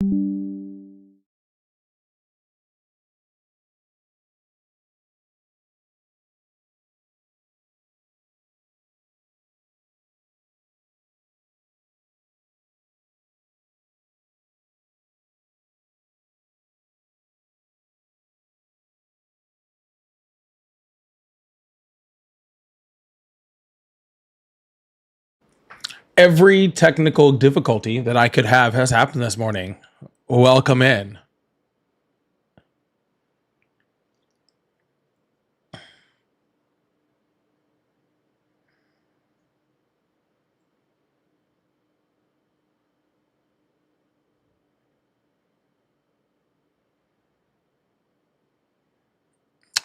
Every technical difficulty that I could have has happened this morning. Welcome in.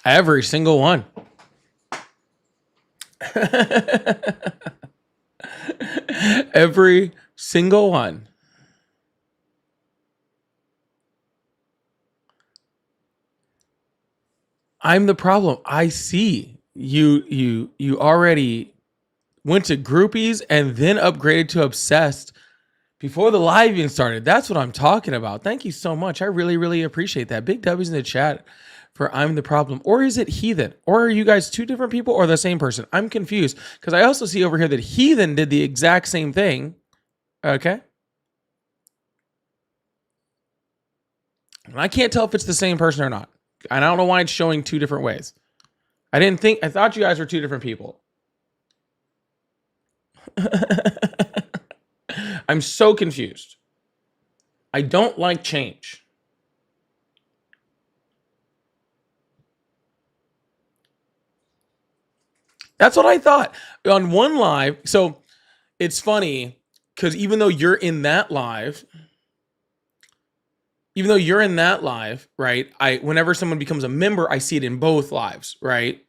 Every single one. Every single one. I'm the problem. I see. You already went to groupies and then upgraded to obsessed before the live even started. That's what I'm talking about. Thank you so much. I really, really appreciate that. Big W's in the chat for I'm the problem. Or is it Heathen? Or are you guys two different people or the same person? I'm confused because I also see over here that Heathen did the exact same thing. Okay. And I can't tell if it's the same person or not. And I don't know why it's showing two different ways. I thought you guys were two different people. I'm so confused. I don't like change. That's what I thought. On one live, so it's funny because even though you're in that live, right? Whenever someone becomes a member, I see it in both lives, right?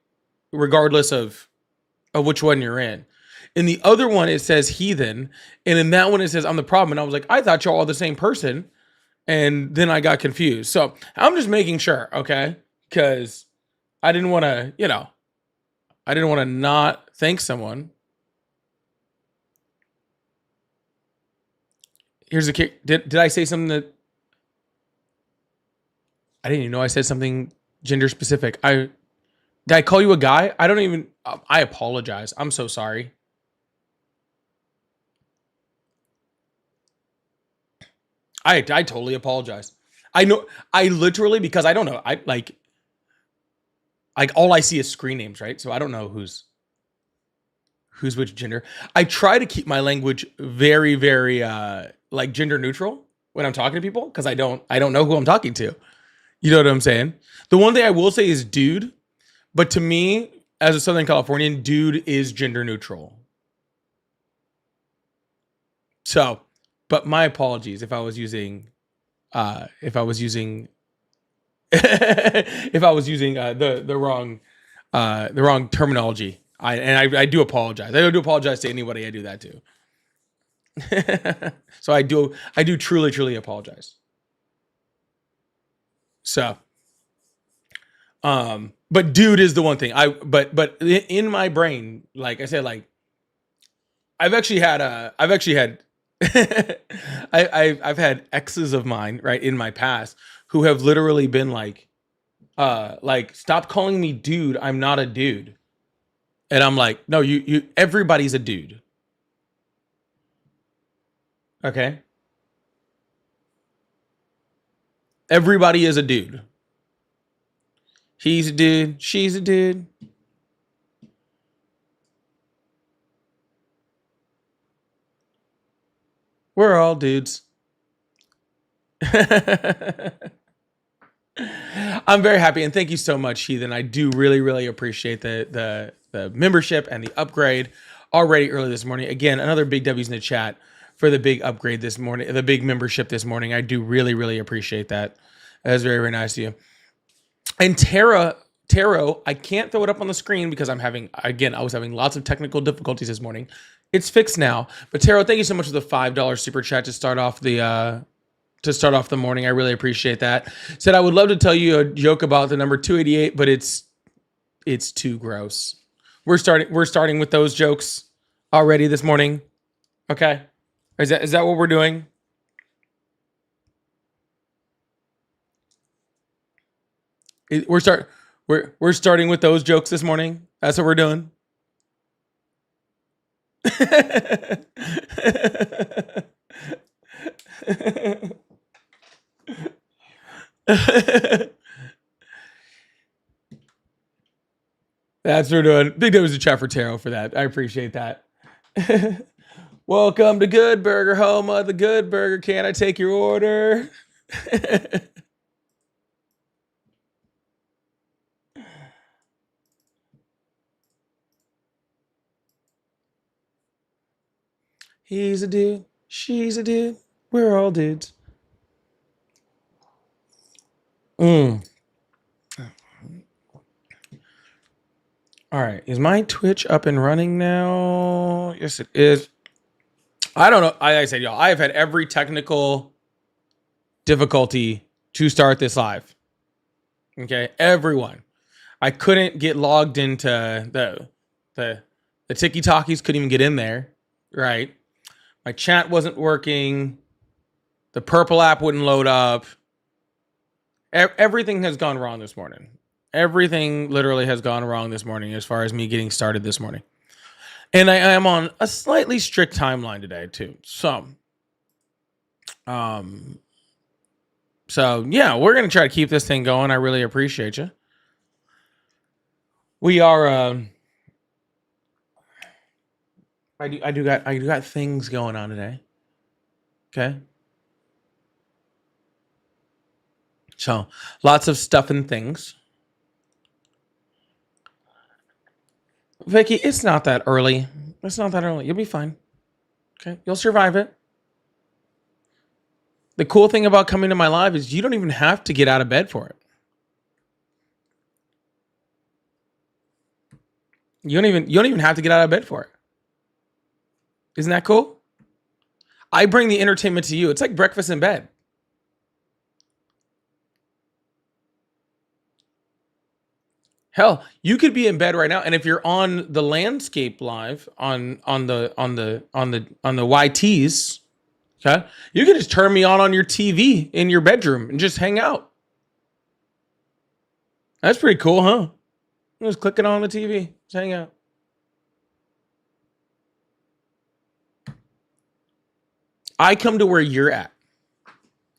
Regardless of which one you're in. In the other one, it says Heathen, and in that one, it says I'm the problem. And I was like, I thought y'all all the same person, and then I got confused. So I'm just making sure, okay? Because I didn't want to, I didn't want to not thank someone. Here's the kick. Did I say something that I didn't even know I said something gender specific? Did I call you a guy? I don't even. I apologize. I'm so sorry. I totally apologize. I know. I literally, because I don't know. I like all I see is screen names, right? So I don't know who's which gender. I try to keep my language very, very like gender neutral when I'm talking to people because I don't know who I'm talking to. You know what I'm saying? The one thing I will say is dude, but to me, as a Southern Californian, dude is gender neutral. So, but my apologies if I was using if I was using the wrong terminology. I do apologize. I do apologize to anybody I do that to. So I do truly apologize. So, but dude is the one thing but in my brain, like I said, like I've actually had I've had exes of mine, right, in my past who have literally been like stop calling me dude, I'm not a dude. And I'm like, no, you everybody's a dude. Okay? Everybody is a dude. He's a dude, she's a dude. We're all dudes. I'm very happy, and thank you so much, Heathen. I do really appreciate the membership and the upgrade already early this morning. Again, another big W's in the chat for the big upgrade this morning, the big membership this morning. I do really appreciate that. That is very nice of you. And Taro, I can't throw it up on the screen because I was having lots of technical difficulties this morning. It's fixed now. But Taro, thank you so much for the $5 super chat to start off the morning. I really appreciate that. Said I would love to tell you a joke about the number 288, but it's too gross. We're starting with those jokes already this morning. Okay. Is that what we're doing? We're start we're starting with those jokes this morning. That's what we're doing. That's what we're doing. Big Dubs to chat for Taro for that. I appreciate that. Welcome to Good Burger, home of the Good Burger. Can I take your order? He's a dude. She's a dude. We're all dudes. All right. Is my Twitch up and running now? Yes, it is. I don't know. Like I said, y'all, I have had every technical difficulty to start this live. Okay. Everyone. I couldn't get logged into the Tiki Talkies, couldn't even get in there. Right. My chat wasn't working. The purple app wouldn't load up. Everything has gone wrong this morning. Everything literally has gone wrong this morning as far as me getting started this morning. And I am on a slightly strict timeline today too. So yeah, we're going to try to keep this thing going. I really appreciate you. We are I do got things going on today. Okay? So, lots of stuff and things. Vicky, it's not that early. It's not that early. You'll be fine. Okay? You'll survive it. The cool thing about coming to my live is you don't even have to get out of bed for it. You don't even have to get out of bed for it. Isn't that cool? I bring the entertainment to you. It's like breakfast in bed. Hell, you could be in bed right now, and if you're on the landscape live on the YTs, okay, you can just turn me on your TV in your bedroom and just hang out. That's pretty cool, huh? Just click it on the TV, just hang out. I come to where you're at.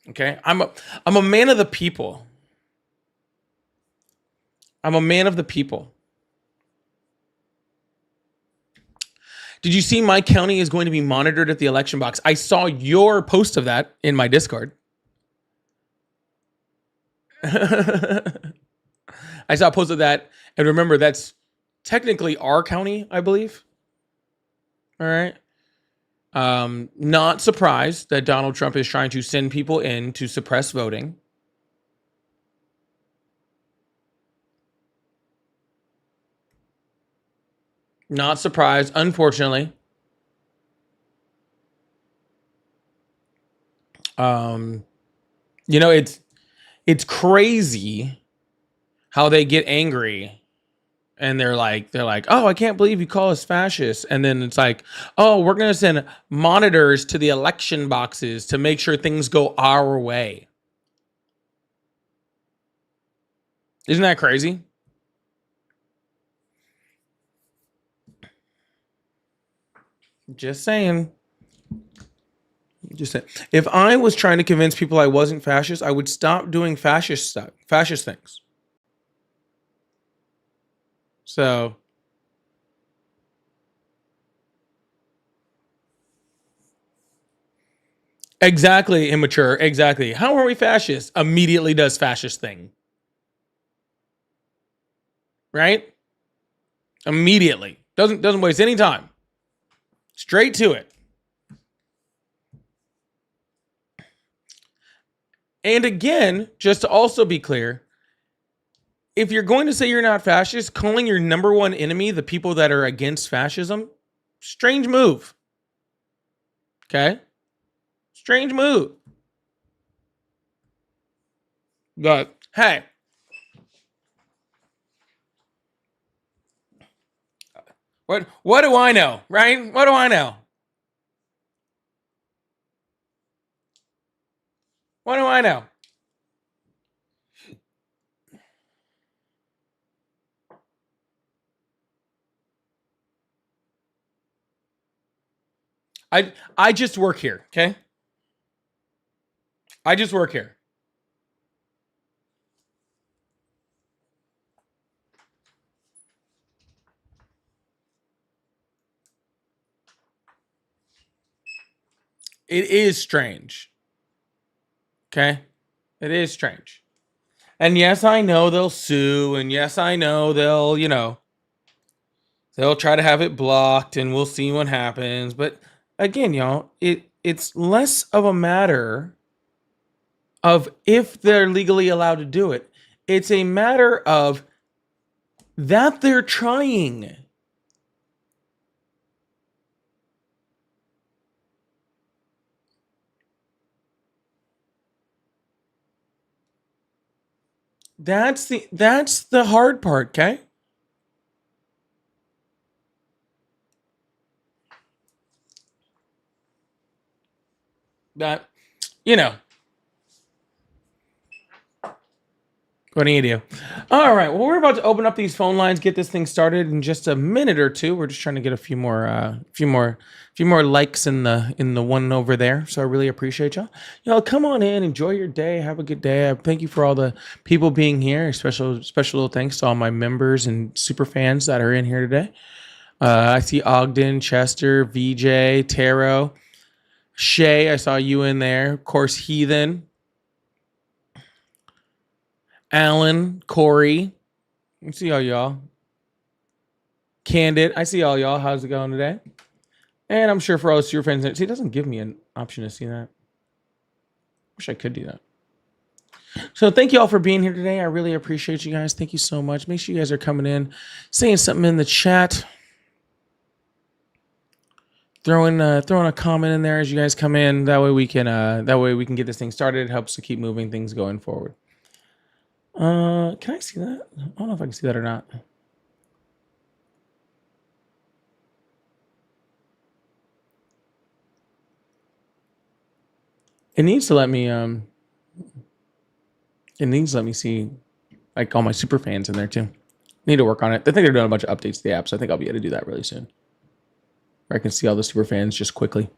Okay, I'm a man of the people. I'm a man of the people. Did you see my county is going to be monitored at the election box? I saw your post of that in my Discord. I saw a post of that. And remember, that's technically our county, I believe. All right. Not surprised that Donald Trump is trying to send people in to suppress voting. Not surprised, unfortunately. You know, it's crazy how they get angry and they're like, oh, I can't believe you call us fascists. And then it's like, oh, we're going to send monitors to the election boxes to make sure things go our way. Isn't that crazy? Just saying. Just saying. If I was trying to convince people I wasn't fascist, I would stop doing fascist stuff, fascist things. So exactly, immature. Exactly. How are we fascist? Immediately does fascist thing. Right? Immediately. Doesn't waste any time. Straight to it. And again, just to also be clear, if you're going to say you're not fascist, calling your number one enemy the people that are against fascism, strange move. Okay? Strange move. But hey, what do I know, right? What do I know? What do I know? I just work here, okay? I just work here. It is strange. Okay? It is strange. And yes, I know they'll sue, and yes, I know they'll, they'll try to have it blocked, and we'll see what happens. But again, y'all, it's less of a matter of if they're legally allowed to do it. It's a matter of that they're trying. That's the hard part, okay? That what do you do? All right. Well, we're about to open up these phone lines, get this thing started in just a minute or two. We're just trying to get a few more likes in the one over there. So I really appreciate y'all. Y'all come on in, enjoy your day, have a good day. Thank you for all the people being here. Special little thanks to all my members and super fans that are in here today. I see Ogden, Chester, VJ, Taro, Shay. I saw you in there. Of course, Heathen. Alan, Corey, I see all y'all. Candid, I see all y'all. How's it going today? And I'm sure for all the super fans, see, it doesn't give me an option to see that. Wish I could do that. So thank you all for being here today. I really appreciate you guys. Thank you so much. Make sure you guys are coming in, saying something in the chat, throwing a comment in there as you guys come in. That way we can get this thing started. It helps to keep moving things going forward. Can I see that? I don't know if I can see that or not. It needs to let me see like all my super fans in there too. Need to work on it. I think they're doing a bunch of updates to the app, so I think I'll be able to do that really soon. Where I can see all the super fans just quickly.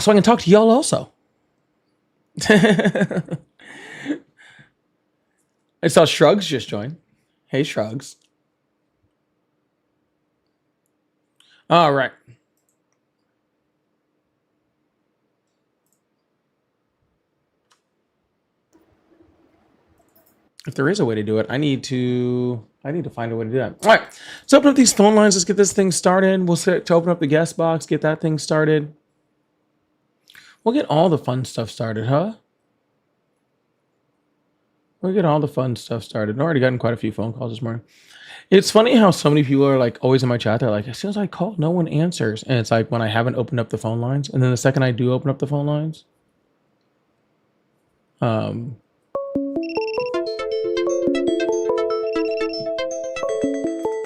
So I can talk to y'all also. I saw Shrugs just join. Hey, Shrugs. All right. If there is a way to do it, I need to find a way to do that. All right. So open up these phone lines. Let's get this thing started. We'll set to open up the guest box, get that thing started. We'll get all the fun stuff started, huh? We'll get all the fun stuff started. I've already gotten quite a few phone calls this morning. It's funny how so many people are like always in my chat. They're like, as soon as I call, no one answers. And it's like when I haven't opened up the phone lines. And then the second I do open up the phone lines, oh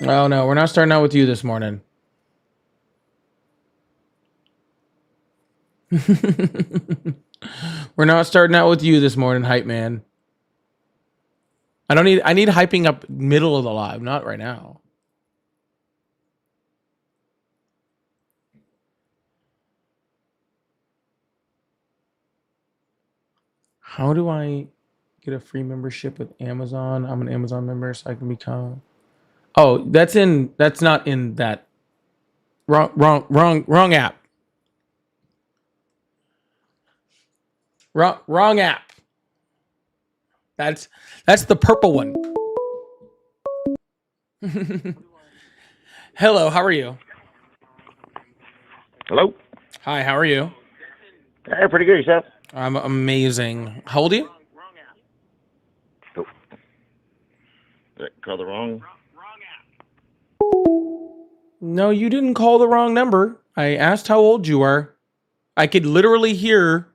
no, we're not starting out with you this morning. We're not starting out with you this morning, hype man. I need hyping up middle of the live, not right now. How do I get a free membership with Amazon? I'm an Amazon member, so I can become. Oh, that's not in that. Wrong app. Wrong app. That's the purple one. Hello, how are you? Hello. Hi, how are you? Hey, pretty good, yourself? I'm amazing. How old are you? Oh. Did I call the wrong? No, you didn't call the wrong number. I asked how old you are. I could literally hear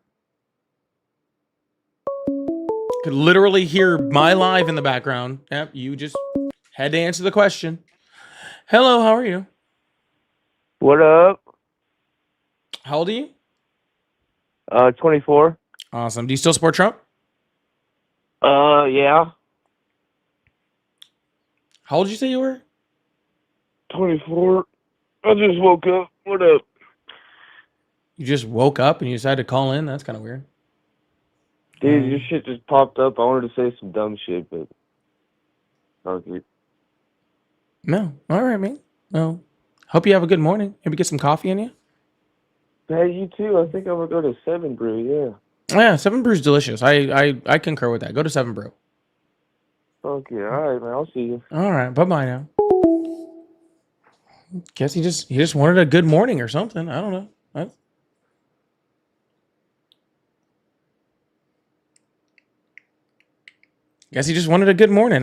my live in the background. Yep, you just had to answer the question. Hello, how are you? What up? How old are you? 24. Awesome. Do you still support Trump? Yeah. How old did you say you were? 24. I just woke up. What up? You just woke up and you decided to call in? That's kind of weird. Dude, your shit just popped up. I wanted to say some dumb shit, but okay. No. All right, man. Well, hope you have a good morning. Maybe get some coffee in you. Hey, you too. I think I'm gonna go to 7 Brew. Yeah. Yeah, 7 Brew's delicious. I concur with that. Go to 7 Brew. Okay. All right, man. I'll see you. All right. Bye-bye now. Guess he just wanted a good morning or something. I don't know. Guess he just wanted a good morning.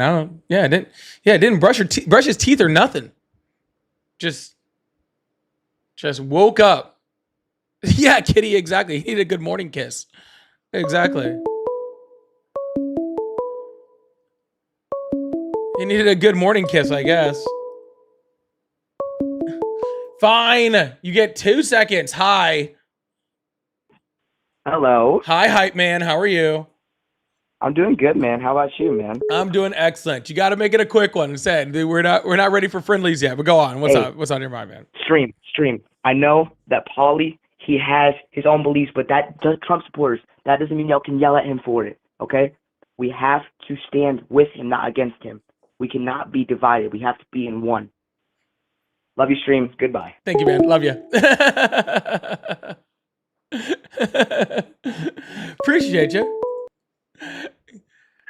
Didn't brush his teeth or nothing. Just woke up. Yeah, Kitty, exactly. He needed a good morning kiss. Exactly. He needed a good morning kiss, I guess. Fine. You get 2 seconds. Hi. Hello. Hi, hype man. How are you? I'm doing good, man. How about you, man? I'm doing excellent. You got to make it a quick one. Said we're not ready for friendlies yet, but go on. What's up? What's on your mind, man? Stream. I know that Paulie, he has his own beliefs, but that does Trump supporters. That doesn't mean y'all can yell at him for it. Okay? We have to stand with him, not against him. We cannot be divided. We have to be in one. Love you, Stream. Goodbye. Thank you, man. Love you. Appreciate you.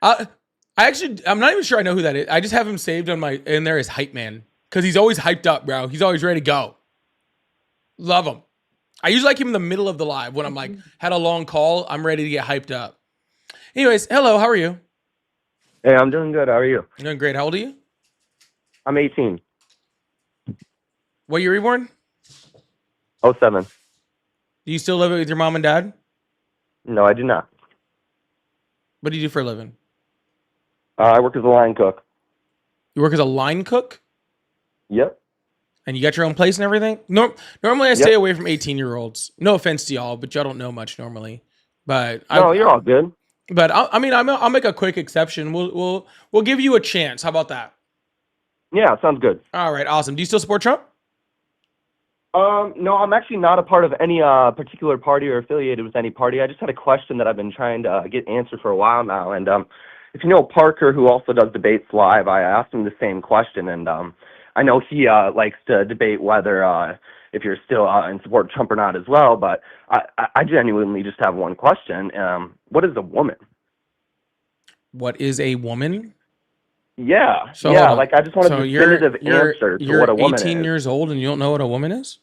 I'm not even sure I know who that is. I just have him saved on in there as hype man because he's always hyped up, bro. He's always ready to go. Love him. I usually like him in the middle of the live when I'm like had a long call. I'm ready to get hyped up. Anyways, hello. How are you? Hey, I'm doing good. How are you? I'm doing great. How old are you? I'm 18. What year were you born? 07. Do you still live with your mom and dad? No, I do not. What do you do for a living? I work as a line cook. You work as a line cook? Yep. And you got your own place and everything? Normally I stay away from 18-year-olds. No offense to y'all, but y'all don't know much normally. But no, you're all good. But I'll make a quick exception. We'll give you a chance. How about that? Yeah, sounds good. All right, awesome. Do you still support Trump? No, I'm actually not a part of any particular party or affiliated with any party. I just had a question that I've been trying to get answered for a while now. And if you know Parker, who also does debates live, I asked him the same question. And I know he likes to debate whether if you're still in support of Trump or not as well. But I genuinely just have one question. What is a woman? What is a woman? Yeah. So yeah, like I just want a definitive answer to what a woman is. You're 18 years old and you don't know what a woman is?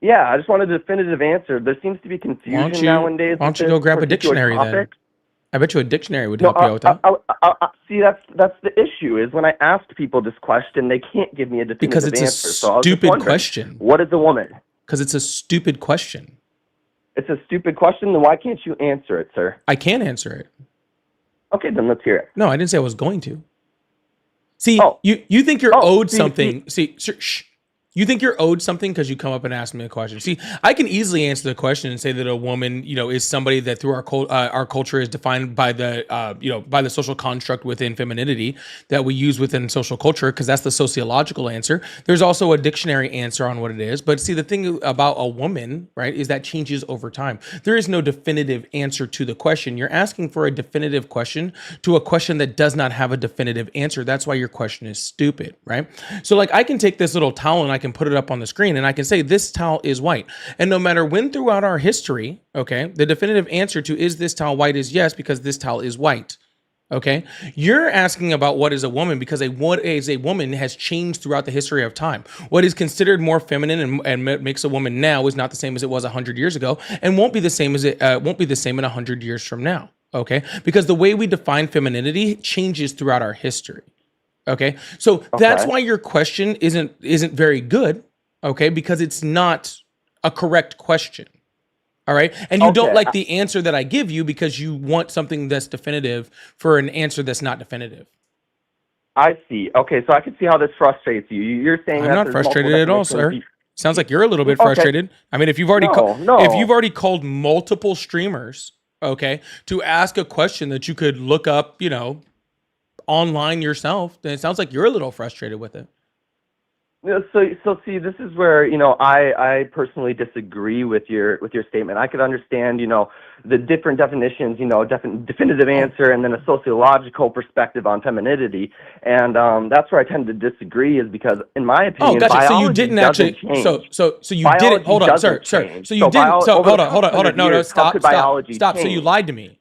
Yeah, I just want a definitive answer. There seems to be confusion nowadays. Why don't you go grab a dictionary then? I bet you a dictionary would help you out with that. See, that's the issue is when I asked people this question, they can't give me a definitive answer. Because it's a stupid question. What is a woman? Because it's a stupid question. It's a stupid question, then why can't you answer it, sir? I can answer it. Okay, then let's hear it. No, I didn't say I was going to. See, you think you're owed something. Shh. You think you're owed something because you come up and ask me a question. See, I can easily answer the question and say that a woman, is somebody that through our culture is defined by the, by the social construct within femininity that we use within social culture, because that's the sociological answer. There's also a dictionary answer on what it is. But see, the thing about a woman, right, is that changes over time. There is no definitive answer to the question. You're asking for a definitive question to a question that does not have a definitive answer. That's why your question is stupid, right? So like I can take this little towel and I can put it up on the screen and I can say this towel is white. And no matter when throughout our history, okay, the definitive answer to is this towel white is yes, because this towel is white. Okay, you're asking about what is a woman because what is a woman has changed throughout the history of time. What is considered more feminine and makes a woman now is not the same as it was 100 years ago, and won't be the same as it won't be the same in 100 years from now. Okay, because the way we define femininity changes throughout our history. Okay, so that's why your question isn't very good. Okay, because it's not a correct question. All right, and you don't like the answer that I give you because you want something that's definitive for an answer that's not definitive. I see. Okay, so I can see how this frustrates you. You're saying I'm not frustrated at all, sir. Sounds like you're a little bit frustrated. I mean, if you've already if you've already called multiple streamers, okay, to ask a question that you could look up, online yourself, then it sounds like you're a little frustrated with it. No, so see, this is where, I personally disagree with your statement. I could understand, the different definitions, definitive answer, and then a sociological perspective on femininity, and that's where I tend to disagree. Is because, in my Oh, opinion, gotcha. So you biology didn't doesn't actually. So change. so you didn't. Biology Hold on, doesn't sir. change. So you didn't. So Over hold the on, hold past on, hold on. 100 No, years, how stop, could stop, biology stop. So you change? lied to me.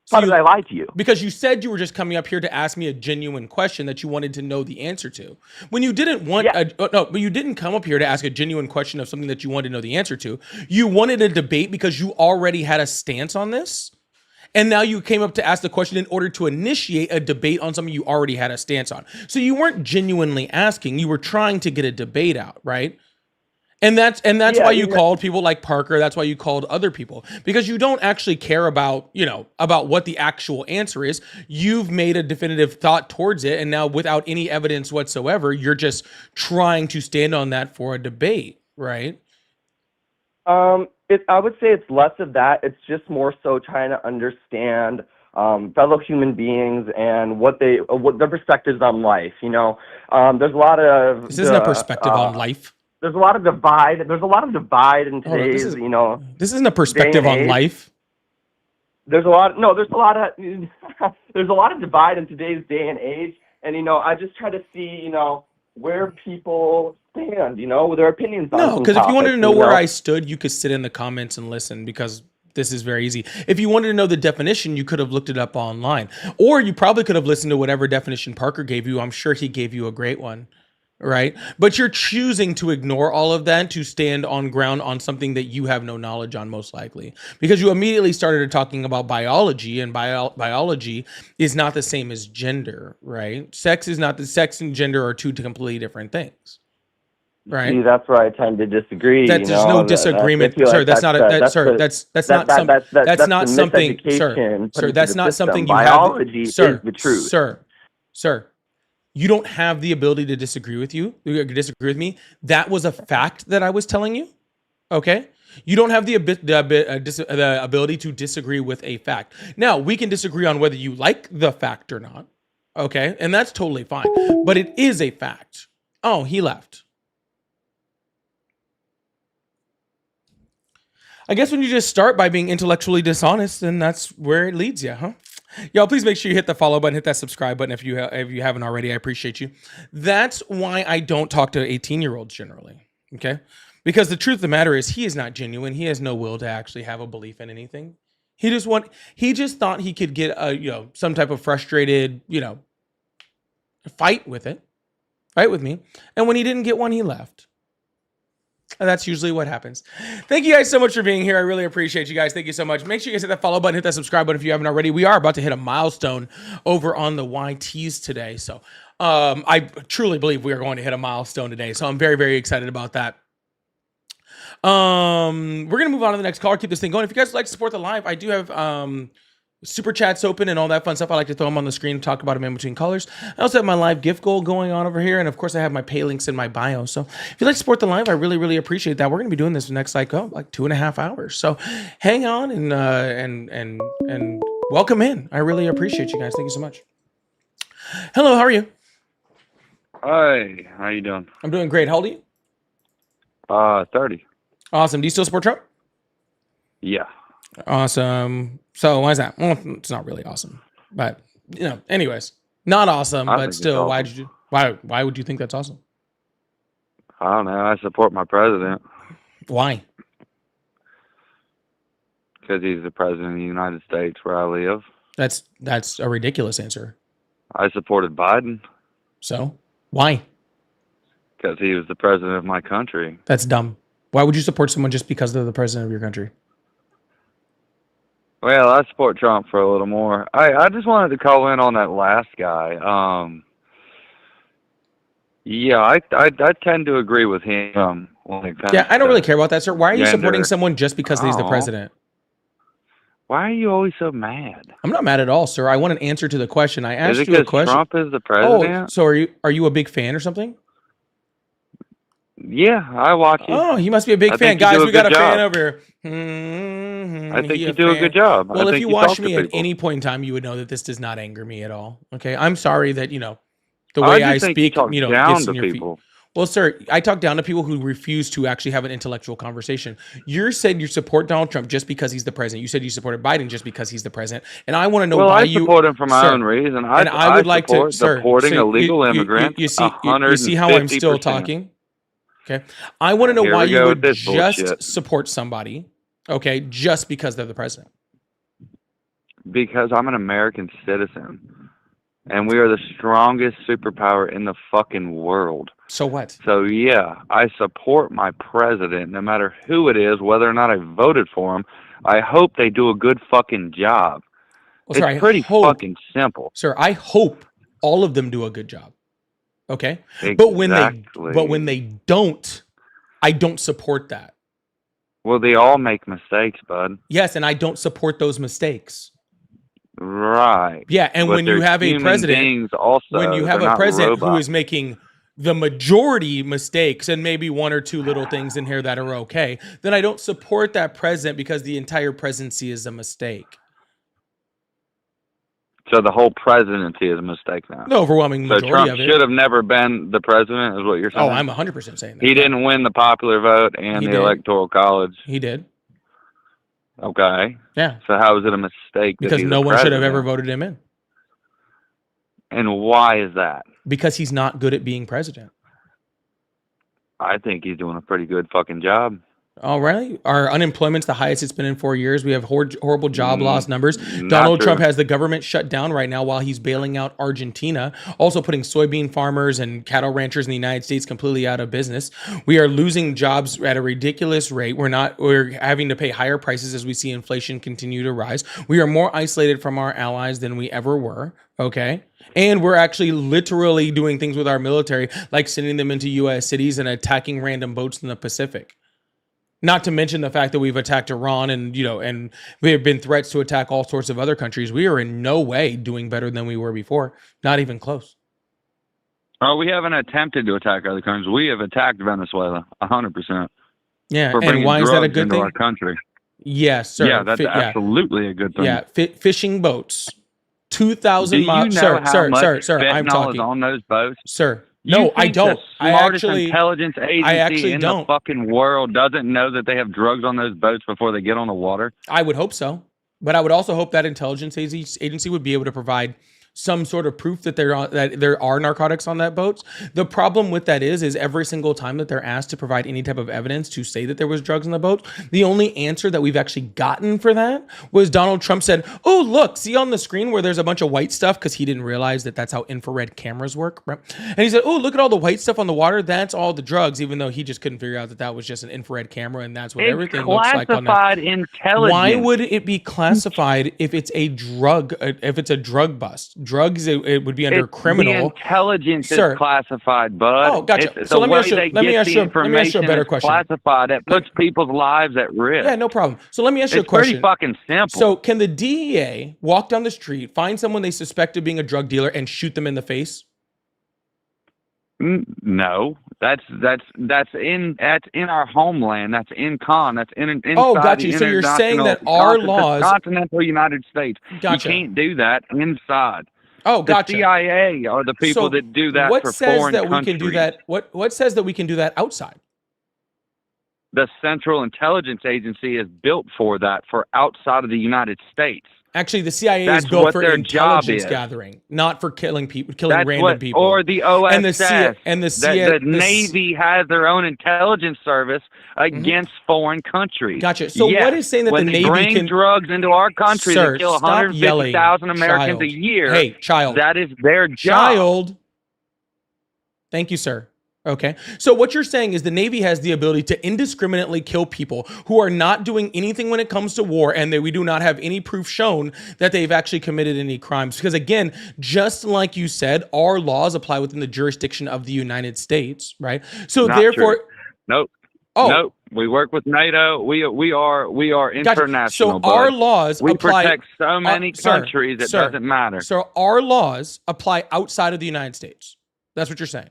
So How did I lie to you? because you said you were just coming up here to ask me a genuine question that you wanted to know the answer to. When you didn't want Yeah. no, but you didn't come up here to ask a genuine question of something that you wanted to know the answer to. You wanted a debate because you already had a stance on this. And now you came up to ask the question in order to initiate a debate on something you already had a stance on. So you weren't genuinely asking, you were trying to get a debate out, right? And that's Yeah, why you called people like Parker. That's why you called other people, because you don't actually care about, about what the actual answer is. You've made a definitive thought towards it. And now, without any evidence whatsoever, you're just trying to stand on that for a debate, right? I would say it's less of that. It's just more so trying to understand fellow human beings and what their perspectives on life. There's a lot of This isn't a perspective on life. There's a lot of divide. There's a lot of divide in Hold on, today's, this isn't a perspective day and on age. life. There's a lot. No, there's a lot of there's a lot of divide in today's day and age, and I just try to see where people stand, with their opinions on No, some because if you wanted to topics, know where I stood, you could sit in the comments and listen, because this is very easy. If you wanted to know the definition, you could have looked it up online, or you probably could have listened to whatever definition Parker gave you. I'm sure he gave you a great one, right? But you're choosing to ignore all of that to stand on ground on something that you have no knowledge on, most likely, because you immediately started talking about biology, and biology is not the same as gender, right? Sex and gender are two completely different things. Right. See, that's where I tend to disagree. There's no disagreement, sir. That's not not something, sir. That's not something you have. Biology is Sir, the truth. Sir. You don't have the ability to disagree with me. That was a fact that I was telling you. Okay. You don't have the ability to disagree with a fact. Now, we can disagree on whether you like the fact or not. Okay. And that's totally fine. But it is a fact. Oh, he left. I guess when you just start by being intellectually dishonest, then that's where it leads you, huh? Y'all, please make sure you hit the follow button, hit that subscribe button if you haven't already. I appreciate you. That's why I don't talk to 18-year-olds generally, okay? Because the truth of the matter is, he is not genuine. He has no will to actually have a belief in anything. He just thought he could get some type of frustrated, fight with me. And when he didn't get one, he left. And that's usually what happens. Thank you guys so much for being here. I really appreciate you guys. Thank you so much. Make sure you guys hit that follow button, hit that subscribe button if you haven't already. We are about to hit a milestone over on the YTs today. So I truly believe we are going to hit a milestone today. So I'm very, very excited about that. We're going to move on to the next caller. Keep this thing going. If you guys would like to support the live, I do have super chats open and all that fun stuff. I like to throw them on the screen and talk about them in between callers. I also have my live gift goal going on over here. And of course I have my pay links in my bio. So if you'd like to support the live, I really, really appreciate that. We're going to be doing this for the next like 2.5 hours. So hang on and welcome in. I really appreciate you guys. Thank you so much. Hello, how are you? Hi, how you doing? I'm doing great. How old are you? 30. Awesome. Do you still support Trump? Yeah. Awesome. So why is that? Well, it's not really awesome, but anyways, not awesome, I but think still, it's awesome. why would you think that's awesome? I don't know. I support my president Why? because he's the president of the United States where I live. That's a ridiculous answer. I supported Biden So why? because he was the president of my country. That's dumb. Why would you support someone just because they're the president of your country? Well, I support Trump for a little more. I just wanted to call in on that last guy. Yeah, I tend to agree with him. When it comes Yeah, I don't to really care about that, sir. Why are you supporting gender. someone just because he's the Oh. president? Why are you always so mad? I'm not mad at all, sir. I want an answer to the question. I Is asked it you a because question. Trump is the Oh, president? so are you a big fan or something? Yeah, I watch it. Oh, he must be a big I fan. think you Guys, do a we got a good fan job. over here. Mhm, I think he you do a fan. good job. Well, I if think you you watched talk to me at people. any point in time, you would know that this does not anger me at all. Okay, I'm sorry that The way I just think you speak, talk gets down in to your feet. people. Well, sir, I talk down to people who refuse to actually have an intellectual conversation. You said you support Donald Trump just because he's the president. You said you supported Biden just because he's the president. And I want to know Well, why I support him for my sir, own reason. and I would like to, support sir, deporting so illegal immigrants. you see how I'm still 150%. talking? Okay. I want to know Here why we you go would with this just bullshit. support somebody, okay, just because they're the president. Because I'm an American citizen, and we are the strongest superpower in the fucking world. So what? So yeah, I support my president, no matter who it is, whether or not I voted for him. I hope they do a good fucking job. Well, sir, It's pretty fucking simple. Sir, I hope all of them do a good job. Okay? Exactly. But when they don't, I don't support that. Well, they all make mistakes, bud. Yes, and I don't support those mistakes. Right. Yeah, and But when you they're have a human president, beings also, when you have they're a not president who robots. is making the majority mistakes and maybe one or two little things in here that are okay, then I don't support that president because the entire presidency is a mistake. So the whole presidency is a mistake now. The overwhelming So majority Trump of it. should have never been the president, is what you're saying? Oh, I'm 100% saying that. He didn't win the popular vote and He the did. electoral college. He did. Okay. Yeah. So how is it a mistake? Because no one should have ever voted him in. And why is that? Because he's not good at being president. I think he's doing a pretty good fucking job. Oh, really? Our unemployment's the highest it's been in 4 years. We have horrible job loss numbers. Not Donald true. Trump has the government shut down right now while he's bailing out Argentina, also putting soybean farmers and cattle ranchers in the United States completely out of business. We are losing jobs at a ridiculous rate. We're having to pay higher prices as we see inflation continue to rise. We are more isolated from our allies than we ever were. Okay. And we're actually literally doing things with our military, like sending them into U.S. cities and attacking random boats in the Pacific. Not to mention the fact that we've attacked Iran and there have been threats to attack all sorts of other countries. We are in no way doing better than we were before. Not even close. Oh, we haven't attempted to attack other countries. We have attacked Venezuela 100%. Yeah. For And bringing why is that a drugs good into thing? our country. Yes, sir. Yeah, that's absolutely a good thing. Yeah. Fishing boats. 2,000 Do you miles. know Sir, how sir, much sir, sir. I'm fentanyl talking. is on those boats? Sir. You No, I think don't. The smartest intelligence agency actually in don't. the fucking world doesn't know that they have drugs on those boats before they get on the water? I would hope so. But I would also hope that intelligence agency would be able to provide some sort of proof that there are narcotics on that boat. The problem with that is every single time that they're asked to provide any type of evidence to say that there was drugs on the boat, the only answer that we've actually gotten for that was Donald Trump said, "Oh, look, see on the screen where there's a bunch of white stuff," because he didn't realize that that's how infrared cameras work, right? And he said, "Oh, look at all the white stuff on the water. That's all the drugs," even though he just couldn't figure out that that was just an infrared camera and that's what everything looks like on that. Classified intelligence. Why would it be classified if it's a drug? If it's a drug bust, drugs it would be under criminal. The intelligence Sir. is classified, bud. Oh, gotcha. It's So the let me way ask you- they let me get ask the you a better information question. is classified. It puts people's lives at risk. Yeah, no problem. So let me ask you a It's pretty question. fucking simple. So can the DEA walk down the street, find someone they suspect of being a drug dealer, and shoot them in the face? No, that's in our homeland. That's in That's inside. Oh, got you. the So you're saying that international- our continent- laws- continental United States. Gotcha. You can't do that inside. Oh, The gotcha. CIA are the people So that do that what for says foreign that we countries. can do that? What says that we can do that outside? The Central Intelligence Agency is built for that, for outside of the United States. Actually, the CIA That's is built what for their job intelligence is. gathering, not for killing people, That's random what, people. or the OSS. And the CIA the Navy has their own intelligence service against foreign countries. Gotcha. So Yes, what is saying that when the they Navy bring can drugs into our country Sir, that kill stop 150,000 Americans child. a year? Hey, child. That is their job. Child. Thank you, sir. Okay. So what you're saying is the Navy has the ability to indiscriminately kill people who are not doing anything when it comes to war, and that we do not have any proof shown that they've actually committed any crimes. Because again, just like you said, our laws apply within the jurisdiction of the United States, right? So Not therefore, true. Nope. oh, Nope. We work with NATO. We are gotcha. international. So bud. our laws we apply. protect so many sir, countries it sir. doesn't matter. So our laws apply outside of the United States. That's what you're saying.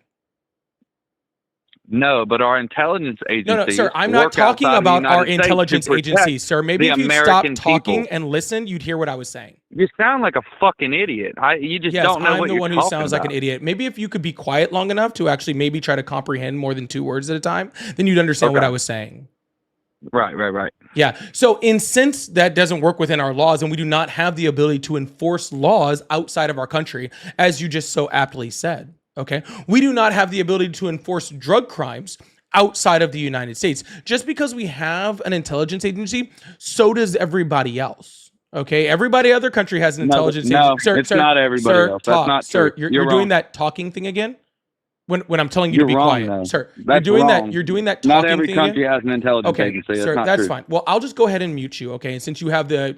No, but our intelligence agencies. No, sir. I'm not work talking outside of the about our United States intelligence to protect agencies, sir. Maybe the if you'd American stop talking people. and listen, you'd hear what I was saying. You sound like a fucking idiot. You just Yes, don't know I'm what the you're one who talking sounds like an about. idiot. Maybe if you could be quiet long enough to actually maybe try to comprehend more than 2 words at a time, then you'd understand what Okay. I was saying. Right. Yeah. So since that doesn't work within our laws and we do not have the ability to enforce laws outside of our country, as you just so aptly said, okay? We do not have the ability to enforce drug crimes outside of the United States. Just because we have an intelligence agency, so does everybody else. Okay? Everybody other country has an intelligence no, agency. it's not everybody else. That's not Sir, true. you're doing wrong. that talking thing again? When I'm telling you You're to be wrong, quiet. though. Sir, you're That's doing wrong. that. You're doing that Not talking every thing country again? has an intelligence Okay, agency. That's sir, not that's true. fine. Well, I'll just go ahead and mute you, okay? And since you have the,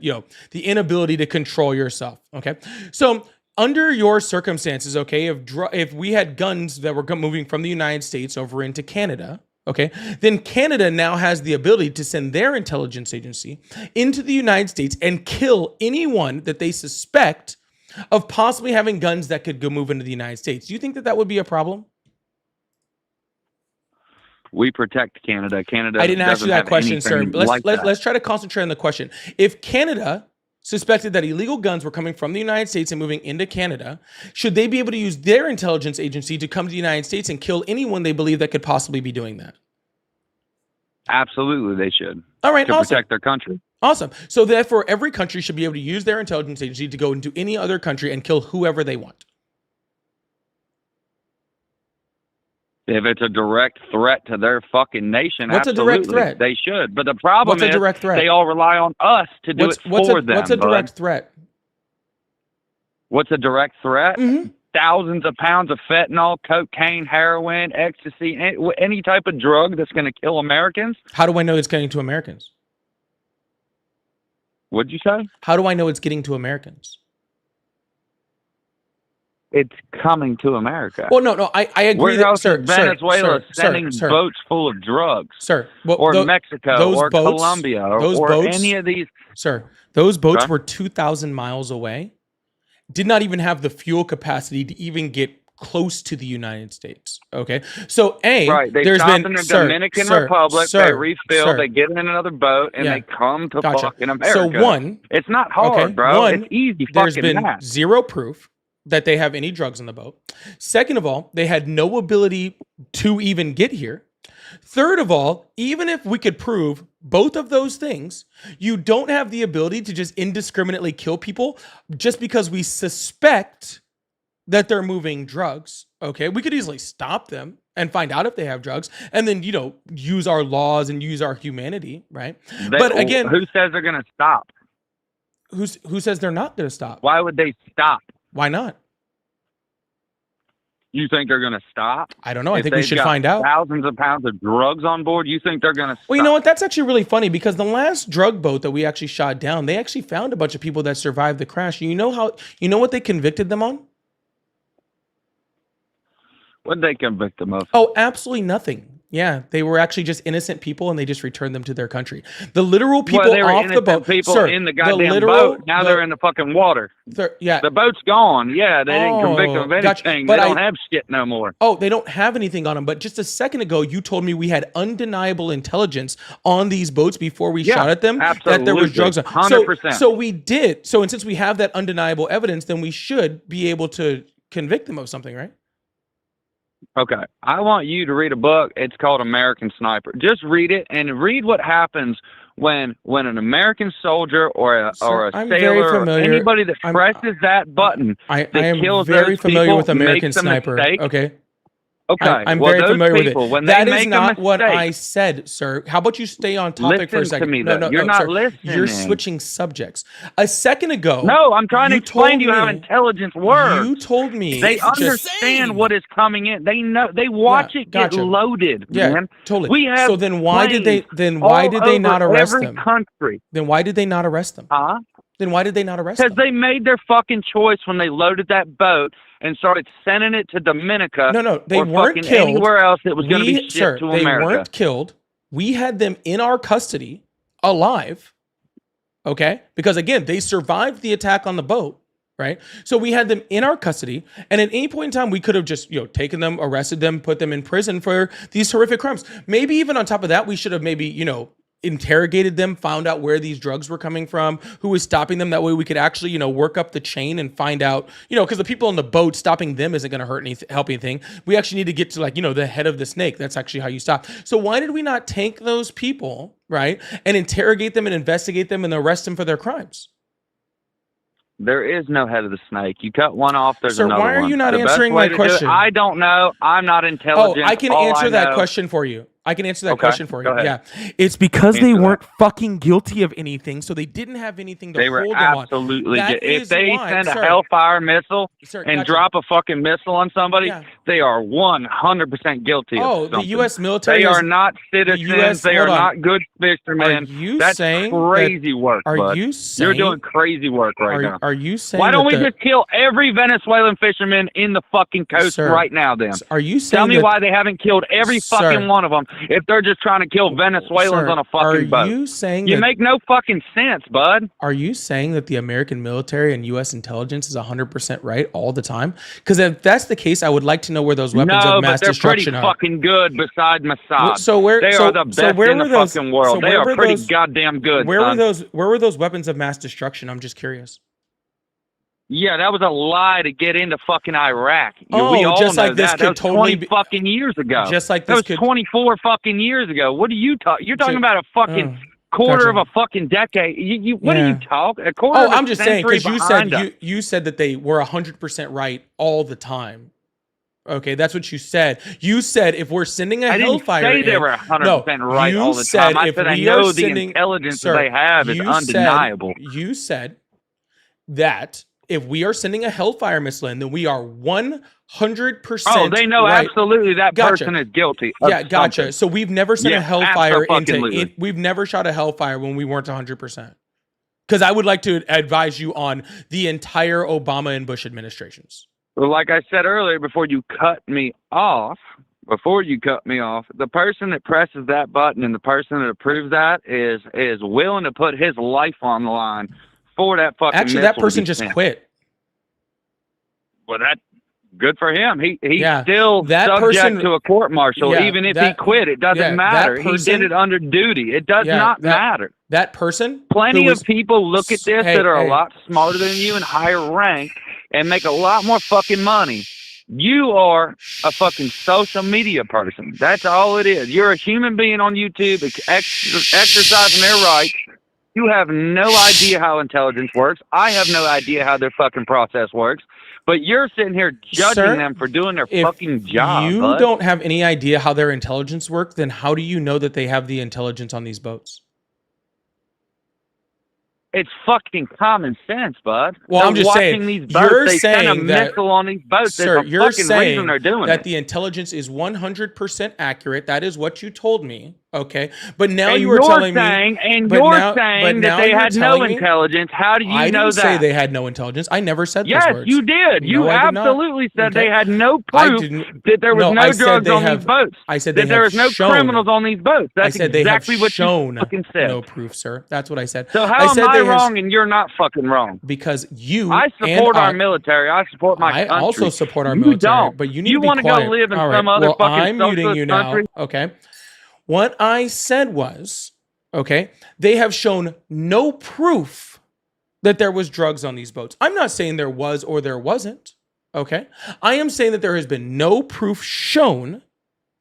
the inability to control yourself, okay? So under your circumstances, okay, if we had guns that were moving from the United States over into Canada, okay, then Canada now has the ability to send their intelligence agency into the United States and kill anyone that they suspect of possibly having guns that could go move into the United States. Do you think that that would be a problem? We protect Canada. Canada. I didn't ask you doesn't that have question, sir. anything like that. Let's try to concentrate on the question. If Canada suspected that illegal guns were coming from the United States and moving into Canada, should they be able to use their intelligence agency to come to the United States and kill anyone they believe that could possibly be doing that? Absolutely, they should. All right, To awesome. protect their country. Awesome. So therefore, every country should be able to use their intelligence agency to go into any other country and kill whoever they want. If it's a direct threat to their fucking nation, What's a absolutely, direct threat? they should. But the problem What's a is direct threat? they all rely on us to do it for them. What's a bud. direct threat? What's a direct threat? Mhm. Thousands of pounds of fentanyl, cocaine, heroin, ecstasy, any type of drug that's going to kill Americans. How do I know it's getting to Americans? What'd you say? How do I know it's getting to Americans? It's coming to America. Well, no, I agree. Where That, else sir, is Venezuela sir, sending sir, boats full of drugs? Sir, well, Or Mexico, those or boats- Colombia, those or boats- any of these. Sir, those boats Okay. were 2,000 miles away, did not even have the fuel capacity to even get close to the United States. Okay. So, Right, they there's stop been in the sir, Dominican sir, Republic, sir, they refill, sir. they get in another boat, and Yeah. they come to Gotcha. fucking America. So, one, it's not hard, okay, bro. one, It's easy there's fucking been math. zero proof that they have any drugs on the boat. Second of all, they had no ability to even get here. Third of all, even if we could prove both of those things, you don't have the ability to just indiscriminately kill people just because we suspect that they're moving drugs. Okay, we could easily stop them and find out if they have drugs and then, use our laws and use our humanity, right? But again, who says they're going to stop? who says they're not going to stop? Why would they stop? Why not? You think they're going to stop? I don't know. I If think we they've should got find out. Thousands of pounds of drugs on board. You think they're going to stop? Well, you know what? That's actually really funny because the last drug boat that we actually shot down, they actually found a bunch of people that survived the crash. You know what they convicted them on? What'd they convict them of? Oh, absolutely nothing. Yeah, they were actually just innocent people, and they just returned them to their country. The literal people well, they were off the innocent boat, people sir, in the goddamn literal- boat. Now they're in the fucking water. Yeah. The boat's gone. Yeah, they didn't convict them of Gotcha. anything. But They don't have shit no more. Oh, they don't have anything on them. But just a second ago, you told me we had undeniable intelligence on these boats before we Yeah, shot at them. That there was absolutely. drugs on. 100%. So we did. So and since we have that undeniable evidence, then we should be able to convict them of something, right? Okay. I want you to read a book. It's called American Sniper. Just read it and read what happens when an American soldier or a I'm very sailor or familiar. anybody that I'm- presses that button I that am kills very those familiar people, with American makes a Sniper. mistake. Okay. Okay. I'm well, very those familiar people, with it. When That they is make not a what mistake, I said, sir. How about you stay on topic for a Listen to second? me, No, though. You're not sir. listening. You're switching subjects. A second ago, No, I'm trying to you explain to you told how me- intelligence works. you told me They just- understand what is coming in. They know. They watch Yeah, it get gotcha. loaded, Yeah, man. totally. We have so then why did they all not over arrest every them? country, Then why did they not arrest them? huh? Then why did they not arrest Because them? they made their fucking choice when they loaded that boat and started sending it to Dominica. No, they or weren't fucking killed. anywhere else that was going to be shipped to they America. weren't killed. We had them in our custody, alive. Okay, because again, they survived the attack on the boat, right? So we had them in our custody, and at any point in time, we could have just taken them, arrested them, put them in prison for these horrific crimes. Maybe even on top of that, we should have maybe interrogated them, found out where these drugs were coming from, who was stopping them. That way we could actually, work up the chain and find out, because the people on the boat, stopping them isn't going to help anything. We actually need to get to the head of the snake. That's actually how you stop. So why did we not take those people, right, and interrogate them and investigate them and arrest them for their crimes? There is no head of the snake. You cut one off, there's Sir, another one. why are you not The best answering way my to do it- question? I don't know. I'm not Oh, intelligent. I can All answer I that know- question for you. I can answer that Okay, question for you. go ahead. Yeah. It's because they Answer weren't fucking guilty of anything, so they didn't have anything to They were hold them on. absolutely. That If is they why- send a sir. Hellfire missile Sir, and gotcha. drop a fucking missile on somebody, Yeah. they are 100% guilty Oh, of the something. U.S. military They is- are not citizens. US they are hold on. not good Are fishermen. you That's saying crazy work, Are bud. you saying You're doing crazy work right now. Are you saying Why don't that we just kill every Venezuelan fisherman in the fucking coast Sir, right now, then? Are you saying Tell me that, why they haven't killed every Sir. fucking one of them if they're just trying to kill Venezuelans Sir, on a fucking boat. Are you saying You that? make no fucking sense, bud. Are you saying that the American military and U.S. intelligence is 100% right all the time? Because if that's the case, I would like to know where those weapons No, of mass but they're pretty destruction are. fucking good beside Mossad. So where? They so, are the so best where in the were those, fucking world. so They where are were pretty those, goddamn good, Where son. were those? Where were those weapons of mass destruction? I'm just curious. Yeah, that was a lie to get into fucking Iraq. Oh, we all just know like this that. could That was totally 20 be- fucking years ago. Just like that this was could. 24 fucking years ago. What are you talking? You're talking So- about a fucking quarter of a fucking decade. What are you talking? A quarter Oh, of a I'm just saying century because you said behind us. you said that they were 100% right all the time. Okay, that's what you said. You said if we're sending a I didn't Hellfire, say they in- were 100% No, right you all the said time. I if said I we know are the sending- intelligence Sir, that they have is you undeniable. You said that if we are sending a Hellfire missile in, then we are 100%. Oh, they know right. absolutely that Gotcha. person is guilty. Of Yeah, gotcha. something. So we've never sent Yeah, a Hellfire into abso-fucking-lutely. it. We've never shot a Hellfire when we weren't 100%. Because I would like to advise you on the entire Obama and Bush administrations. Well, like I said earlier, before you cut me off, the person that presses that button and the person that approves that is willing to put his life on the line for that fucking Actually, that missile to person be just sent. quit. Well, that's good for him. He's Yeah, still that subject person- to a court martial, Yeah, even if he that- quit. It doesn't yeah, that matter. He person- did it under duty. It does Yeah, not that- matter. That person. Plenty who of people look at this Hey, that are hey. a lot smarter than you and higher ranked and make a lot more fucking money. You are a fucking social media person. That's all it is. You're a human being on YouTube exercising their rights. You have no idea how intelligence works. I have no idea how their fucking process works. But you're sitting here judging Sir, them for doing their if fucking job. you bud. don't have any idea how their intelligence works, then how do you know that they have the intelligence on these boats? It's fucking common sense, bud. Well, They're I'm just saying, watching these boats. you're They send a saying that- missile on these boats. Sir, There's a you're fucking saying reason they're doing that it. the intelligence is 100% accurate. That is what you told me. Okay. But now And you are you're telling saying, me. and but you're now- but saying now that they you're had no telling me- intelligence. How do you I know didn't that? say they had no intelligence. I never said Yes, those words. you did. You No, I did not. absolutely said Okay. they had no I proof didn't. that there was No, no I said drugs they on have- these boats. I said they That there have was no shown. criminals on these boats. I That's said they exactly have what shown you fucking said. no proof, sir. That's what I said. So how said am I they have- wrong and you're not fucking wrong? Because you I support and our military. I support my I country. also support our You military, don't. but you need You to be wanna go quiet. live in All some right. other well, fucking I'm muting socialist you now. country. Okay. What I said was, okay, they have shown no proof that there was drugs on these boats. I'm not saying there was or there wasn't. Okay. I am saying that there has been no proof shown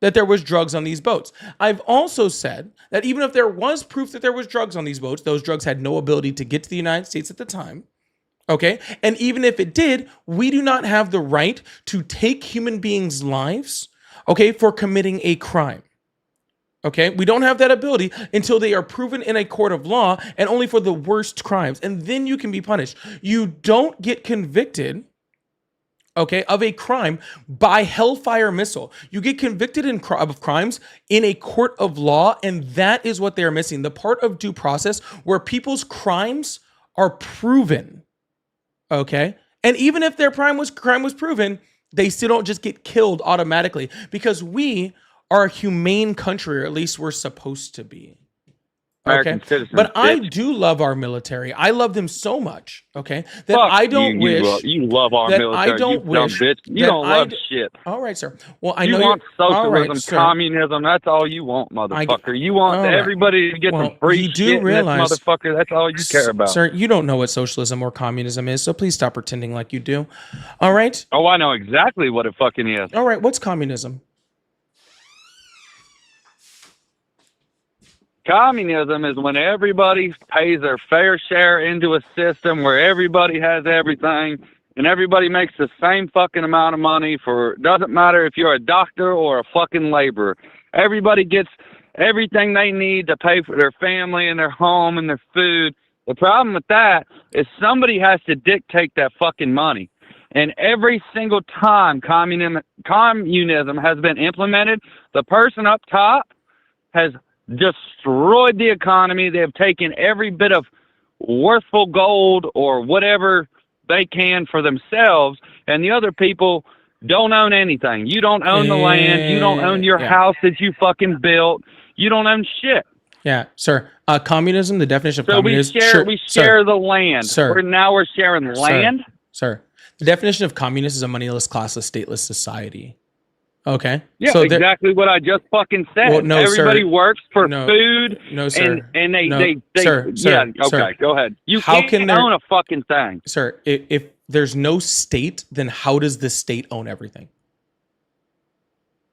that there was drugs on these boats. I've also said that even if there was proof that there was drugs on these boats, those drugs had no ability to get to the United States at the time. Okay. And even if it did, we do not have the right to take human beings' lives, okay, for committing a crime. Okay. We don't have that ability until they are proven in a court of law and only for the worst crimes. And then you can be punished. You don't get convicted, okay, of a crime by Hellfire missile. You get convicted of crimes in a court of law, and that is what they are missing. The part of due process where people's crimes are proven. Okay. And even if their crime was proven, they still don't just get killed automatically because we are a humane country, or at least we're supposed to be. American Okay, citizens. but I bitch. do love our military. I love them so much. Okay, that Fuck I don't you, wish. you love our that military. I don't you dumb wish bitch. You that don't love I d- shit. All right, sir. Well, I You know want you're all socialism, right, sir. communism. That's all you want, motherfucker. You want all right. everybody to get Well, some free you do shit in realize- this motherfucker. That's all you care about. Sir, you don't know what socialism or communism is, so please stop pretending like you do. All right? Oh, I know exactly what it fucking is. All right, what's communism? Communism is when everybody pays their fair share into a system where everybody has everything and everybody makes the same fucking amount of money for, doesn't matter if you're a doctor or a fucking laborer. Everybody gets everything they need to pay for their family and their home and their food. The problem with that is somebody has to dictate that fucking money. And every single time communism has been implemented, the person up top has destroyed the economy. They have taken every bit of worthful gold or whatever they can for themselves, and the other people don't own anything. You don't own the land. You don't own your house that you fucking built. You don't own shit. Yeah, sir. Communism, the definition of So communism. we share the land. Sir. We're sharing land. Sir, the definition of communist is a moneyless, classless, stateless society. Okay. Yeah, so exactly what I just fucking said. Well, no, Everybody sir. works for No. food. No, sir. And they, No. they Sir, yeah, okay, sir. go ahead. You How can't can there- own a fucking thing. Sir, if there's no state, then how does the state own everything?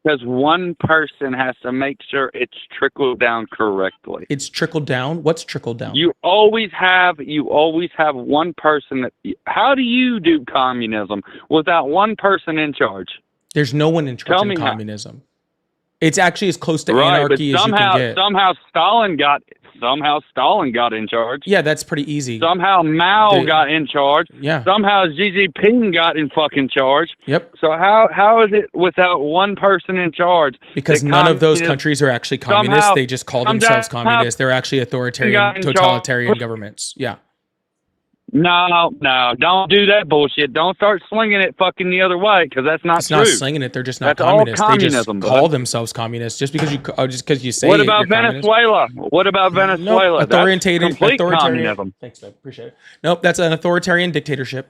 Because one person has to make sure it's trickled down correctly. It's trickled down. What's trickled down? You always have one person that. How do you do communism without one person in charge? There's no one in charge Tell in me how. communism. It's actually as close to Right, but anarchy as you can get. somehow Stalin got in charge. Yeah, that's pretty easy. Somehow Mao got in charge. Yeah. Somehow Xi Jinping got in fucking charge. Yep. So how is it without one person in charge? Because that none of those communism- countries are actually communist. somehow- They just call somehow- themselves communist. They're actually got authoritarian, in charge. totalitarian governments. Yeah. No, don't do that bullshit. Don't start slinging it fucking the other way, because that's not It's true. not slinging it. They're just not That's all communist. They just communism, bud. call themselves communist just because you say. What it, about you're communist. Venezuela? What about Venezuela? Nope, That's authoritarian. complete communism. Thanks, babe. Appreciate it. Nope, that's an authoritarian dictatorship.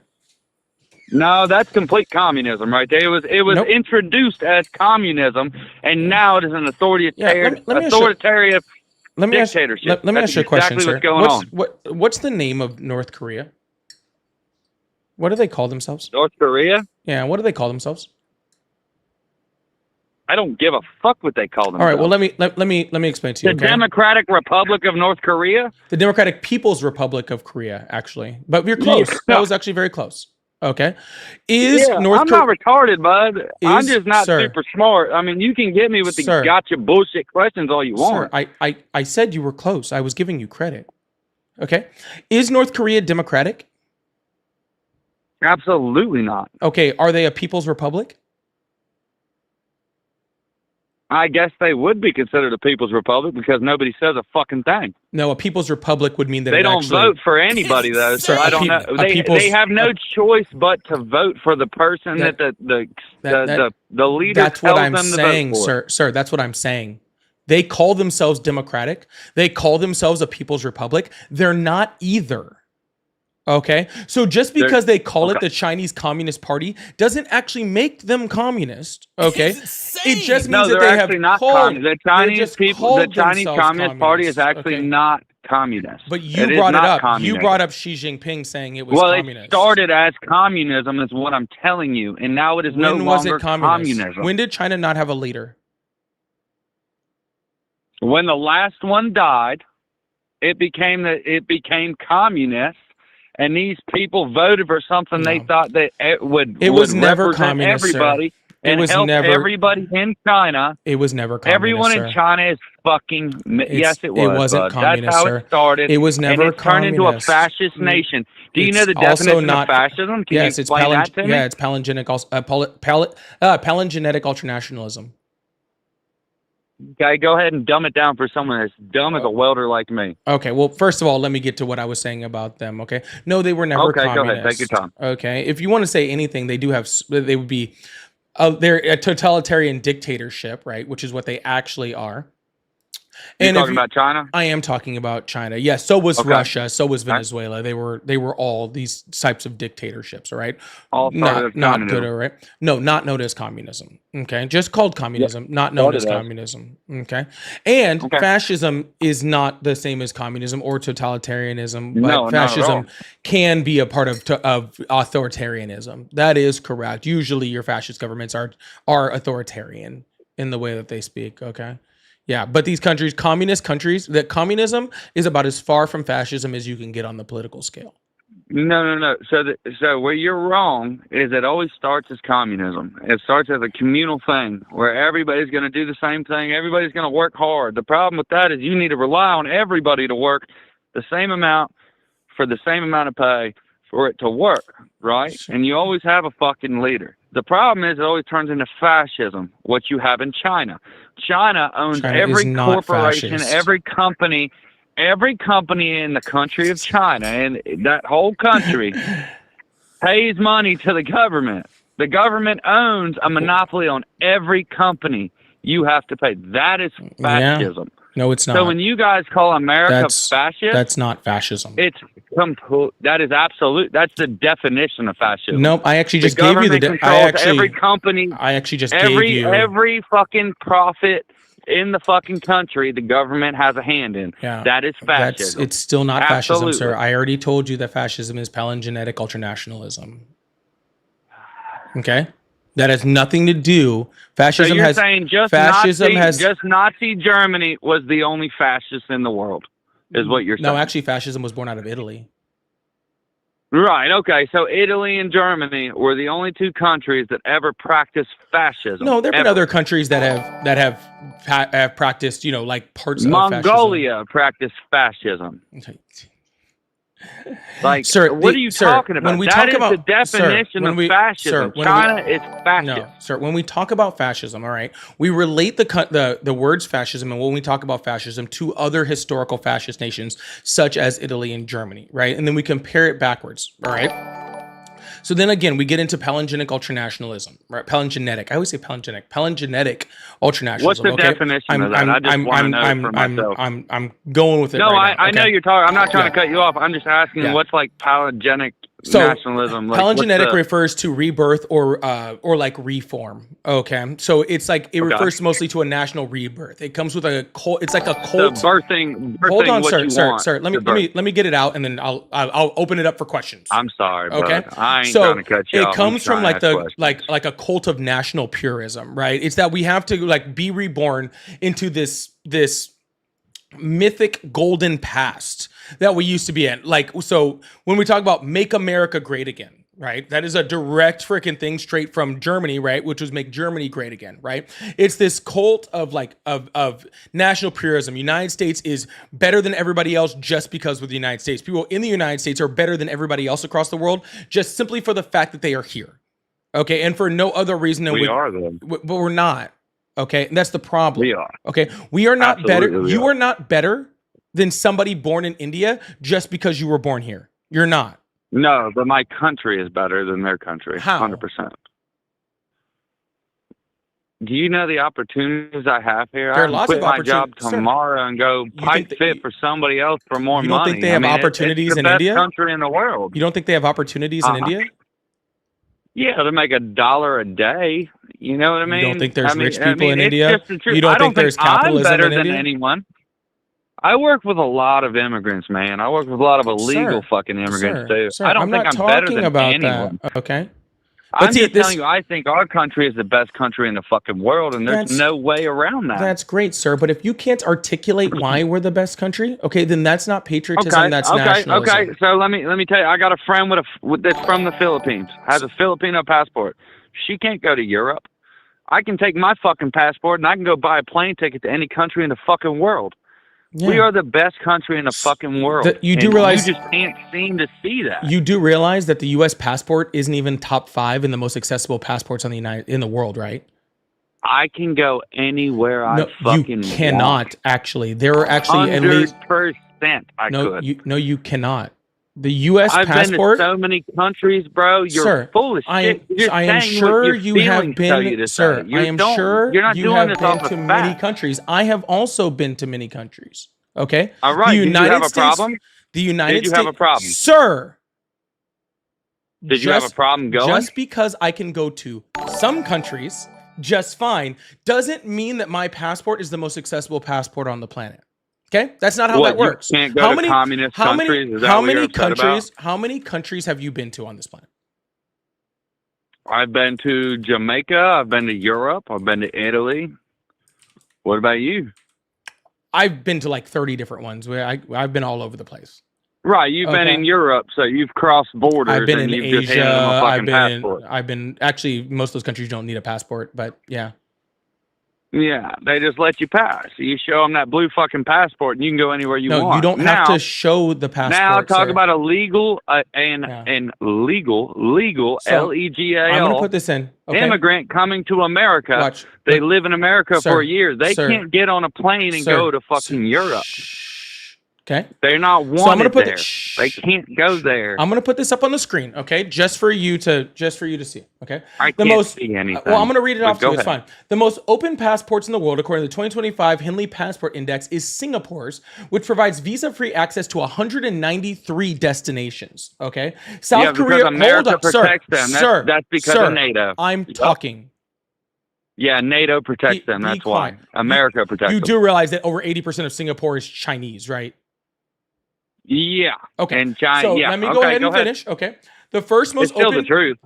No, that's complete communism right there. It was Nope. introduced as communism, and now it is an authoritarian let me ask you- authoritarian Let me ask, dictatorship. let me That's ask you a question, exactly sir. what's going on. What's the name of North Korea? What do they call themselves? North Korea? Yeah, what do they call themselves? I don't give a fuck what they call them. All right, well let me explain to you. The Okay? Democratic Republic of North Korea? The Democratic People's Republic of Korea, actually, but we're close. Yeah. That was actually very close. Okay, is Yeah, North I'm Korea? not retarded, bud. I'm Is- just not sir. super smart. I mean, you can get me with the Sir. gotcha bullshit questions all you Sir, want. I said you were close. I was giving you credit. Okay, is North Korea democratic? Absolutely not. Okay, are they a People's Republic? I guess they would be considered a People's Republic because nobody says a fucking thing. No, a People's Republic would mean that They it don't actually, vote for anybody, though. So Sir, I a don't know. peop- a They people's- have no a- choice but to vote for the person that the leader That's tells what I'm them to saying, vote for. sir. Sir, that's what I'm saying. They call themselves democratic. They call themselves a People's Republic. They're not either. Okay, so just because they call it okay. the Chinese Communist Party doesn't actually make them communist. Okay, it just means No, that they're they have actually not called, communist. The they Chinese just people, the called Chinese themselves Communist Party is communists, actually okay? not communist. But you is brought it not up. communism. You brought up Xi Jinping saying it was Well, communist. it started as communism, is what I'm telling you, and now it is no When was longer it communist? communism. When did China not have a leader? When the last one died, it became communist, and these people voted for something they No. thought that it would. It was would never represent communist, sir. everybody. It And was help never- everybody in China. It was never communist. Everyone sir. in China is fucking. Yes, it was. It wasn't bud. communist, That's how sir. it started. It was never and it turned into a communist. fascist nation. Do you It's know the also definition not- of fascism? Can Yes, you it's explain that to me? it's palingenic, palingenetic ultranationalism. Okay, go ahead and dumb it down for someone as dumb as a welder like me. Okay, well, first of all, let me get to what I was saying about them. Okay, no, they were never Okay, go communist. ahead. Take your time. Okay, if you want to say anything, they do have. They would be. They're a totalitarian dictatorship, right? Which is what they actually are. You And if talking you, about China? I am talking about China. Yes, so was Okay. Russia, so was Venezuela. They were all these types of dictatorships, all right? All started as Not good, communism. all right? No, not known as communism. Okay, just called communism, not known as started as. communism. Okay, and Okay. fascism is not the same as communism or totalitarianism, but No, not at all. fascism can be a part of authoritarianism. That is correct. Usually, your fascist governments are authoritarian in the way that they speak. Okay. Yeah, but these countries, communist countries, that communism is about as far from fascism as you can get on the political scale. No. So where you're wrong is it always starts as communism. It starts as a communal thing where everybody's going to do the same thing. Everybody's going to work hard. The problem with that is you need to rely on everybody to work the same amount for the same amount of pay for it to work, right? And you always have a fucking leader. The problem is it always turns into fascism, what you have in China. China owns China is every not corporation, fascist. every company in the country of China, and that whole country pays money to the government. The government owns a monopoly on every company. You have to pay. That is fascism. No, it's not. So when you guys call America fascist, that's not fascism. it's that is absolute. That's the definition of fascism. Nope, I actually just the gave you the. government I controls every company, actually just gave you. every fucking profit in the fucking country. The government has a hand in. Yeah, that is fascism. It's still not fascism, sir. Absolutely. I already told you that fascism is palingenetic ultranationalism. Okay, that has nothing to do. So Fascism you're has saying just Nazi Germany was the only fascist in the world, is what you're saying? no. Actually, fascism was born out of Italy. Right. Okay. So Italy and Germany were the only two countries that ever practiced fascism. No, there have been ever. other countries that have practiced, like parts of Mongolia practiced fascism. fascism. Like, Sir, what are you talking about? When we That talk is about the definition of fascism. China is fascist. No, sir. When we talk about fascism, all right, we relate the words fascism, and when we talk about fascism, to other historical fascist nations such as Italy and Germany, right? And then we compare it backwards, all right? So then again, we get into palingenic ultranationalism, right? Palingenetic. I always say palingenetic ultranationalism. What's the okay? definition of that? I just want to know for myself. I'm going with it. No, right now, I know okay? you're talking. I'm not trying Yeah. to cut you off. I'm just asking Yeah. what's like palingenic So, nationalism. Like, palingenetic refers to rebirth or like reform. Okay, so it's like it refers mostly to a national rebirth. It comes with a cult. It's like a cult. birthing Hold on, what sir, you sir, want sir. Let to birth. me get it out, and then I'll open it up for questions. I'm sorry, bud. Okay, I ain't so trying to cut you it off. comes from like the questions. like a cult of national purism, right? It's that we have to like be reborn into this mythic golden past that we used to be in. Like, so when we talk about make America great again, right? That is a direct freaking thing straight from Germany, right? Which was make Germany great again, right? It's this cult of like of national purism. United States is better than everybody else just because we're the United States. People in the United States are better than everybody else across the world just simply for the fact that they are here. Okay, and for no other reason than we are them. but we're not. Okay, and that's the problem. We are. Okay, we are not Absolutely better. we You are. are not better than somebody born in India just because you were born here. You're not. No, but my country is better than their country. How? 100%. Do you know the opportunities I have here? There are I can lots quit of my job opportunities, sir. tomorrow and go pipe think fit for somebody else for more you don't money. think they have opportunities it's the in best India? country in the world. You don't think they have opportunities in Uh-huh. India? Yeah, to make $1 a day. You know what I mean? You don't think there's rich people in it's India? just the truth. You don't I think there's capitalism I'm better in than India? anyone. I work with a lot of immigrants, man. I work with a lot of illegal fucking immigrants too. Sir, I don't think not I'm better talking than about anyone. that. Okay. I'm see, just this- telling you, I think our country is the best country in the fucking world, and there's That's- no way around that. That's great, sir. But if you can't articulate why we're the best country, okay, then that's not patriotism. That's nationalism. Okay. So let me tell you, I got a friend that's from the Philippines, has a Filipino passport. She can't go to Europe. I can take my fucking passport and I can go buy a plane ticket to any country in the fucking world. Yeah. We are the best country in the fucking world. You do And realize- you just can't seem to see that. You do realize that the U.S. passport isn't even top 5 in the most accessible passports in the world, right? I can go anywhere I No, fucking you cannot. want. Actually, there are actually at least 100% I no. could. You cannot. The U.S. I've passport. been to so many countries, bro. You're Sir, full of shit. I am sure you have been, sir. I am sure you're not you doing have this been off to of many fact. countries. I have also been to many countries. Okay. All right. The Did United you have a States, problem? The United Did you States, have a problem? sir. Did you have a problem going? Just because I can go to some countries just fine doesn't mean that my passport is the most accessible passport on the planet. Okay, that's not how What, that works. You can't go to communist countries? Is that what you're upset about? How many countries have you been to on this planet? I've been to Jamaica. I've been to Europe. I've been to Italy. What about you? I've been to like 30 different ones. Where I've been all over the place. Right, you've been in Europe, so you've crossed borders. I've been and in you've just handed them a Asia. passport. I've been actually most of those countries don't need a passport, but yeah. Yeah, they just let you pass. You show them that blue fucking passport, and you can go anywhere you want. No, you don't have to show the passport. Now talk sir. about a legal and legal So, LEGAL. I'm gonna put this in. Okay? Immigrant coming to America. Watch. They live in America Sir, for a year. They sir, can't get on a plane and sir, go to fucking Europe. Okay. They're not wanted So I'm gonna put there. They can't go there. I'm gonna put this up on the screen, okay? Just for you to see, okay? I can't see anything. Well, I'm gonna read it off to you. Go It's ahead. fine. The most open passports in the world, according to the 2025 Henley Passport Index, is Singapore's, which provides visa-free access to 193 destinations. Okay. South Yeah, because Korea. America Hold up, protects them. sir. That's because sir, of NATO. I'm talking. Yeah, NATO protects them. Be That's why. quiet. America protects You them. do realize that over 80% of Singapore is Chinese, right? Yeah. Okay. And China. So yeah. let me okay, go ahead and finish. Okay. The first most It's still open. the truth.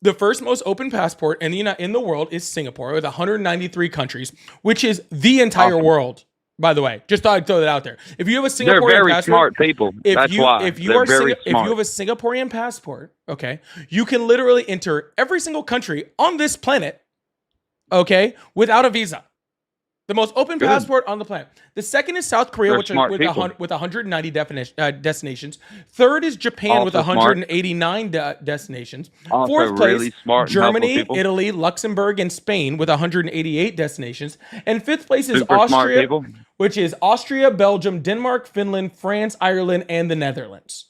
The first most open passport in the world is Singapore with 193 countries, which is the entire Awesome. world. By the way, just thought I'd throw that out there. If you have a They're Singaporean very passport, smart people. That's why. if you They're are very if you smart. have a Singaporean passport, okay, you can literally enter every single country on this planet, okay, without a visa. The most open Good. passport on the planet. The second is South Korea, They're which smart with people. with 190 destinations. Third is Japan with Also smart. 189 destinations. Also Fourth place, really smart and helpful Germany, people. Italy, Luxembourg, and Spain with 188 destinations. And fifth place is Super smart Austria, people. which is Austria, Belgium, Denmark, Finland, France, Ireland, and the Netherlands.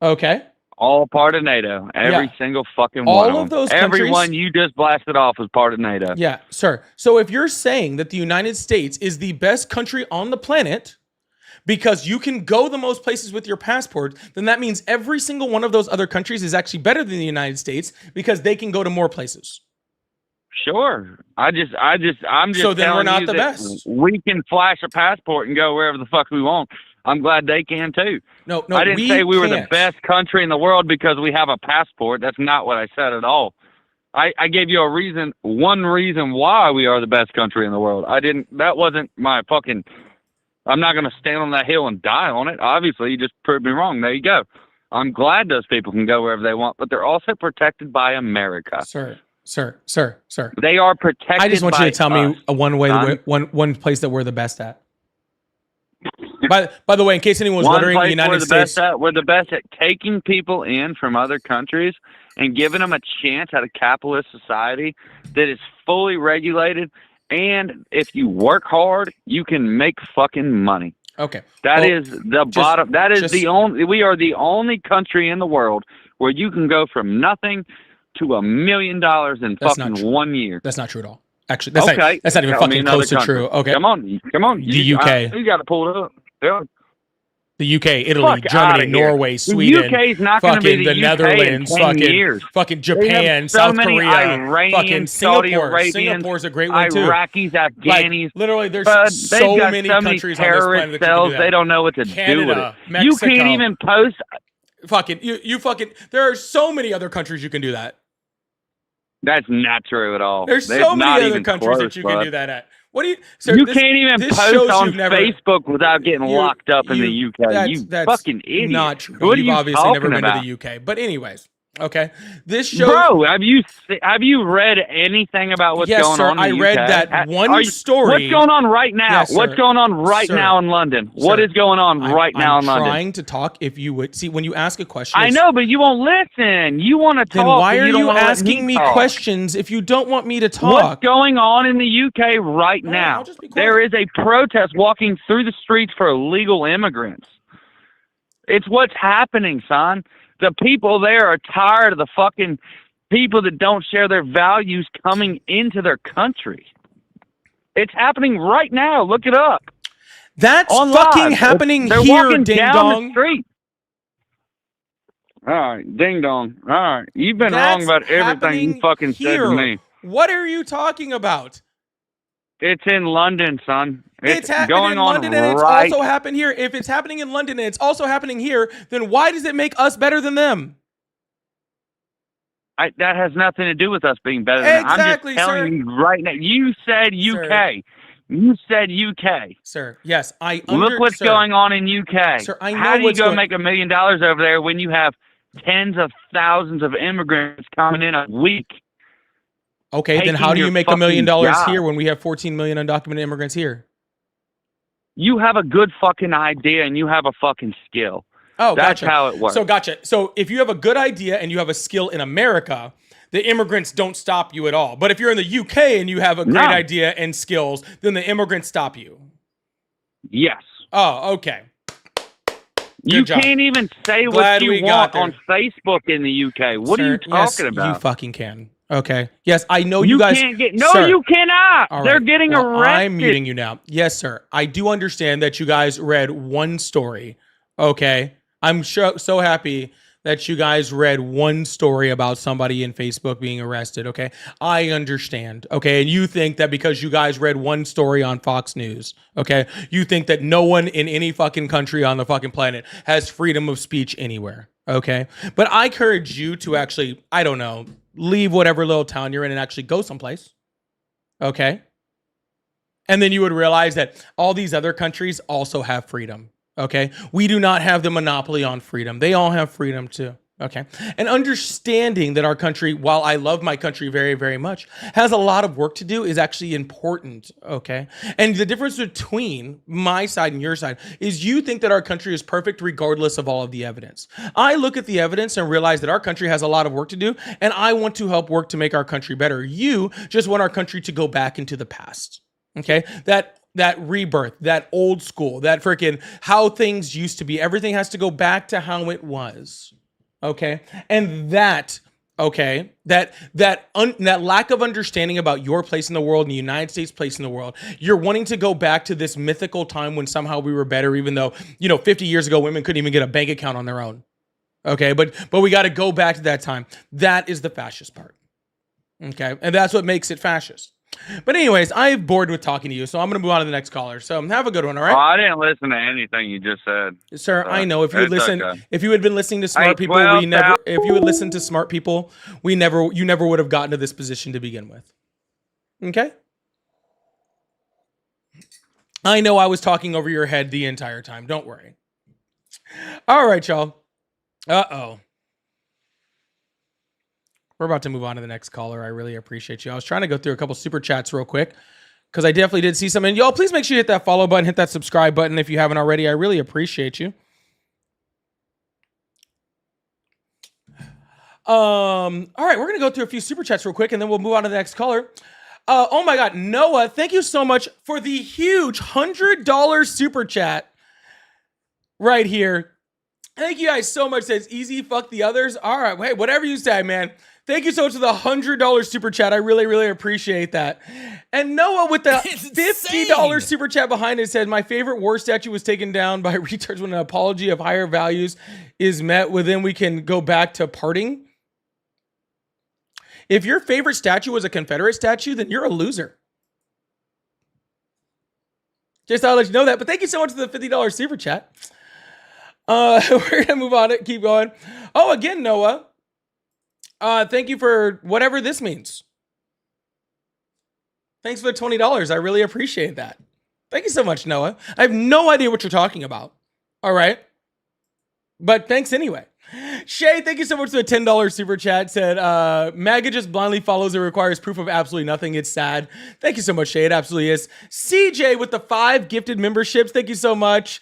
Okay. All part of NATO. Every Yeah. single fucking All one of them. those countries- Everyone you just blasted off is part of NATO. Yeah, sir. So if you're saying that the United States is the best country on the planet because you can go the most places with your passport, then that means every single one of those other countries is actually better than the United States because they can go to more places. Sure. I'm just So then we're telling not you the that best. We can flash a passport and go wherever the fuck we want. I'm glad they can too. No, I didn't say we were the can't. best country in the world because we have a passport. That's not what I said at all. I gave you one reason why we are the best country in the world. That wasn't my fucking, I'm not going to stand on that hill and die on it. Obviously, you just proved me wrong. There you go. I'm glad those people can go wherever they want, but they're also protected by America. Sir. They are protected. I just want you to tell me son. one place that we're the best at. By the way, in case anyone was One wondering, the place United States. we're the best at taking people in from other countries and giving them a chance at a capitalist society that is fully regulated. And if you work hard, you can make fucking money. Okay. That Well, is the bottom. That is the only. We are the only country in the world where you can go from nothing to $1 million in That's not fucking true. 1 year. That's not true at all. Actually, that's Okay. not even Tell me fucking another close to country. true. Okay. Come on. The UK. You got to pull it up. Yeah. The UK, Italy, Fuck Germany, outta here. Norway, The Sweden, UK is not going to fucking be the the UK Netherlands, in 10 years. fucking They have Japan, so South many Korea, Iranians, fucking Saudi Singapore. Arabians, Singapore's a great one too. Iraqis, Afghanis. Like, literally, there's Bud, so they've got many so many countries on this planet terrorist that can cells. do They that. don't know what to do with Canada, it. Mexico. You can't even post. Fucking you fucking. There are so many other countries you can do that. That's not true at all. There's It's so many not other even countries close, that you can bud. do that at. What do you? Sir, You this- can't even this post shows on you've never- Facebook without getting locked up in the UK. You fucking idiot. Not true. What are You've you obviously talking never been about? to the UK. But anyways, okay. This shows. Bro, have you read anything about what's Yes, going sir, on in I the read UK? that one story. What's going on right now? Yes, sir. What's going on right Sir. now in London? What Sir. is going on right now I'm in London? trying to talk. If you would see, when you ask a question, I it's- know, but you won't listen. You want to talk. Then why but are don't you wanna let asking me talk. questions if you don't want me to What's talk? going on in the UK right No, now? I'll just be quiet. There is a protest walking through the streets for illegal immigrants. It's what's happening, son. The people there are tired of the fucking people that don't share their values coming into their country. It's happening right now. Look it up. That's On fucking live. happening They're here, walking ding down dong. the street. All right, ding dong. All right, you've been That's wrong about everything happening you fucking said here. to me. What are you talking about? It's in London, son. It's happening going in on London and it's right. also happened here. If it's happening in London and it's also happening here, then why does it make us better than them? That has nothing to do with us being better than them. Exactly, I'm just telling sir. you right now. You said UK. You said UK. Sir, yes, Look what's going on in UK. Sir, I know How do you what's go going- make $1 million over there when you have tens of thousands of immigrants coming in a week? Okay, then taking how do you your make $1 million fucking job. here when we have 14 million undocumented immigrants here? You have a good fucking idea and you have a fucking skill. Oh, That's gotcha. how it works. So gotcha. So if you have a good idea and you have a skill in America, the immigrants don't stop you at all. But if you're in the UK and you have a great No. idea and skills, then the immigrants stop you. Yes. Oh, okay. You job. can't even say Glad what we you got want there. on Facebook in the UK. What are Sir, you talking yes, about? You fucking can. Okay. Yes, I know you guys. can't get. No, Sir. you cannot. All They're right. getting Well, arrested. I'm muting you now. Yes, sir. I do understand that you guys read one story. Okay. I'm so happy that you guys read one story about somebody in Facebook being arrested. Okay. I understand. Okay. And you think that because you guys read one story on Fox News, okay, you think that no one in any fucking country on the fucking planet has freedom of speech anywhere. Okay. But I encourage you to actually, I don't know, leave whatever little town you're in and actually go someplace. Okay. And then you would realize that all these other countries also have freedom. Okay. We do not have the monopoly on freedom. They all have freedom too. Okay. And understanding that our country, while I love my country very, very much, has a lot of work to do is actually important. Okay. And the difference between my side and your side is you think that our country is perfect regardless of all of the evidence. I look at the evidence and realize that our country has a lot of work to do, and I want to help work to make our country better. You just want our country to go back into the past. Okay. That rebirth, that old school, that freaking how things used to be. Everything has to go back to how it was. Okay. And that lack of understanding about your place in the world and the United States' place in the world, you're wanting to go back to this mythical time when somehow we were better, even though, 50 years ago, women couldn't even get a bank account on their own. Okay. But we got to go back to that time. That is the fascist part. Okay. And that's what makes it fascist. But anyways, I'm bored with talking to you, so I'm going to move on to the next caller. So have a good one, all right? Oh, I didn't listen to anything you just said. Sir, I know if you it's listen, okay. if you had been listening to smart people, if you would listen to smart people, you never would have gotten to this position to begin with. Okay? I know I was talking over your head the entire time. Don't worry. All right, y'all. Uh-oh. We're about to move on to the next caller. I really appreciate you. I was trying to go through a couple super chats real quick because I definitely did see some. And y'all, please make sure you hit that follow button, hit that subscribe button if you haven't already. I really appreciate you. All right, we're gonna go through a few super chats real quick, and then we'll move on to the next caller. Oh my God, Noah, thank you so much for the huge $100 super chat right here. Thank you guys so much. Says easy, fuck the others. All right, hey, whatever you say, man. Thank you so much for the $100 super chat. I really, really appreciate that. And Noah with the $50 super chat behind it said, my favorite war statue was taken down by retards when an apology of higher values is met. Well, then we can go back to parting. If your favorite statue was a Confederate statue, then you're a loser. Just thought I'd let you know that. But thank you so much for the $50 super chat. We're going to move on. Keep going. Oh, again, Noah. Thank you for whatever this means. Thanks for the $20. I really appreciate that. Thank you so much, Noah. I have no idea what you're talking about. All right. But thanks anyway. Shay, thank you so much for the $10 super chat. Said, MAGA just blindly follows and requires proof of absolutely nothing. It's sad. Thank you so much, Shay. It absolutely is. CJ with the 5 gifted memberships. Thank you so much.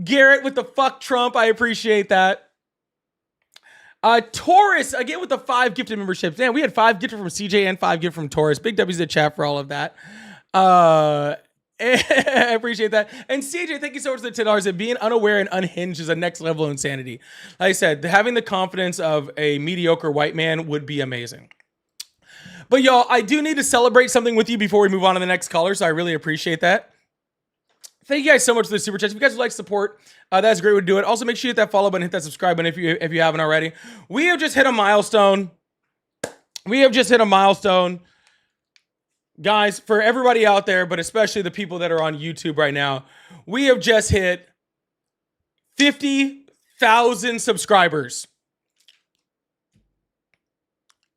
Garrett with the fuck Trump. I appreciate that. Taurus, again with the 5 gifted memberships. Man, we had 5 gifted from CJ and 5 gifted from Taurus. Big W's in the chat for all of that. I appreciate that. And CJ, thank you so much for the $10. And being unaware and unhinged is a next level of insanity. Like I said, having the confidence of a mediocre white man would be amazing. But y'all, I do need to celebrate something with you before we move on to the next caller, so I really appreciate that. Thank you guys so much for the super chats. If you guys would like support, that's a great way to do it. Also, make sure you hit that follow button, hit that subscribe button if you haven't already. We have just hit a milestone. Guys, for everybody out there, but especially the people that are on YouTube right now, we have just hit 50,000 subscribers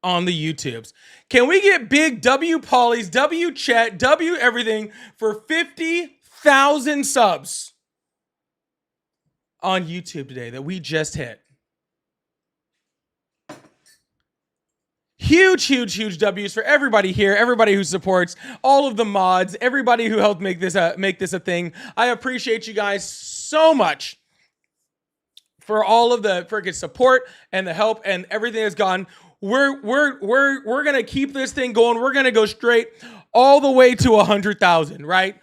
on the YouTubes. Can we get big W Polly's, W Chat, W everything for 50,000 subs on YouTube today that we just hit? Huge W's for everybody here, everybody who supports, all of the mods, everybody who helped make this a thing. I appreciate you guys so much for all of the freaking support and the help and everything that's gone. We're gonna keep this thing going. We're gonna go straight all the way to 100,000, right?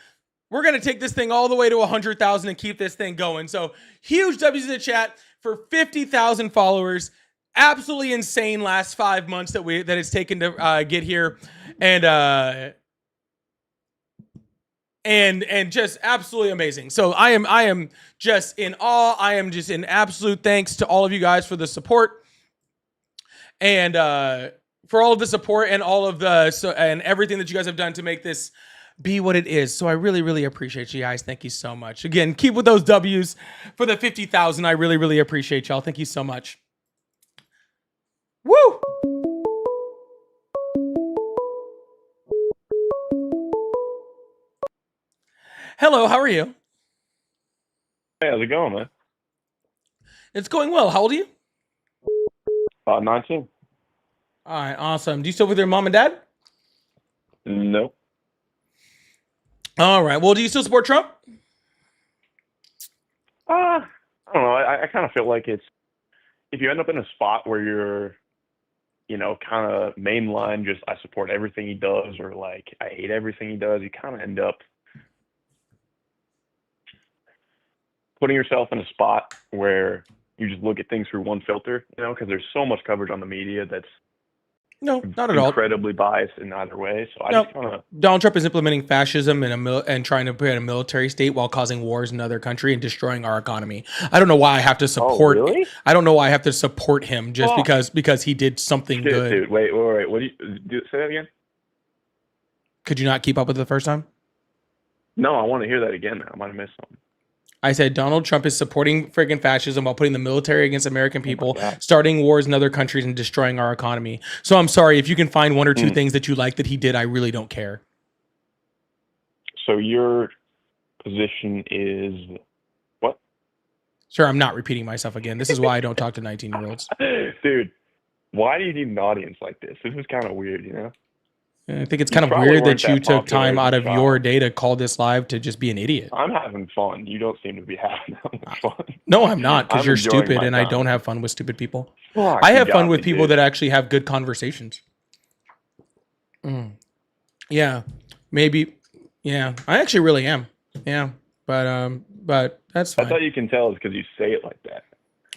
We're gonna take this thing all the way to 100,000 and keep this thing going. So huge W's in the chat for 50,000 followers. Absolutely insane last 5 months that it's taken to get here, and just absolutely amazing. So I am just in awe. I am just in absolute thanks to all of you guys for the support, and for all of the support and all of and everything that you guys have done to make this be what it is. So I really appreciate you guys. Thank you so much. Again, keep with those W's for the 50,000. I really appreciate y'all. Thank you so much. Woo! Hello, how are you? Hey, how's it going, man? It's going well. How old are you? 19. All right, awesome. Do you still with your mom and dad? No. All right. Well, do you still support Trump? I don't know. I kind of feel like it's, if you end up in a spot where you're, kind of mainline, just I support everything he does, or like I hate everything he does, you kind of end up putting yourself in a spot where you just look at things through one filter, because there's so much coverage on the media that's No, not at all. incredibly biased in either way. So I No. just kind of, Donald Trump is implementing fascism and trying to create a military state while causing wars in another country and destroying our economy. I don't know why I have to support. really? I don't know why I have to support him just because he did something good. Dude, wait. What do you say that again? Could you not keep up with it the first time? No, I want to hear that again. I might have missed something. I said Donald Trump is supporting friggin' fascism while putting the military against American people, God. starting wars in other countries and destroying our economy. So I'm sorry if you can find one or two things that you like that he did. I really don't care. So your position is what? Sir, I'm not repeating myself again. This is why I don't talk to 19-year-olds. Dude, why do you need an audience like this? This is kind of weird, I think it's You kind of probably weird weren't that you that took popular time as a out of child. your day to call this live to just be an idiot. I'm having fun. You don't seem to be having that much fun. No, I'm not, because I'm you're enjoying stupid my and I time. don't have fun with stupid people. Fuck, I you have got fun with me, people dude. that actually have good conversations. Yeah, maybe. Yeah, I actually really am. Yeah, but that's That's how fine. you can tell is because you say it like that.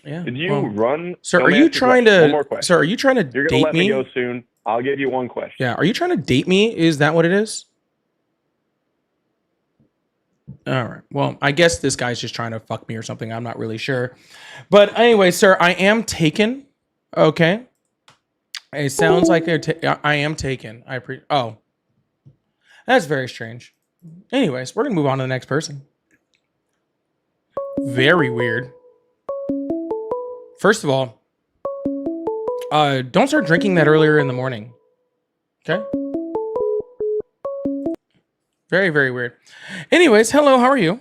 Yeah. Did you well, run? sir, Let are me you ask you a trying question. One to? more question. Sir, are you trying to You're gonna date let me me? go soon. I'll give you one question. Yeah, are you trying to date me? Is that what it is? All right. Well, I guess this guy's just trying to fuck me or something. I'm not really sure. But anyway, sir, I am taken. Okay. It sounds like I am taken. Oh, that's very strange. Anyways, we're gonna move on to the next person. Very weird. First of all, don't start drinking that earlier in the morning. Okay. Very, very weird. Anyways, hello, how are you?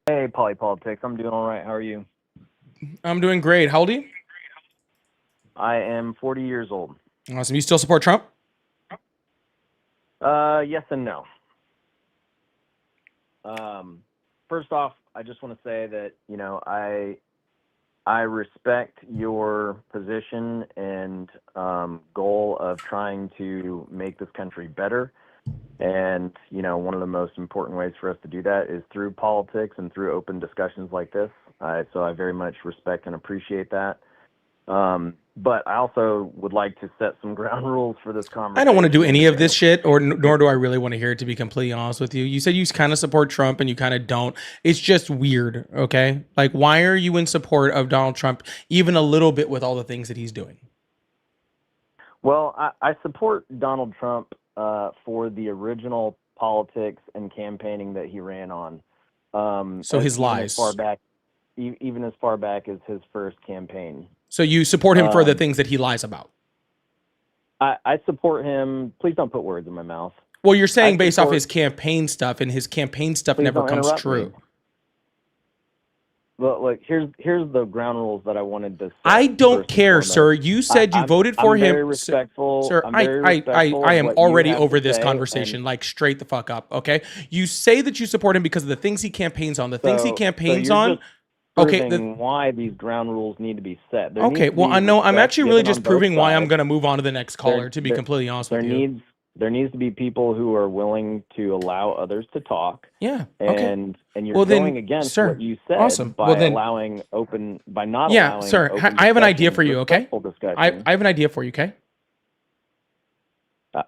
Hey, Polly Politics. I'm doing all right. How are you? I'm doing great. How old are you? I am 40 years old. Awesome. You still support Trump? Yes and no. First off, I just want to say that, I respect your position and goal of trying to make this country better. And, you know, one of the most important ways for us to do that is through politics and through open discussions like this. So I very much respect and appreciate that. But I also would like to set some ground rules for this conversation. I don't want to do any of this shit, or nor do I really want to hear it, to be completely honest with you. You said you kind of support Trump and you kind of don't. It's just weird, okay? Like, why are you in support of Donald Trump even a little bit with all the things that he's doing? Well, I support Donald Trump for the original politics and campaigning that he ran on. So his lies. Even as far back as his first campaign. So you support him for the things that he lies about? I support him. Please don't put words in my mouth. Well, you're saying based off his campaign stuff, and his campaign stuff never comes true. Well, look, here's the ground rules that I wanted to set. I don't care, sir. You said you voted for him. Very respectful. Sir, I am already over this conversation. Like, straight the fuck up, okay? You say that you support him because of the things he campaigns on. The things he campaigns on. Okay, why these ground rules need to be set. Okay, well, I know I'm actually really just proving why I'm going to move on to the next caller, to be completely honest with you. There needs to be people who are willing to allow others to talk. Yeah. Okay. And you're going against what you said by not allowing open. Yeah, sir. I have an idea for you. Okay. I have an idea for you. Okay.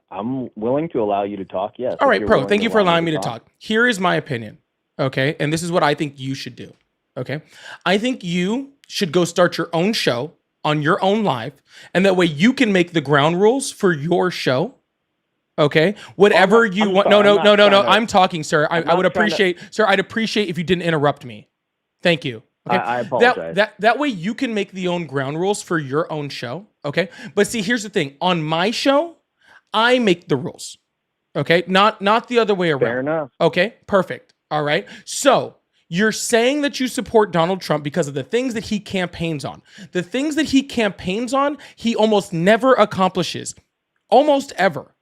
I'm willing to allow you to talk. Yes. All right, Pro. Thank you for allowing me to talk. Here is my opinion. Okay, and this is what I think you should do. Okay, I think you should go start your own show on your own live, and that way you can make the ground rules for your show. Okay, whatever you want. No. I'm talking, sir. I would appreciate, sir. I'd appreciate if you didn't interrupt me. Thank you. Okay, I apologize. That way you can make the own ground rules for your own show. Okay, but see, here's the thing. On my show, I make the rules. Okay, not the other way around. Fair enough. Okay, perfect. All right. So you're saying that you support Donald Trump because of the things that he campaigns on. The things that he campaigns on, he almost never accomplishes. Almost ever.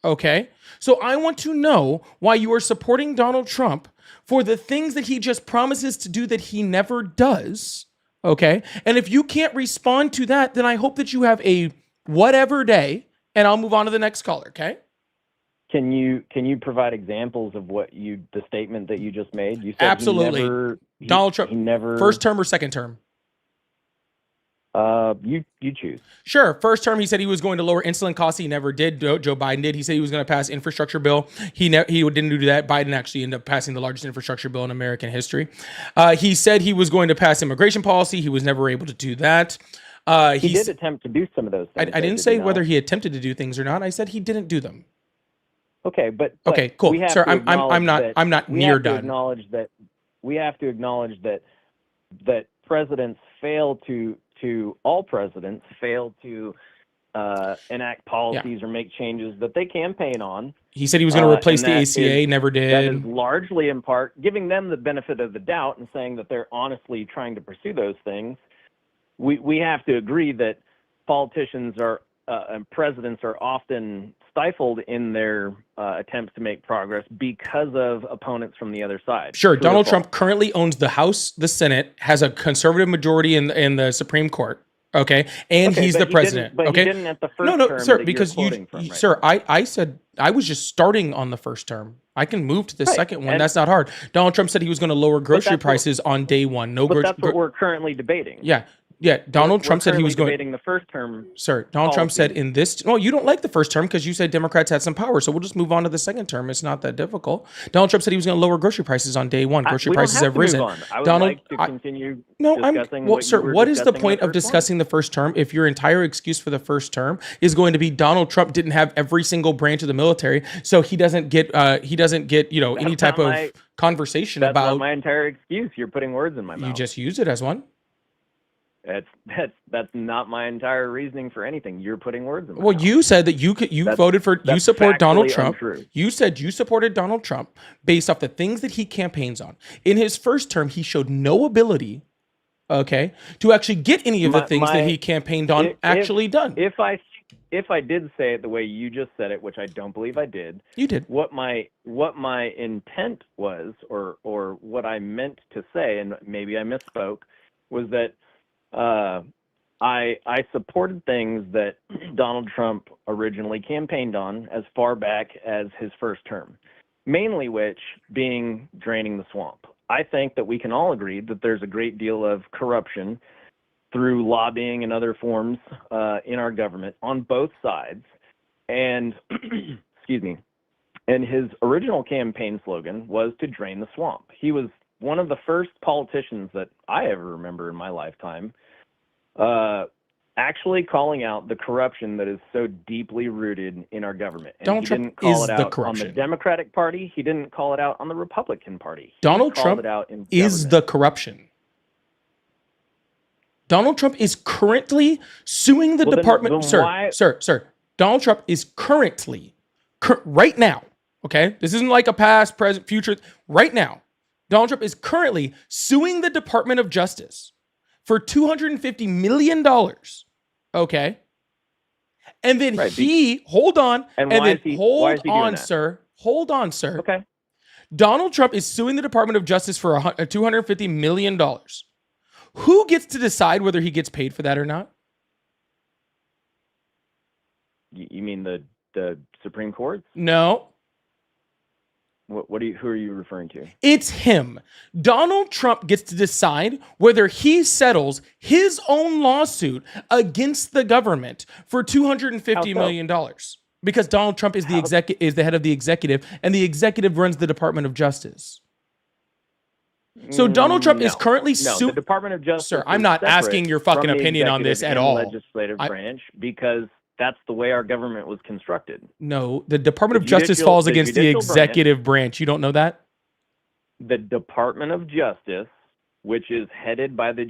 Okay? So I want to know why you are supporting Donald Trump for the things that he just promises to do that he never does. Okay? And if you can't respond to that, then I hope that you have a whatever day, and I'll move on to the next caller, okay? Can you provide examples of the statement that you just made? You said absolutely. Donald Trump, he never, first term or second term? You choose. Sure. First term, he said he was going to lower insulin costs. He never did. Joe Biden did. He said he was going to pass infrastructure bill. He didn't do that. Biden actually ended up passing the largest infrastructure bill in American history. He said he was going to pass immigration policy. He was never able to do that. He did attempt to do some of those things. I didn't say whether he attempted to do things or not. I said he didn't do them. Okay, but okay, cool, sir. I'm not near done. We have to acknowledge that presidents fail to all presidents fail to enact policies or make changes that they campaign on. He said he was going to replace the ACA, never did. That is largely in part giving them the benefit of the doubt and saying that they're honestly trying to pursue those things. We have to agree that politicians and presidents are often stifled in their attempts to make progress because of opponents from the other side. Sure, Donald Trump currently owns the House, the Senate, has a conservative majority in the Supreme Court. Okay, and he's the president. But okay, he didn't at the first term, sir, because sir, I said I was just starting on the first term. I can move to the second one. That's not hard. Donald Trump said he was going to lower grocery prices on day one. That's what we're currently debating. Yeah, Donald Trump said he was going. Debating the first term. Sir, Donald Trump said in this. No, you don't like the first term because you said Democrats had some power. So we'll just move on to the second term. It's not that difficult. Donald Trump said he was going to lower grocery prices on day one. Grocery prices have risen. I would like to continue. Sir, what is the point of discussing the first term if your entire excuse for the first term is going to be Donald Trump didn't have every single branch of the military, so he doesn't get any type of conversation about. That's not my entire excuse. You're putting words in my mouth. You just use it as one. That's not my entire reasoning for anything. You're putting words in my mouth. You said that you support Donald Trump. Untrue. You said you supported Donald Trump based off the things that he campaigns on. In his first term, he showed no ability, to actually get any of the things that he campaigned on done. If I did say it the way you just said it, which I don't believe I did. You did. What my intent was, or what I meant to say, and maybe I misspoke, was that I supported things that Donald Trump originally campaigned on as far back as his first term, mainly which being draining the swamp. I think that we can all agree that there's a great deal of corruption through lobbying and other forms in our government on both sides. And, excuse me, and his original campaign slogan was to drain the swamp. He was one of the first politicians that I ever remember in my lifetime actually calling out the corruption that is so deeply rooted in our government. And Donald he Trump didn't call is it the out on the corruption. Democratic Party. He didn't call it out on the Republican Party. He Donald called Trump it out in is government. the corruption. Donald Trump is currently suing the Well, then- department. then Sir, why- sir. Donald Trump is currently, right now, okay? This isn't like a past, present, future. Right now, Donald Trump is currently suing the Department of Justice for $250 million, okay? And then Right, hold on, And and why then is he- why hold is he doing on, that? sir. Hold on, sir. Okay. Donald Trump is suing the Department of Justice for $250 million. Who gets to decide whether he gets paid for that or not? You mean the Supreme Court? No, Who are you referring to? it's him. Donald Trump gets to decide whether he settles his own lawsuit against the government for $250 million. Because Donald Trump is is the head of the executive, and the executive runs the Department of Justice. So Donald Trump is currently No, the suing. Department of Justice. Sir, I'm is not separate asking your fucking from the opinion on this executive at and all. Legislative branch, because that's the way our government was constructed. No, the Department of The Justice judicial- falls the against the judicial branch- executive branch. You don't know that? The Department of Justice, which is headed by the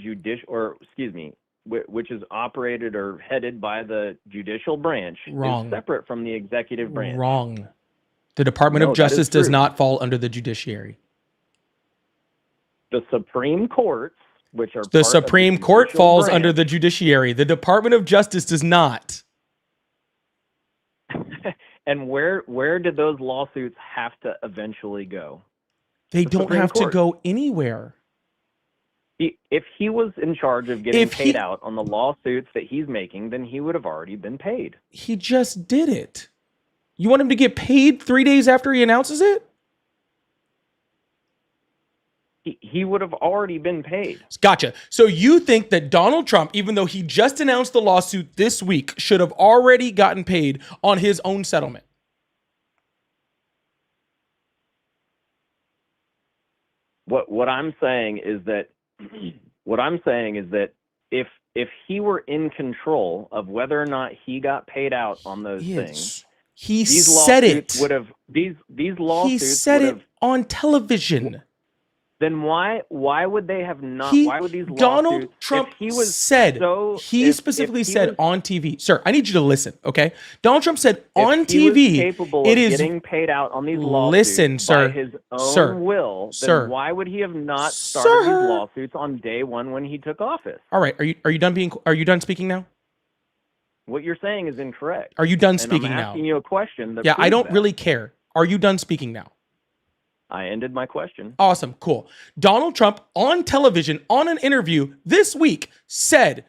which is operated or headed by the judicial branch, Wrong. is separate from the executive branch. Wrong. The Department No, of that is Justice does true. not fall under the judiciary. The Supreme Courts, which are The part of Supreme the Court judicial falls branch, under the judiciary. The Department of Justice does not. And where did those lawsuits have to eventually go? They The don't Supreme have to Court. go anywhere. If he was in charge of getting If he- paid out on the lawsuits that he's making, then he would have already been paid. He just did it. You want him to get paid 3 days after he announces it? He would have already been paid. Gotcha. So you think that Donald Trump, even though he just announced the lawsuit this week, should have already gotten paid on his own settlement? What I'm saying is that if he were in control of whether or not he got paid out on those things, He these said lawsuits it. would have these He lawsuits said would it have. on television. Then why would they have not? He- Why would these Donald lawsuits? Trump if he was said, so, he if specifically he said was- on TV, sir, I need you to listen, okay? Donald Trump said if on he was TV, capable it of is, getting paid out on these lawsuits Listen, sir. by his own Sir. will. Then Sir. why would he have not started Sir. these lawsuits on day one when he took office? all right, are you done speaking now? What you're saying is incorrect. Are you done And speaking I'm now? asking you a question. That Yeah, I proves don't that. really care. Are you done speaking now? I ended my question. Awesome, cool. Donald Trump on television on an interview this week said,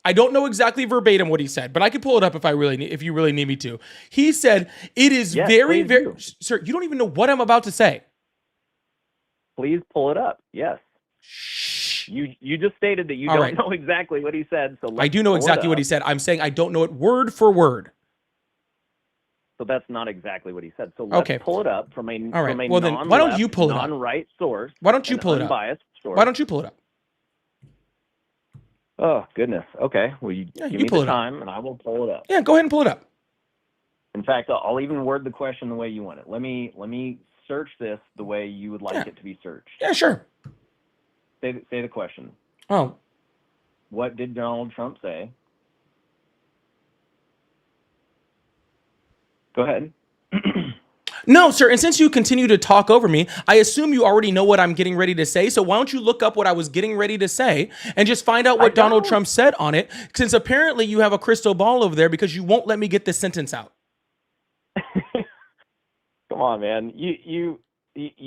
I don't know exactly verbatim what he said, but I can pull it up if you really need me to. He said, it is Yes, very, please very, do. sir, you don't even know what I'm about to say. Please pull it up. Yes. Shh. You just stated that you All don't right. know exactly what he said. So I do know exactly what he said. I'm saying I don't know it word for word. So that's not exactly what he said. So let's Okay. pull it up from a All right. from a Well, then, why don't you pull it up? non-right source. Why don't you an pull it up? unbiased source. Why don't you pull it up? Oh goodness. Okay. Well, you Yeah, give you me pull the it up. time, and I will pull it up. Yeah, go ahead and pull it up. In fact, I'll even word the question the way you want it. Let me search this the way you would like Yeah. it to be searched. Yeah, sure. Say the question. Oh, What did Donald Trump say? Go ahead. no, sir. And since you continue to talk over me, I assume you already know what I'm getting ready to say. So why don't you look up what I was getting ready to say and just find out what Donald don't. Trump said on it? Since apparently you have a crystal ball over there because you won't let me get this sentence out. Come on, man. You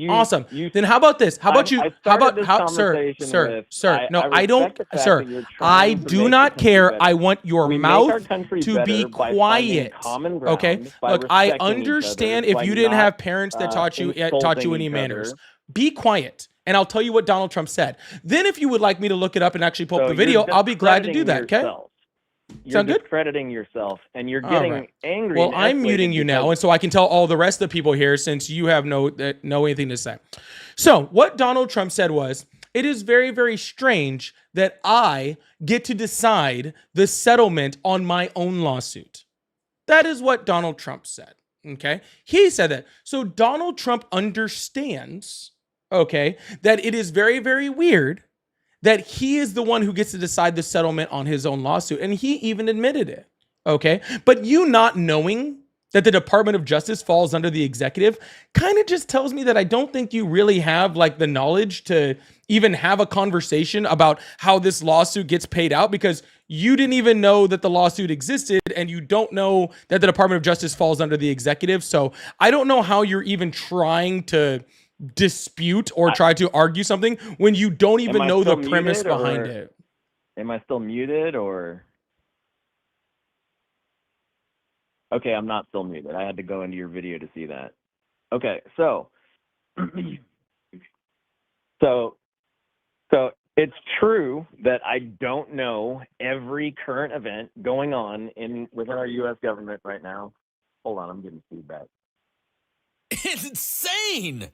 Awesome. You, Then how about this? How about you? I How started about this how, sir, conversation sir, with, sir? No, I respect don't, the fact sir. that you're I trying to do make the not country care. better. I want your We make our mouth country to be better by finding quiet. common ground, Okay. by Look, I respecting each other, understand if by you didn't not have parents that taught you insulting any each manners. other. Be quiet, and I'll tell you what Donald Trump said. Then, if you would like me to look it up and actually pull up So the video, you're I'll be glad to do that. discrediting Okay. yourself. You're Sound good? discrediting yourself, and you're All getting right. angry. Well, and I'm muting escalated you now, because- and so I can tell all the rest of the people here since you have no anything to say. So what Donald Trump said was, it is very, very strange that I get to decide the settlement on my own lawsuit. That is what Donald Trump said. Okay. He said that. So Donald Trump understands, okay, that it is very, very weird that he is the one who gets to decide the settlement on his own lawsuit. And he even admitted it. Okay. But you not knowing that the Department of Justice falls under the executive kind of just tells me that I don't think you really have like the knowledge to even have a conversation about how this lawsuit gets paid out, because you didn't even know that the lawsuit existed and you don't know that the Department of Justice falls under the executive. So I don't know how you're even trying to dispute or try to argue something when you don't even Am I know the still premise muted, behind or- it. Am I still muted, or? Okay, I'm not still muted. I had to go into your video to see that. Okay, so so it's true that I don't know every current event going on within our U.S. government right now. Hold on, I'm getting feedback. Insane.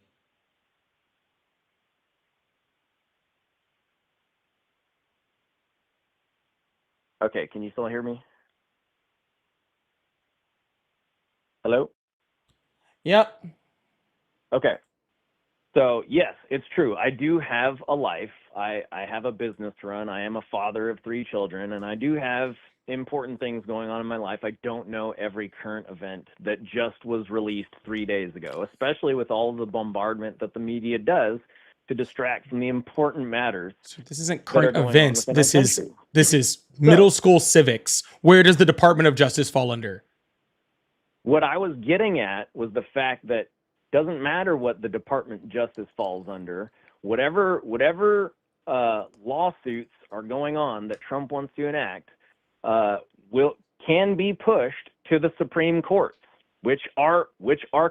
Okay, can you still hear me? Hello? Yep. Okay. So yes, it's true. I do have a life. I have a business to run. I am a father of 3 children, and I do have important things going on in my life. I don't know every current event that just was released 3 days ago, especially with all of the bombardment that the media does to distract from the important matters. So this isn't that are current going on events. within our This country. is middle school civics. Where does the Department of Justice fall under? What I was getting at was the fact that doesn't matter what the Department of Justice falls under, whatever lawsuits are going on that Trump wants to enact can be pushed to the Supreme Courts, which are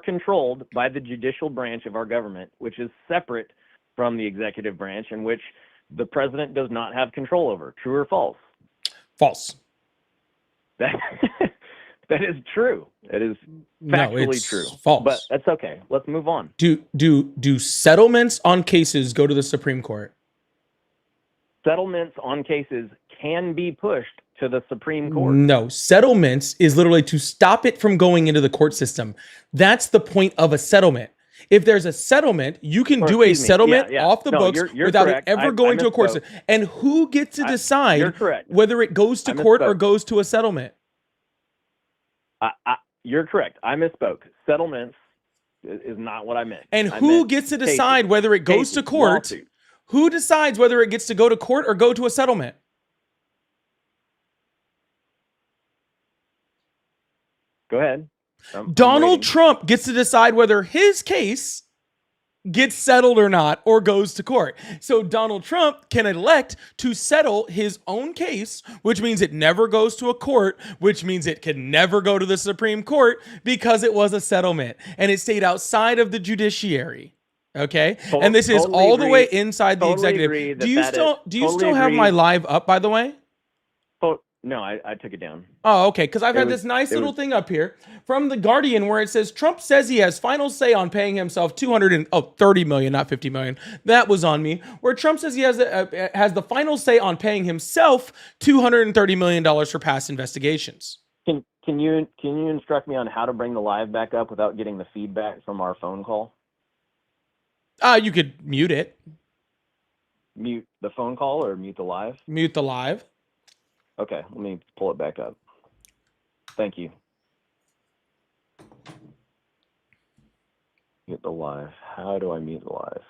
controlled by the judicial branch of our government, which is separate from the executive branch, and which the president does not have control over. True or false? False. That that is true. It is No, factually it's true. false. But that's okay. Let's move on. Do settlements on cases go to the Supreme Court? Settlements on cases can be pushed to the Supreme Court. No, settlements is literally to stop it from going into the court system. That's the point of a settlement. If there's a settlement, you can do a excuse me. settlement Yeah, yeah. off the No, books you're without correct. it ever I going to a court misspoke. system. And who gets to You're decide correct. whether it goes to I court or misspoke. goes to a settlement? You're correct. I misspoke. Settlements is not what I meant. And I who meant gets to cases. decide whether it goes to Cases, court? lawsuits. Who decides whether it gets to go to court or go to a settlement? Go ahead. I'm Donald waiting. Trump gets to decide whether his case gets settled or not or goes to court. So Donald Trump can elect to settle his own case, which means it never goes to a court, which means it can never go to the Supreme Court because it was a settlement and it stayed outside of the judiciary. Okay? And this is Totally all the way agree. inside the Totally executive. agree that Do you that still is- do you totally still have my agree. live up, by the way? No, I took it down. Oh, okay. Because I've It had was- this nice it little was- thing up here from The Guardian where it says Trump says he has final say on paying himself 30 million, not 50 million. That was on me. Where Trump says he has the final say on paying himself $230 million for past investigations. Can you instruct me on how to bring the live back up without getting the feedback from our phone call? You could mute it, Mute the phone call or mute the live? mute the live. Okay, let me pull it back up. Thank you. Mute the live. How do I mute the live?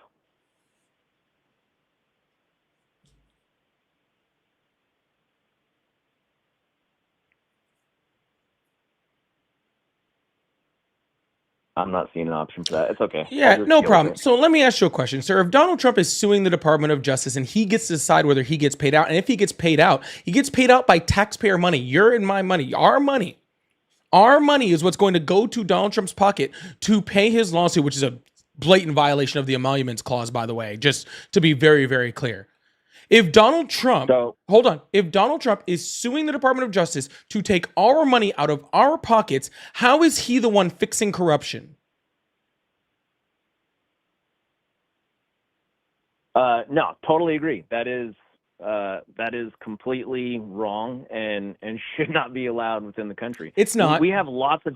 I'm not seeing an option for that. It's okay. I'll Yeah, just no deal with problem. it. So let me ask you a question, sir. If Donald Trump is suing the Department of Justice and he gets to decide whether he gets paid out, and if he gets paid out by taxpayer money, your and my money, our money. Our money is what's going to go to Donald Trump's pocket to pay his lawsuit, which is a blatant violation of the emoluments clause, by the way, just to be very, very clear. If Donald Trump, if Donald Trump is suing the Department of Justice to take our money out of our pockets, how is he the one fixing corruption? No, totally agree. That is completely wrong and should not be allowed within the country. It's not. We have lots of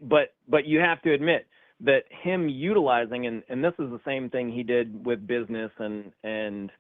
but you have to admit that him utilizing and this is the same thing he did with business and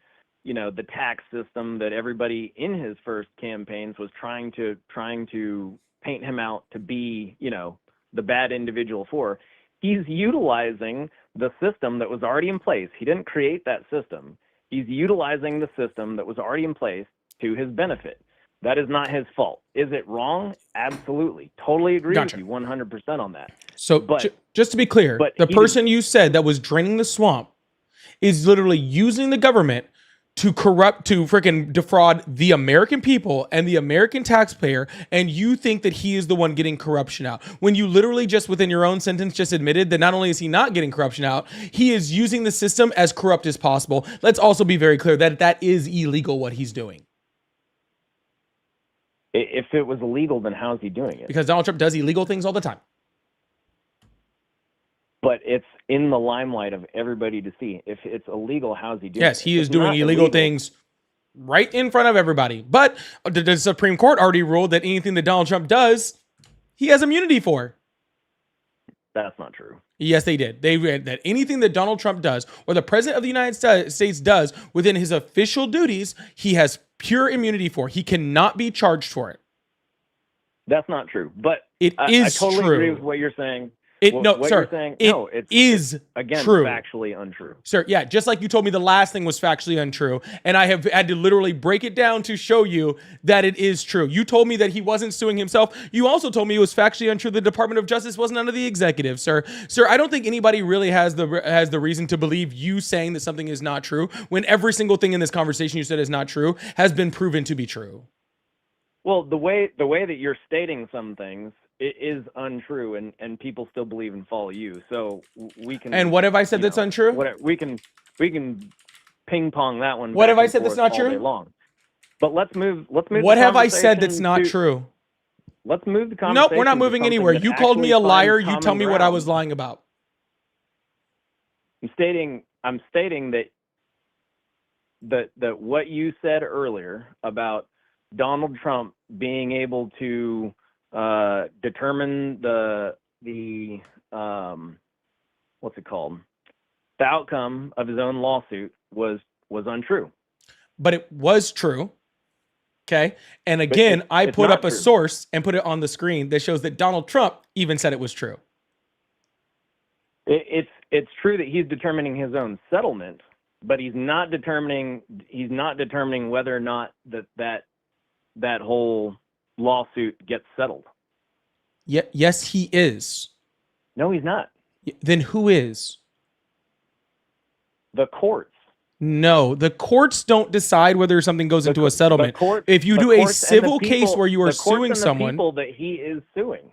you know the tax system that everybody in his first campaigns was trying to paint him out to be, you know, the bad individual for. He's utilizing the system that was already in place. He didn't create that system. He's utilizing the system that was already in place to his benefit. That is not his fault. Is it wrong? Absolutely. Totally agree with you 100% on that. So just to be clear, the person you said that was draining the swamp is literally using the government to freaking defraud the American people and the American taxpayer, and you think that he is the one getting corruption out. When you literally just within your own sentence just admitted that not only is he not getting corruption out, he is using the system as corrupt as possible. Let's also be very clear that that is illegal what he's doing. If it was illegal, then how's he doing it? Because Donald Trump does illegal things all the time. But it's in the limelight of everybody to see. If it's illegal, how's he doing it? Yes, he is doing illegal things right in front of everybody. But the Supreme Court already ruled that anything that Donald Trump does, he has immunity for. That's not true. Yes, they did. They read that anything that Donald Trump does or the president of the United States does within his official duties, he has pure immunity for. He cannot be charged for it. That's not true. But I totally true. agree with what you're saying. Sir, it's again true. Factually untrue. Sir, yeah, just like you told me the last thing was factually untrue, and I have had to literally break it down to show you that it is true. You told me that he wasn't suing himself. You also told me it was factually untrue the Department of Justice wasn't under the executive, sir. Sir, I don't think anybody really has the reason to believe you saying that something is not true when every single thing in this conversation you said is not true has been proven to be true. Well, the way that you're stating some things, it is untrue, and people still believe and follow you. So we can. And what have I said that's untrue? We can ping pong that one. What have I said that's not true? Long. But let's move. What have I said that's not true? Let's move the conversation. Nope, we're not moving anywhere. You called me a liar. You tell me what I was lying about. I'm stating that what you said earlier about Donald Trump being able to determine the what's it called? The outcome of his own lawsuit was untrue. But it was true. Okay. And again, I put up a source and put it on the screen that shows that Donald Trump even said it was true. It's true that he's determining his own settlement, but he's not determining whether or not that whole lawsuit gets settled. Yeah, yes, he is. No, he's not. Then who is? The courts. No, the courts don't decide whether something goes into a settlement. If you do a civil case where you are suing someone, the people that he is suing.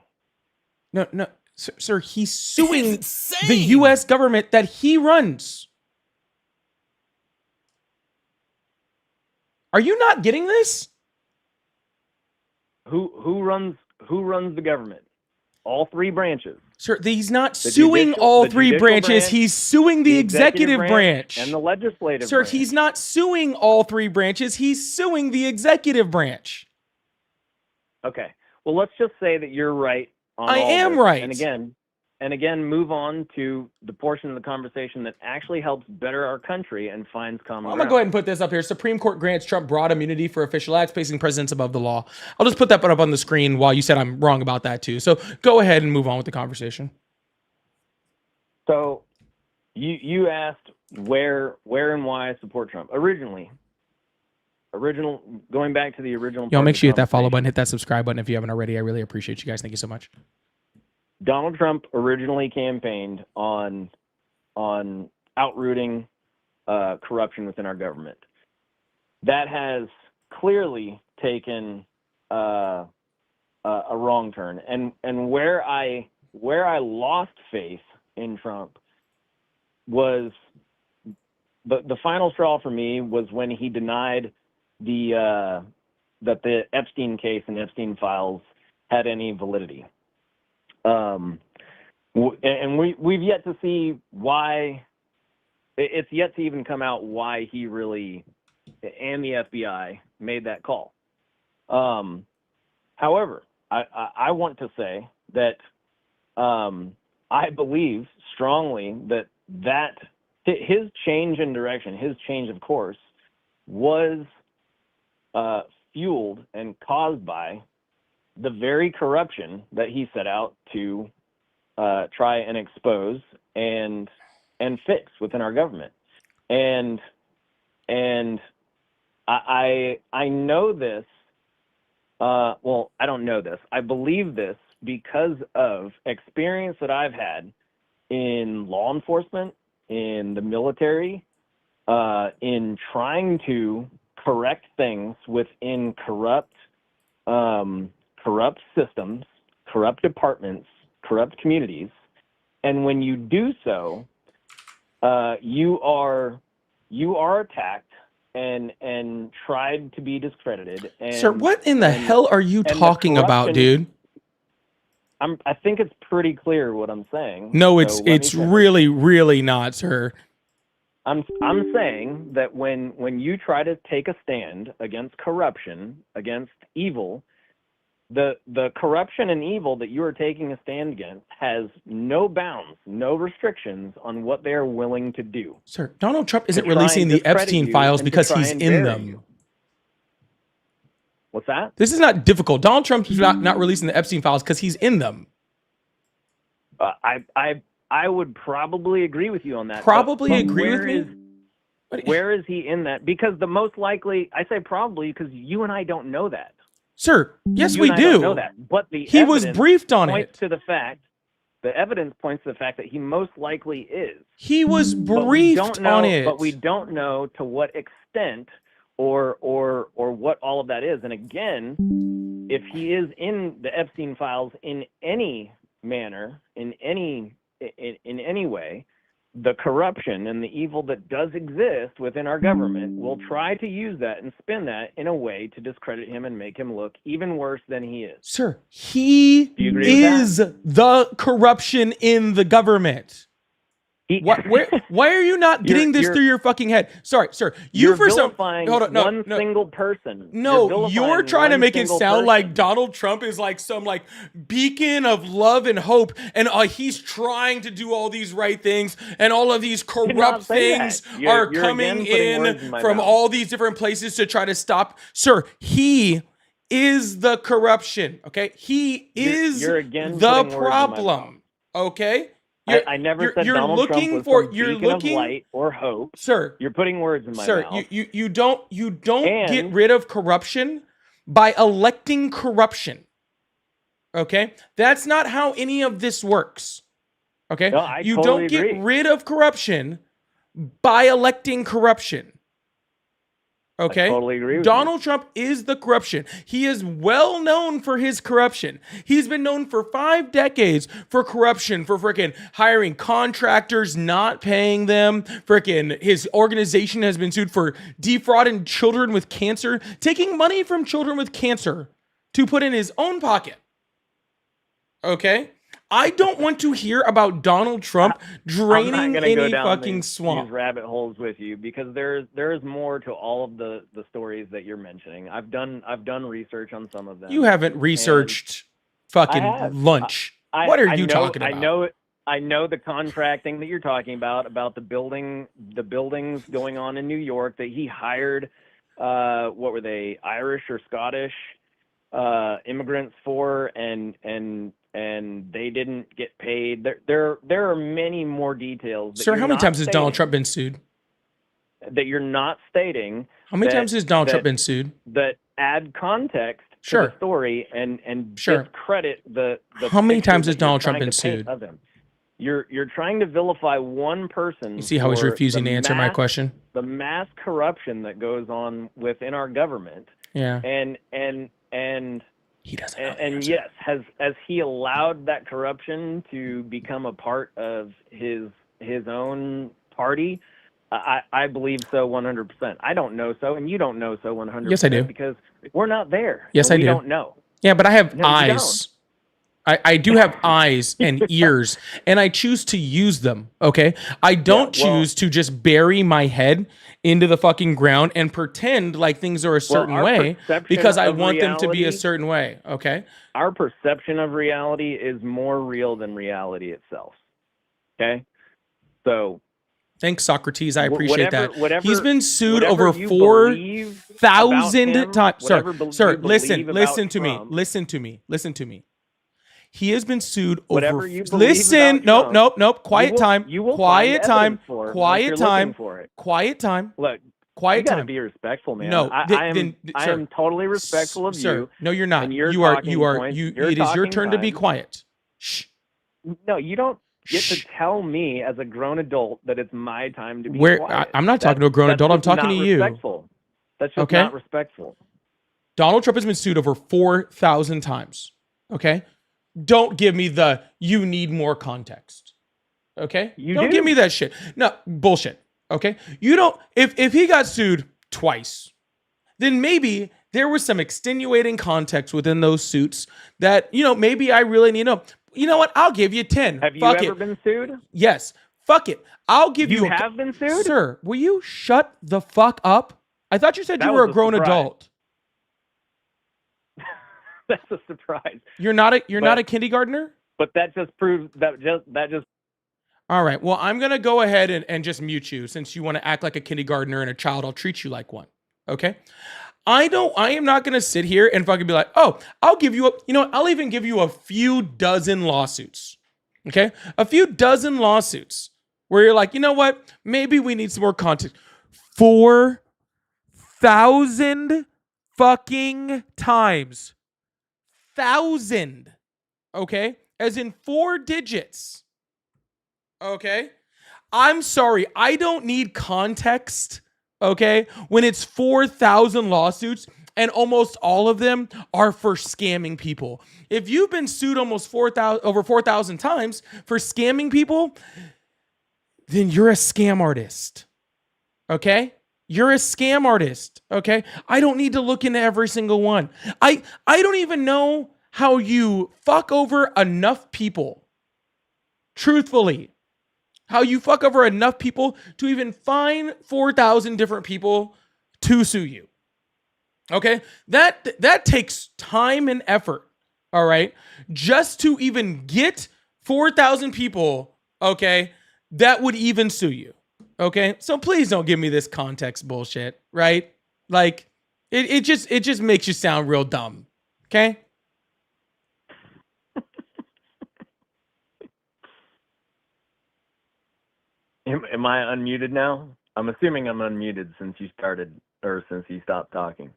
No, sir, he's suing the U.S. government that he runs. Are you not getting this? Who runs the government? All three branches. Sir, he's not suing all three branches. He's suing the executive branch and the legislative Sir, branch. He's not suing all three branches. He's suing the executive branch. Okay. Well, let's just say that you're right on I all am this. right. And again, move on to the portion of the conversation that actually helps better our country and finds common ground. I'm going to go ahead and put this up here. Supreme Court grants Trump broad immunity for official acts placing presidents above the law. I'll just put that up on the screen while you said I'm wrong about that too. So go ahead and move on with the conversation. So you asked where and why I support Trump. Going back to the original. Yo, make sure you hit that follow button, hit that subscribe button if you haven't already. I really appreciate you guys. Thank you so much. Donald Trump originally campaigned on outrooting corruption within our government. That has clearly taken a wrong turn, and where I lost faith in Trump was the final straw for me was when he denied that the Epstein case and Epstein files had any validity. And we've yet to see why. It's yet to even come out why he really and the FBI made that call. However, I want to say that I believe strongly that his change in direction, his change of course, was fueled and caused by the very corruption that he set out to try and expose and fix within our government. And I know this. Well, I don't know this. I believe this because of experience that I've had in law enforcement, in the military, in trying to correct things within corrupt systems, corrupt departments, corrupt communities. And when you do so, you are attacked and tried to be discredited. And, Sir, what in the hell are you talking about, dude? I think it's pretty clear what I'm saying. No, So it's let me it's finish. really, really not, sir. I'm saying that when you try to take a stand against corruption, against evil, the corruption and evil that you are taking a stand against has no bounds, no restrictions on what they are willing to do. Sir, Donald Trump isn't try releasing and the discredit Epstein you files and to because try he's and in bury them. you. What's that? This is not difficult. Donald Trump's not releasing the Epstein files because he's in them. I would probably agree with you on that. Probably But agree with where me? is- What- Where is he in that? Because the most likely, I say probably because you and I don't know that. Sir, yes, You we and I don't do. know that. But the He was evidence briefed on points it. to the fact. The evidence points to the fact that he most likely is. He was But we briefed don't know, on it. But we don't know to what extent or what all of that is. And again, if he is in the Epstein files in any manner, in any way, the corruption and the evil that does exist within our government will try to use that and spin that in a way to discredit him and make him look even worse than he is. Sir, he Do you agree with that? is the corruption in the government. Why are you not getting this You're- through your fucking head? Sorry, sir. You You're for some vilifying hold on, no, one no. single person. No, vilifying you're trying to one make it single sound person. like Donald Trump is like some like beacon of love and hope, and he's trying to do all these right things, and all of these did not corrupt say things that. You're are again coming putting words in in my from mouth. all these different places to try to stop. Sir, he is the corruption. Okay, he is you're again the putting words in my problem. Okay. I never said Donald Trump was some beacon of light or hope. Sir. You're putting words in my Sir, mouth. you don't get And- rid of corruption by electing corruption. Okay? That's not how any of this works. Okay? No, I you totally don't get agree. rid of corruption by electing corruption. Okay? I totally agree with Donald Trump is the corruption. He is well known for his corruption. He's been known for 5 decades for corruption, for freaking hiring contractors, not paying them. Freaking his organization has been sued for defrauding children with cancer, taking money from children with cancer to put in his own pocket. Okay? I don't want to hear about Donald Trump I'm draining not gonna go any down fucking these swamp. rabbit holes with you because there is more to all of the stories that you're mentioning. I've done research on some of them. You haven't researched fucking I have. lunch. What are you know, talking about? I know the contracting that you're talking about the buildings going on in New York that he hired. What were they, Irish or Scottish immigrants for, and they didn't get paid. There are many more details. Sir, how many times has Donald Trump been sued? That you're not stating. How many that- times has Donald Trump that- been sued? That add context Sure. the story and Sure. discredit the How many picture times that has Donald you're Trump trying been to paint sued? of him. You're trying to vilify one person. You see how he's for refusing the to answer my mass- question? The mass corruption that goes on within our government, Yeah. and He doesn't know the and answer. yes, has he allowed that corruption to become a part of his own party? I believe so 100%. I don't know so, and you don't know so 100%. Yes, I do. Because we're not there. Yes, and I we do. don't know. Yeah, but I have No, you eyes. I do have eyes and ears, and I choose to use them. Okay, I don't Yeah, well- choose to just bury my head into the fucking ground and pretend like things are a certain our way perception because I of want them to be a reality- certain way. Okay, Our perception of reality is more real than reality itself. Okay? So thanks, Socrates. I appreciate whatever- that. whatever- He's been sued whatever over you 4,000 believe about times. him, Sir, whatever sir, you listen, believe listen about to me. Trump- Listen to me. Listen to me. He has been sued over. Whatever you believe Listen, about nope. Quiet time. You will Quiet find time. evidence for it once Quiet you're time. looking for it. Quiet time. Look, you Quiet gotta time. be respectful, man. No, I am sir, I am totally respectful of sir, you. no, you're not. and your You are. talking You are. points, You. your It is your talking turn to be time. quiet. Shh. No, you don't get to Shh. tell me as a grown adult that it's my time to be Where quiet. I'm not talking to a grown That's adult. I'm just talking not to you. Respectful. That's just Okay? not respectful. Donald Trump has been sued over 4,000 times. Okay. Don't give me the you need more context. Okay. You don't do. give me that shit. No bullshit. Okay. You don't. If he got sued twice, then maybe there was some extenuating context within those suits that maybe I really need to know. You know what? I'll give you 10. Have you Fuck ever it. been sued? Yes. Fuck it. I'll give you. You have been sued? Sir, will you shut the fuck up? I thought you said That you were was a a grown surprise. adult. That's a surprise. You're not But- a kindergartner? But that just proves that just All right. Well, I'm going to go ahead and just mute you since you want to act like a kindergartner and a child. I'll treat you like one. Okay? I am not going to sit here and fucking be like, "Oh, I'll give you I'll even give you a few dozen lawsuits." Okay? A few dozen lawsuits where you're like, "You know what? Maybe we need some more context." 4,000 fucking times. 1,000. Okay? As in 4 digits. Okay? I'm sorry. I don't need context. Okay? When it's 4,000 lawsuits and almost all of them are for scamming people. If you've been sued almost over 4,000 times for scamming people, then you're a scam artist. Okay? You're a scam artist. Okay? I don't need to look into every single one. I don't even know how you fuck over enough people. Truthfully. How you fuck over enough people to even find 4,000 different people to sue you. Okay? That takes time and effort. All right? Just to even get 4,000 people, okay, that would even sue you. Okay? So please don't give me this context bullshit, right? Like it just makes you sound real dumb. Okay? Am I unmuted now? I'm assuming I'm unmuted since you started or since you stopped talking.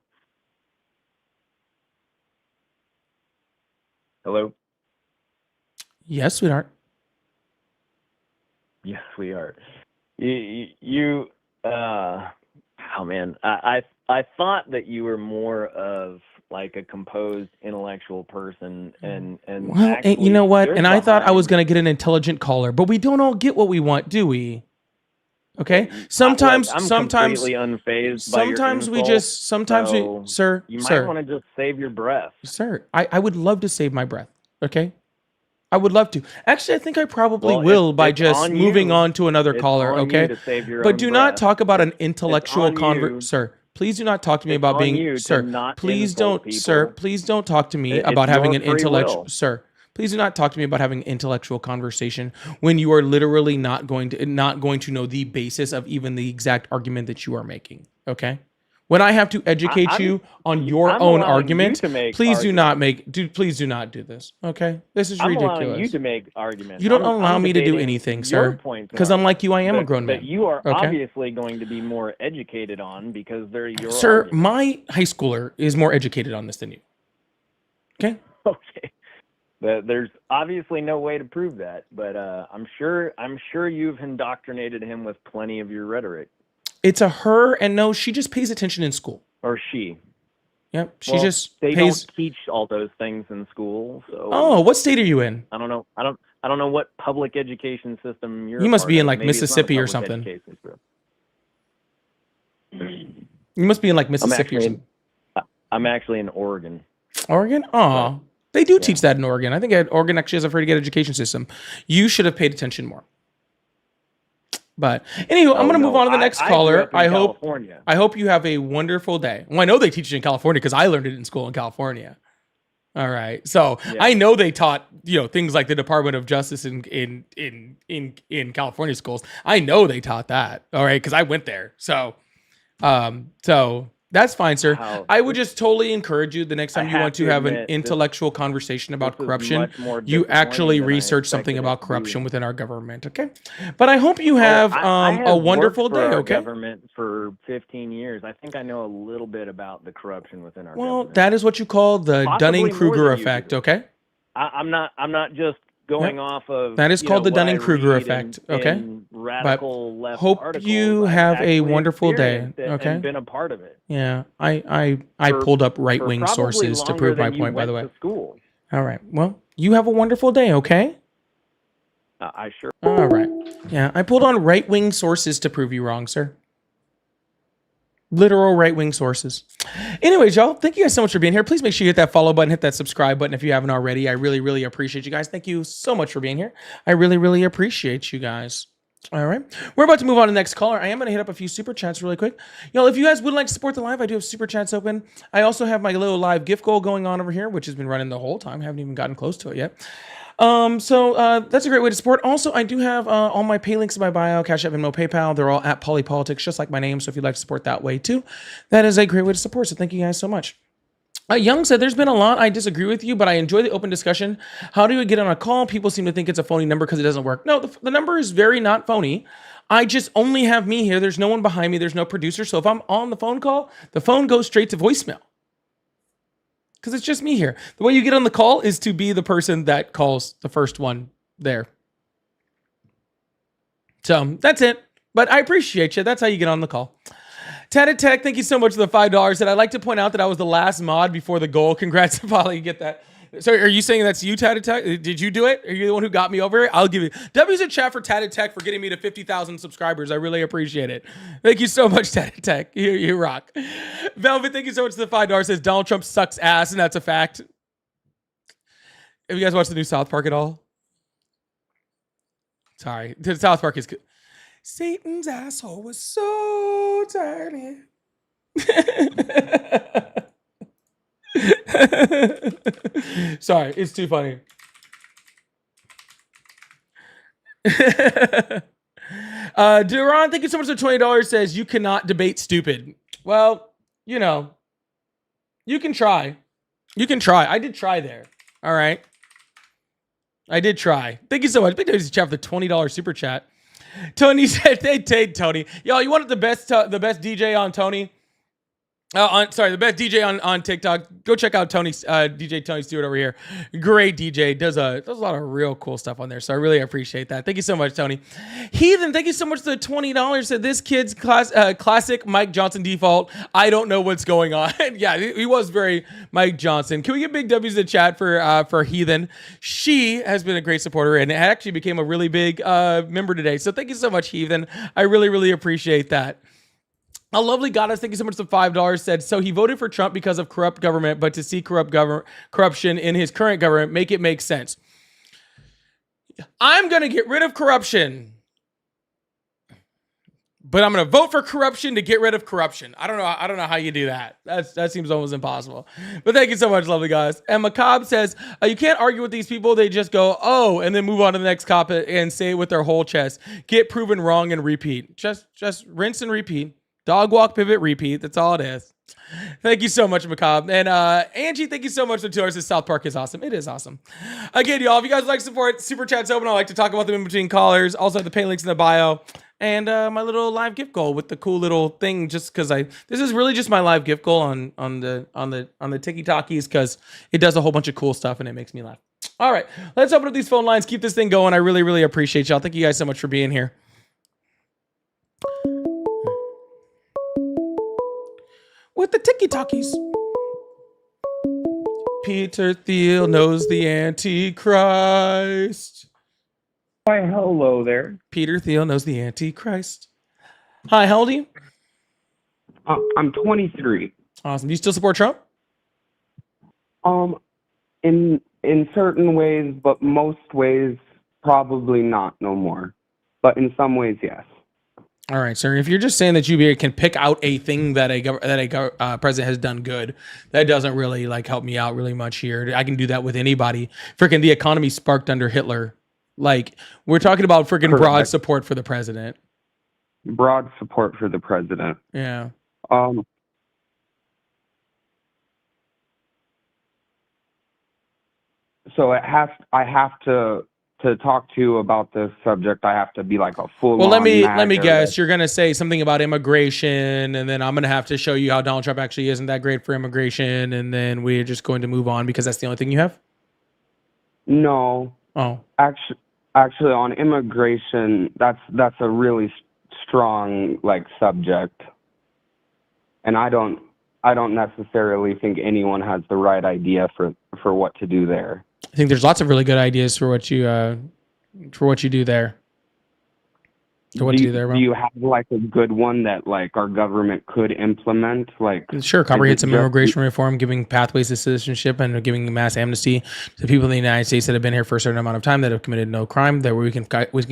Hello? Yes, sweetheart. Yes, we are. Oh man, I thought that you were more of like a composed intellectual person and Well, and you actually know what? stood And I thought I was behind- going to get an intelligent caller, but we don't all get what we want, do we? Okay? Sometimes, I'm sometimes, completely unfazed by your sometimes we insult, just, sometimes so we, sir, You might sir, want to just save your breath. sir, I would love to save my breath. Okay? I would love to. Actually, I think I probably Well, will by it's just on moving you. on to another It's caller. on you Okay? to save your But own do not breath. talk about an intellectual on you. sir. Please do not talk to me It's about on being, you to sir. not Please insult don't, sir. people. Please don't talk to me It's about having your an free intellectual, will. sir. Please do not talk to me about having an intellectual conversation when you are literally not going to know the basis of even the exact argument that you are making. Okay. When I have to educate I'm- you on your I'm own allowing argument, you to make please do not arguments. please do not do this. Okay. This is I'm ridiculous. allowing you to make arguments. You don't I'm allow me to do debating anything, your sir. points Because of unlike you, I am a that- grown man. that you are Okay? obviously going to be more educated on because they're your Sir, arguments. my high schooler is more educated on this than you. Okay. Okay. There's obviously no way to prove that, but I'm sure you've indoctrinated him with plenty of your rhetoric. It's a her, and no, she just pays attention in school. Or she. Yep. She Well, just they pays. don't teach all those things in school, so Oh, what state are you in? I don't know. I don't know what public education system you're. You a must part be in of. like Maybe it's not a Mississippi or public something. education system. You must be in like Mississippi or something. I'm actually in Oregon. Oregon? Oh, they do teach that in Oregon. I think Oregon actually has a pretty good education system. You should have paid attention more. But anywho, I'm going to move on to the next caller. I hope you have a wonderful day. Well, I know they teach it in California because I learned it in school in California. All right. So I know they taught, things like the Department of Justice in California schools. I know they taught that. All right. Because I went there. So that's fine, sir. Wow. I would just totally encourage you the next time you want to have an intellectual conversation about corruption, you actually research something about corruption within our government, okay? But I hope you have a wonderful day, okay? Government for 15 years. I think I know a little bit about the corruption within our government. Well, that is what you call the Possibly Dunning-Kruger more than you effect, do. okay? I'm not just going off of That is called the what I Dunning-Kruger read effect, in okay? Radical left hope articles. you I've have a actually wonderful day, experienced it okay? And been a part of it. Yeah, I For- pulled up for right-wing probably sources to longer prove my than you point, by the way. went to school. All right. Well, you have a wonderful day, okay? I sure. All right. Yeah, I pulled on right-wing sources to prove you wrong, sir. Literal right-wing sources. Anyways, y'all, thank you guys so much for being here. Please make sure you hit that follow button, hit that subscribe button if you haven't already. I really, really appreciate you guys. Thank you so much for being here. I really, really appreciate you guys. All right. We're about to move on to the next caller. I am going to hit up a few super chats really quick. Y'all, if you guys would like to support the live, I do have super chats open. I also have my little live gift goal going on over here, which has been running the whole time. I haven't even gotten close to it yet. So that's a great way to support. Also, I do have all my pay links in my bio, Cash App, Venmo, PayPal. They're all at Polypolitics, just like my name. So if you'd like to support that way too, that is a great way to support. So thank you guys so much. Young said, there's been a lot. I disagree with you, but I enjoy the open discussion. How do you get on a call? People seem to think it's a phony number because it doesn't work. No, the number is very not phony. I just only have me here. There's no one behind me. There's no producer. So if I'm on the phone call, the phone goes straight to voicemail. Because it's just me here. The way you get on the call is to be the person that calls the first one there. So that's it. But I appreciate you. That's how you get on the call. Tatted Tech, thank you so much for the $5. And I'd like to point out that I was the last mod before the goal. Congrats, Polly. You get that. So are you saying that's you, Tatted Tech? Did you do it? Are you the one who got me over it? I'll give you W's in chat for Tatted Tech for getting me to 50,000 subscribers. I really appreciate it. Thank you so much, Tatted Tech. You rock. Velvet, thank you so much for the $5. Says Donald Trump sucks ass, and that's a fact. Have you guys watched the new South Park at all? Sorry. The South Park is good. Satan's asshole was so tiny. Sorry, it's too funny. Duran, thank you so much for $20. Says you cannot debate stupid. Well, you can try. You can try. I did try there. All right. I did try. Thank you so much. Big Davis chat for the $20 super chat. Tony said, hey, Tony. Y'all, you wanted the best DJ on Tony? The best DJ on TikTok. Go check out Tony, DJ Tony Stewart over here. Great DJ. Does a lot of real cool stuff on there. So I really appreciate that. Thank you so much, Tony. Heathen, thank you so much for the $20. Said this kid's classic Mike Johnson default. I don't know what's going on. Yeah, he was very Mike Johnson. Can we get big W's in the chat for Heathen? She has been a great supporter and actually became a really big member today. So thank you so much, Heathen. I really, really appreciate that. A lovely goddess, thank you so much for $5, said, so he voted for Trump because of corrupt government, but to see corruption in his current government, make it make sense. I'm going to get rid of corruption, but I'm going to vote for corruption to get rid of corruption. I don't know how you do that. That seems almost impossible. But thank you so much, lovely guys. And Macabre says, you can't argue with these people. They just go, oh, and then move on to the next cop and say it with their whole chest. Get proven wrong and repeat. Just rinse and repeat. Dog walk, pivot, repeat. That's all it is. Thank you so much, Macabre. And Angie, thank you so much for $2. This South Park is awesome. It is awesome. Again, y'all, if you guys like support, super chat's open. I like to talk about them in between callers. Also, the pay links in the bio. and my little live gift goal with the cool little thing. Just because this is really just my live gift goal on the Tiki Talkies, because it does a whole bunch of cool stuff and it makes me laugh. All right, let's open up these phone lines. Keep this thing going. I really, really appreciate y'all. Thank you guys so much for being here. With the Tiki Talkies. Peter Thiel knows the Antichrist. Why, hello there. Peter Thiel knows the Antichrist. Hi, how old are you? I'm 23. Awesome. Do you still support Trump? In certain ways, but most ways, probably not no more. But in some ways, yes. All right, sir. If you're just saying that UBA can pick out a thing that a president has done good, that doesn't really like help me out really much here. I can do that with anybody. Freaking the economy sparked under Hitler. Like, we're talking about freaking broad Correct. support for the president. Broad support for the president. Yeah. So I have to talk to you about this subject. I have to be like a full. Well, let me guess. You're gonna say something about immigration, and then I'm gonna have to show you how Donald Trump actually isn't that great for immigration, and then we're just going to move on because that's the only thing you have. No, Oh, actually, on immigration, that's a really strong like subject, and I don't necessarily think anyone has the right idea for what to do there. I think there's lots of really good ideas for what you do there. Bro? Do you have like a good one that like our government could implement? Like, Sure, comprehensive just- immigration reform, giving pathways to citizenship, and giving mass amnesty to people in the United States that have been here for a certain amount of time that have committed no crime. That we can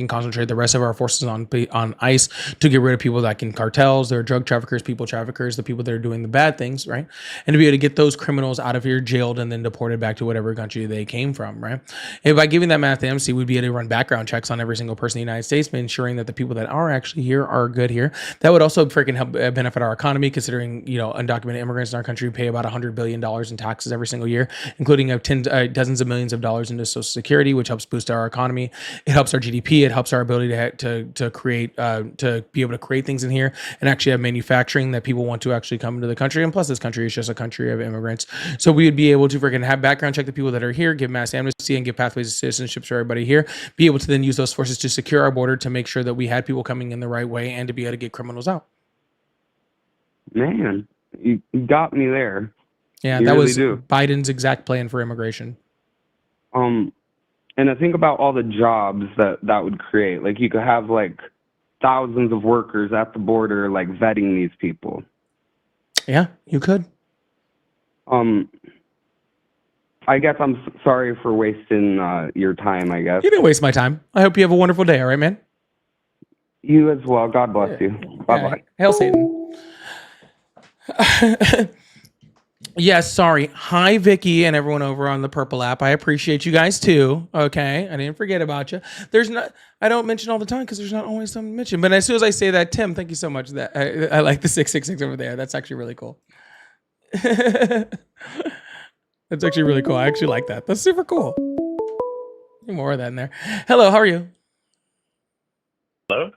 concentrate the rest of our forces on ICE to get rid of people that can cartels, they're drug traffickers, people traffickers, the people that are doing the bad things, right? And to be able to get those criminals out of here, jailed, and then deported back to whatever country they came from, right? And by giving that mass amnesty, we'd be able to run background checks on every single person in the United States, but ensuring that the people that are actually here are good here. That would also freaking help benefit our economy, considering, you know, undocumented immigrants in our country pay about $100 billion in taxes every single year, including dozens of millions of dollars into Social Security, which helps boost our economy. It helps our GDP. It helps our ability to create, to be able to create things in here and actually have manufacturing that people want to actually come into the country. And plus, this country is just a country of immigrants. So we would be able to freaking have background check the people that are here, give mass amnesty, and give pathways to citizenship for everybody here. Be able to then use those forces to secure our border, to make sure that we had people coming in the right way, and to be able to get criminals out. Man, you got me there. Yeah, You that really was do. Biden's exact plan for immigration. And I think about all the jobs that would create. Like, you could have like thousands of workers at the border, like vetting these people. Yeah, you could. I guess I'm sorry for wasting your time, I guess. You didn't waste my time. I hope you have a wonderful day. All right, man. You as well. God bless you. Bye-bye. Hail Satan. Yes, sorry. Hi, Vicky, and everyone over on the Purple app. I appreciate you guys too. Okay, I didn't forget about you. I don't mention all the time because there's not always something to mention. But as soon as I say that, Tim, thank you so much. That I like the 666 over there. That's actually really cool. That's actually really cool. I actually like that. That's super cool. More of that in there. Hello, how are you? Hello?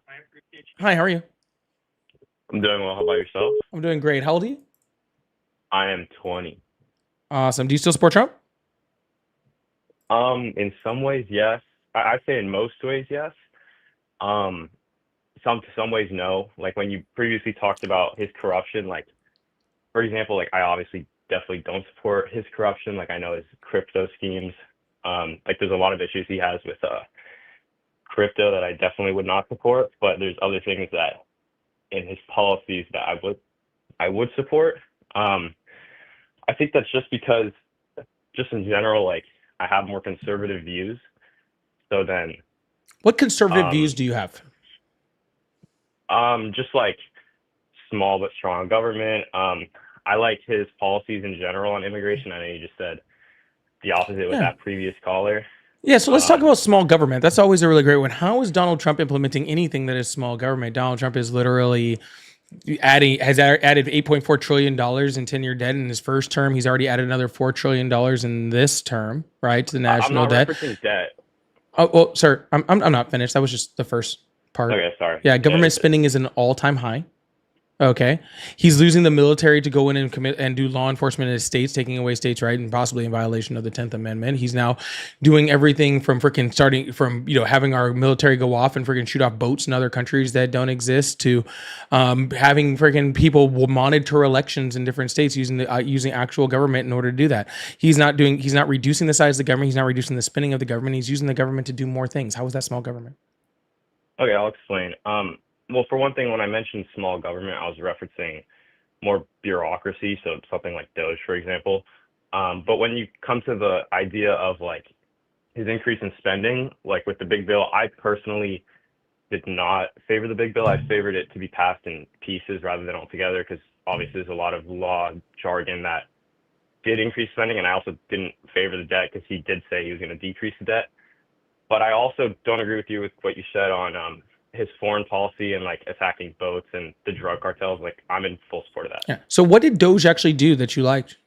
Hi, how are you? I'm doing well. How about yourself? I'm doing great. How old are you? I am 20. Awesome. Do you still support Trump? In some ways, yes. I'd say in most ways, yes. Some ways, no. Like when you previously talked about his corruption, like, for example, like I obviously definitely don't support his corruption. Like I know his crypto schemes. Like there's a lot of issues he has with crypto that I definitely would not support, but there's other things that in his policies that I would support. I think that's just because, just in general, like I have more conservative views. So then, What conservative views do you have? just like small but strong government. I like his policies in general on immigration. I know you just said the opposite with that previous caller. Yeah, so let's talk about small government. That's always a really great one. How is Donald Trump implementing anything that is small government? Donald Trump is literally has added $8.4 trillion in 10-year debt in his first term. He's already added another $4 trillion in this term, right, to the national I'm not debt. referencing debt. Oh, well, sir, I'm not finished. That was just the first Park. Okay, sorry. Yeah, government spending is an all-time high. Okay. He's losing the military to go in and commit and do law enforcement in his states, taking away states' right and possibly in violation of the 10th Amendment. He's now doing everything from freaking starting from, having our military go off and freaking shoot off boats in other countries that don't exist to having freaking people will monitor elections in different states using using actual government in order to do that. He's not reducing the size of the government. He's not reducing the spending of the government. He's using the government to do more things. How is that small government? Okay, I'll explain. Well, for one thing, when I mentioned small government, I was referencing more bureaucracy, so something like Doge, for example. But when you come to the idea of like his increase in spending, like with the big bill, I personally did not favor the big bill. I favored it to be passed in pieces rather than altogether, because obviously there's a lot of law jargon that did increase spending, and I also didn't favor the debt because he did say he was going to decrease the debt. But I also don't agree with you with what you said on his foreign policy and like attacking boats and the drug cartels. Like, I'm in full support of that. Yeah. So what did Doge actually do that you liked?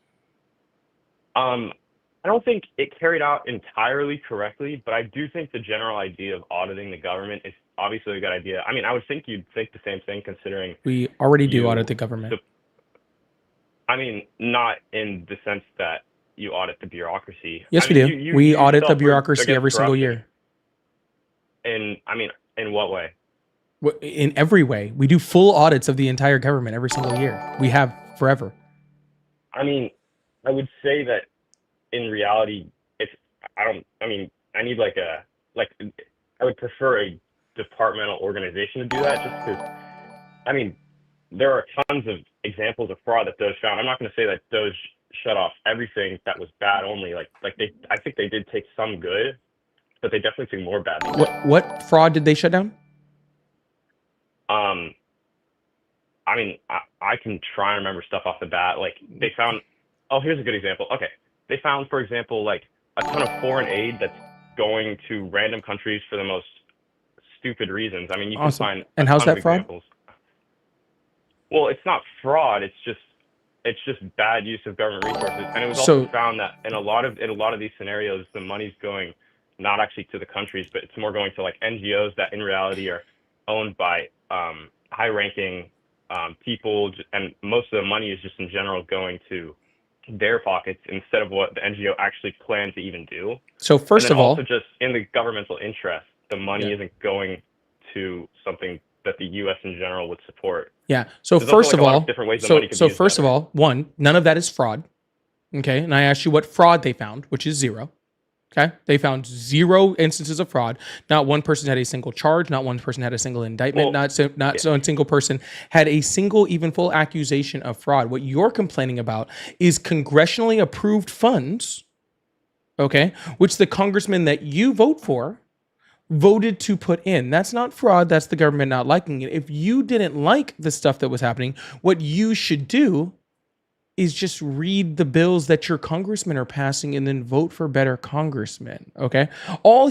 I don't think it carried out entirely correctly, but I do think the general idea of auditing the government is obviously a good idea. I mean, I would think you'd think the same thing considering We already do you- audit the government. I mean, not in the sense that you audit the bureaucracy. Yes, I we mean, do. you We audit the yourself were bureaucracy against every single corruption. year. And I mean, in what way? In every way. We do full audits of the entire government every single year. We have forever. I mean, I would say that in reality, I need I would prefer a departmental organization to do that, just because, I mean, there are tons of examples of fraud that Doge found. I'm not going to say that Doge shut off everything that was bad only. I think they did take some good, but they definitely took more bad. What fraud did they shut down? I mean, I can try and remember stuff off the bat. Like, they found, here's a good example. Okay. They found, for example, like a ton of foreign aid that's going to random countries for the most stupid reasons. I mean, you Awesome. can find And a how's ton of that fraud? examples. Well, it's not fraud. It's just bad use of government resources. And it was also So- found that in a lot of these scenarios, the money's going not actually to the countries, but it's more going to like NGOs that in reality are owned by high-ranking people, and most of the money is just in general going to their pockets instead of what the NGO actually planned to even do. So first And then of all, also just in the governmental interest, the money Yeah. isn't going to something that the U.S. in general would support. yeah. So There's also, first like, of a lot all, of different ways the money could be so used first of better. all, one, none of that is fraud. Okay. And I asked you what fraud they found, which is 0. Okay. They found 0 instances of fraud. Not one person had a single charge. Not one person had a single indictment. Well, Not so a single person had a single even full accusation of fraud. What you're complaining about is congressionally approved funds, okay, which the congressman that you vote for voted to put in. That's not fraud. That's the government not liking it. If you didn't like the stuff that was happening, what you should do is just read the bills that your congressmen are passing and then vote for better congressmen. Okay. All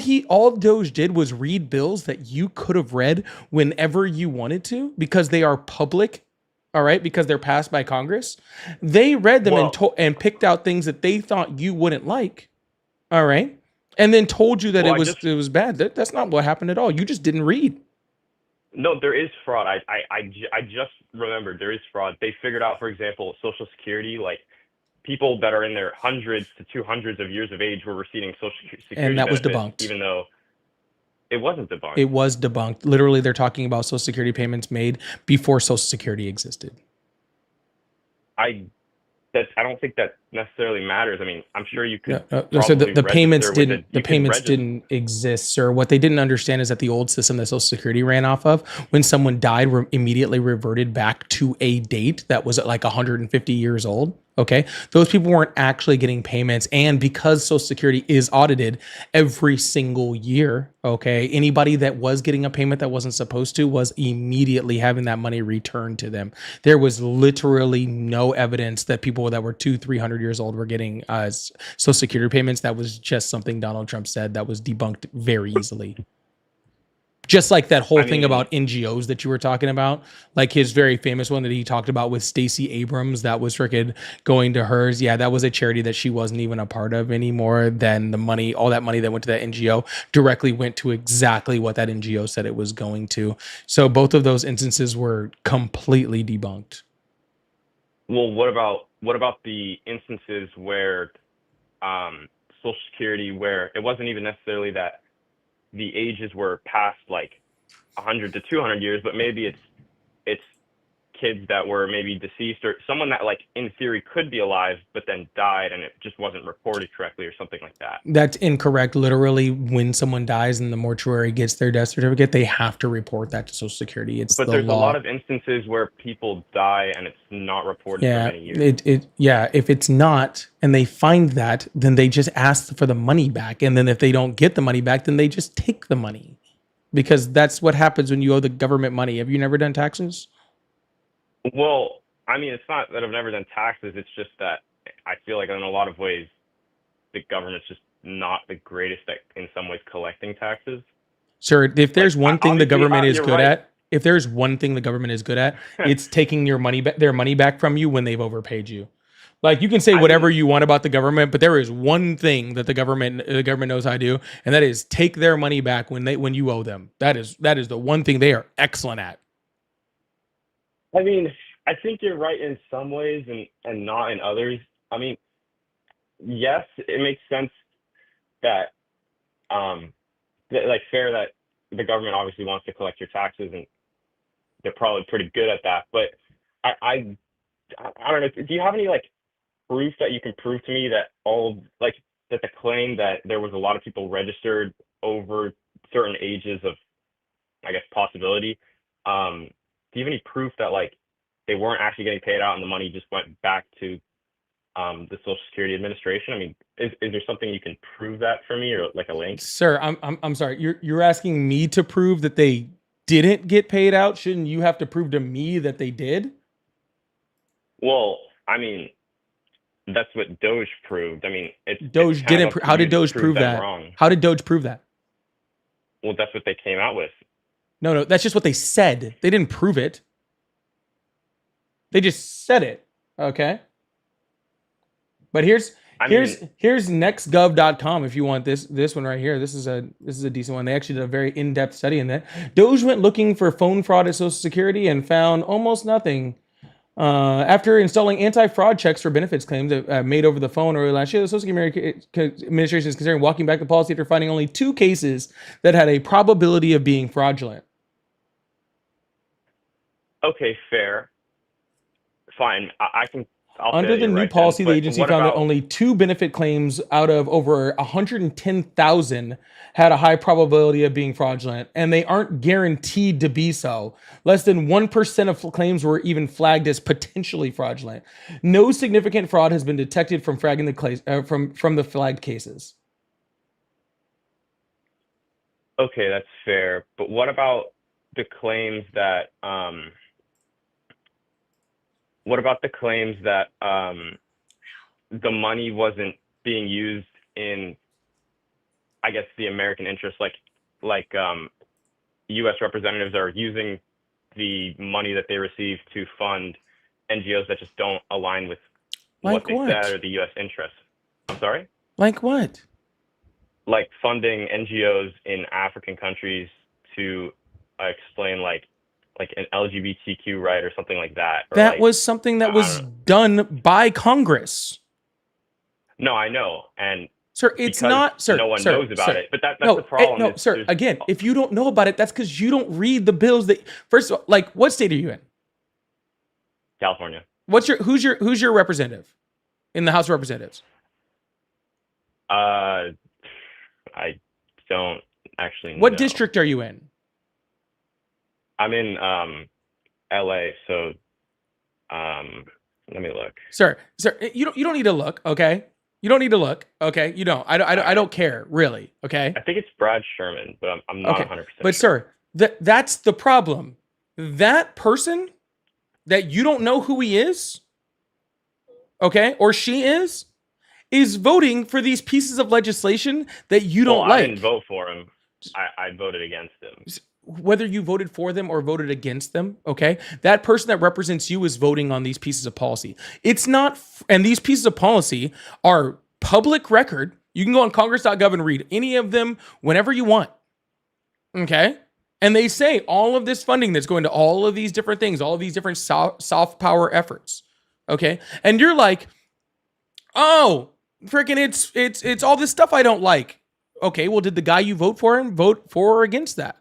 Doge did was read bills that you could have read whenever you wanted to because they are public. All right. Because they're passed by Congress. They read them and picked out things that they thought you wouldn't like. All right. And then told you that Well, it was bad. That's not what happened at all. You just didn't read. No, there is fraud. I just remembered there is fraud. They figured out, for example, Social Security, like people that are in their hundreds to 200s of years of age were receiving Social Security And that was benefits, debunked. even though it wasn't debunked. It was debunked. Literally, they're talking about Social Security payments made before Social Security existed. I don't think that necessarily matters. I mean, I'm sure you could. So probably the payments register with didn't. it. The You can payments register- didn't exist, sir. What they didn't understand is that the old system that Social Security ran off of, when someone died, immediately reverted back to a date that was like 150 years old. Okay, those people weren't actually getting payments, and because Social Security is audited every single year, okay, anybody that was getting a payment that wasn't supposed to was immediately having that money returned to them. There was literally no evidence that people that were 200-300 years old were getting Social Security payments. That was just something Donald Trump said that was debunked very easily. Just like that whole I thing mean, about NGOs that you were talking about, like his very famous one that he talked about with Stacey Abrams, that was freaking going to hers. Yeah, that was a charity that she wasn't even a part of anymore. Then the money, all that money that went to that NGO directly went to exactly what that NGO said it was going to. So both of those instances were completely debunked. well, what about the instances where Social Security, where it wasn't even necessarily that the ages were past like 100 to 200 years, but maybe it's kids that were maybe deceased or someone that like in theory could be alive but then died and it just wasn't reported correctly or something like that. That's incorrect. Literally, when someone dies and the mortuary gets their death certificate, they have to report that to Social Security. It's But the there's a law. lot of instances where people die and it's not reported for Yeah, many years. if it's not and they find that, then they just ask for the money back. And then if they don't get the money back, then they just take the money. Because that's what happens when you owe the government money. Have you never done taxes? Well, I mean, it's not that I've never done taxes. It's just that I feel like in a lot of ways, the government's just not the greatest at, in some ways, collecting taxes. Sir, if there's Like, one thing the obviously, government is you're good right. at, if there's one thing the government is good at, it's taking your money their money back from you when they've overpaid you. Like, you can say I whatever mean, you want about the government, but there is one thing that the government knows how to do, and that is take their money back when you owe them. That is the one thing they are excellent at. I mean, I think you're right in some ways and not in others. I mean, yes, it makes sense that like fair that the government obviously wants to collect your taxes and they're probably pretty good at that. But I don't know. Do you have any like proof that you can prove to me that that the claim that there was a lot of people registered over certain ages of, I guess, possibility? Do you have any proof that like they weren't actually getting paid out and the money just went back to the Social Security Administration? I mean, is there something you can prove that for me or like a link? Sir, I'm sorry. You're asking me to prove that they didn't get paid out? Shouldn't you have to prove to me that they did? Well, I mean, that's what Doge proved. I mean, Doge it's kind didn't. of up to How you did to Doge prove them that? wrong. How did Doge prove that? Well, that's what they came out with. No, that's just what they said. They didn't prove it. They just said it. Okay. But here's nextgov.com if you want this one right here. This is a decent one. They actually did a very in-depth study in that. Doge went looking for phone fraud at Social Security and found almost nothing. After installing anti-fraud checks for benefits claims made over the phone early last year, the Social Security Administration is considering walking back the policy after finding only 2 cases that had a probability of being fraudulent. Okay, fair. Fine. I'll Under the new policy, the agency found that only 2 benefit claims out of over 110,000 had a high probability of being fraudulent, and they aren't guaranteed to be so. Less than 1% of claims were even flagged as potentially fraudulent. No significant fraud has been detected from flagging from the flagged cases. Okay, that's fair. But what about the claims that the money wasn't being used in, I guess, the American interest, like U.S. representatives are using the money that they receive to fund NGOs that just don't align with what they said or the U.S. interest. I'm sorry? Like what? Like funding NGOs in African countries to explain like an LGBTQ right or something like that. Or that was something that was done by Congress. No, I know. And sir, it's not, sir. No one sir, knows about sir. it. But that's no, the problem. No, sir. Again, if you don't know about it, that's because you don't read the bills that, first of all, like, what state are you in? California. Who's your representative in the House of Representatives? I don't actually know. What district are you in? I'm in LA, so let me look. Sir, you don't need to look, okay? You don't need to look, okay? You don't. I don't care, really, okay? I think it's Brad Sherman, but I'm not 100%. But sure. That's the problem. That person that you don't know who he is, okay, or she is voting for these pieces of legislation that you don't like. I didn't vote for him. I voted against him. Whether you voted for them or voted against them, okay? That person that represents you is voting on these pieces of policy. It's not, and these pieces of policy are public record. You can go on congress.gov and read any of them whenever you want, okay? And they say all of this funding that's going to all of these different things, all of these different soft power efforts, okay? And you're like, oh, freaking it's all this stuff I don't like. Okay, well, did the guy you vote for him vote for or against that?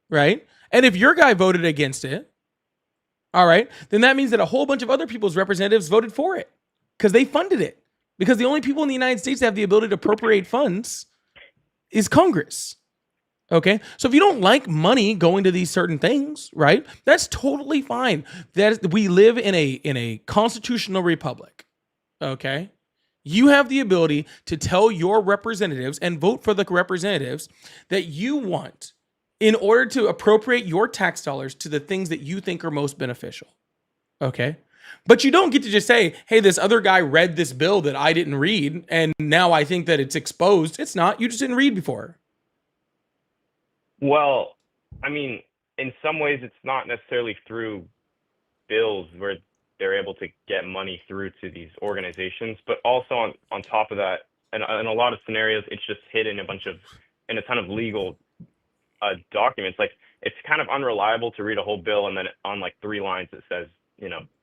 Right? And if your guy voted against it, all right, then that means that a whole bunch of other people's representatives voted for it because they funded it. Because the only people in the United States that have the ability to appropriate funds is Congress. Okay? So if you don't like money going to these certain things, right? That's totally fine. That we live in a constitutional republic. Okay? You have the ability to tell your representatives and vote for the representatives that you want in order to appropriate your tax dollars to the things that you think are most beneficial. Okay? But you don't get to just say, hey, this other guy read this bill that I didn't read, and now I think that it's exposed. It's not. You just didn't read before. Well, I mean, in some ways, it's not necessarily through bills where they're able to get money through to these organizations, but also on top of that, and in a lot of scenarios, it's just hidden in a ton of legal documents. Like, it's kind of unreliable to read a whole bill and then on like 3 lines it says,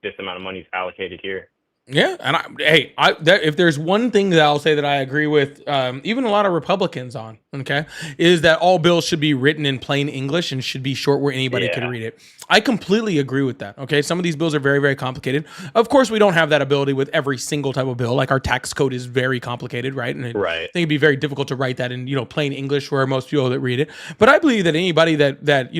this amount of money is allocated here. Yeah, and if there's one thing that I'll say that I agree with, even a lot of Republicans on, okay, is that all bills should be written in plain English and should be short where anybody can read it. I completely agree with that. Okay, some of these bills are very, very complicated. Of course, we don't have that ability with every single type of bill. Like our tax code is very complicated, right? And I think it'd be very difficult to write that in plain English where most people that read it. But I believe that anybody that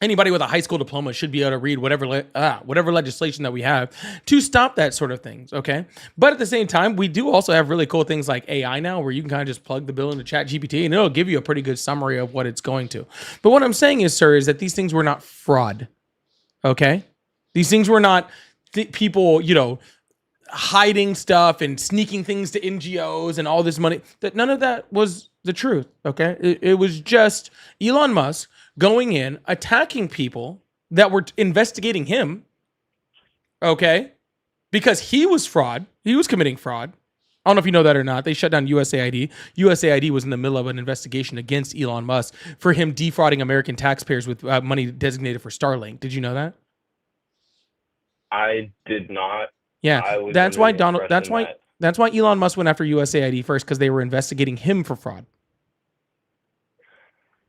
anybody with a high school diploma should be able to read whatever legislation that we have to stop that sort of things, okay? But at the same time, we do also have really cool things like AI now where you can kind of just plug the bill into ChatGPT and it'll give you a pretty good summary of what it's going to. But what I'm saying is, sir, is that these things were not fraud, okay? These things were not people, hiding stuff and sneaking things to NGOs and all this money. That none of that was the truth, okay? It was just Elon Musk going in, attacking people that were investigating him, okay? Because he was fraud. He was committing fraud. I don't know if you know that or not. They shut down USAID. USAID was in the middle of an investigation against Elon Musk for him defrauding American taxpayers with money designated for Starlink. Did you know that? I did not. Yeah, that's why Elon Musk went after USAID first, because they were investigating him for fraud.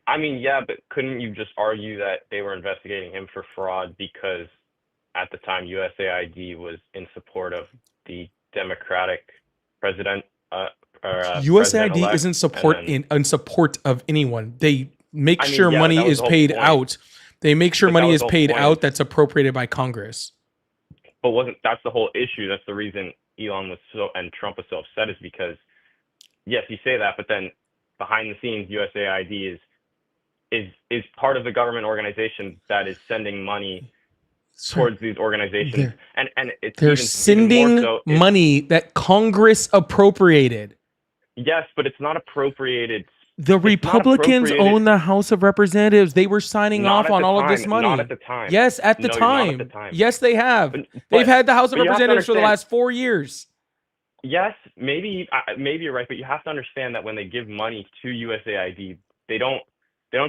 I mean, yeah, but couldn't you just argue that they were investigating him for fraud because at the time USAID was in support of the Democratic president? USAID is in support of anyone. They make sure money is paid out. They make sure money is paid out that's appropriated by Congress. But that's the whole issue? That's the reason Elon and Trump was so upset, is because, yes, you say that, but then behind the scenes, USAID is part of the government organization that is sending money towards these organizations, and they're sending money that Congress appropriated. Yes, but it's not appropriated. The Republicans own the House of Representatives. They were signing off on all of this money. Not at the time. Yes, at the time. Yes, they have. They've had the House of Representatives for the last 4 years. Yes, maybe you're right, but you have to understand that when they give money to USAID, they don't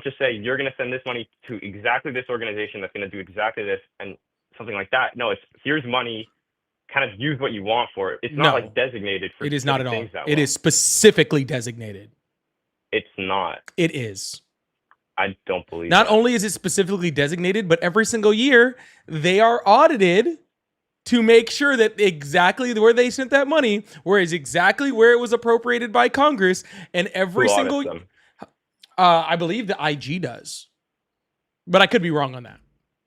just say, you're going to send this money to exactly this organization that's going to do exactly this and something like that. No, it's here's money, kind of use what you want for it. It's not like designated for. It is not at all. It is specifically designated. It's not. It is. I don't believe Not only is it specifically designated, but every single year they are audited to make sure that exactly where they sent that money, is exactly where it was appropriated by Congress, and every single. I believe the IG does, but I could be wrong on that.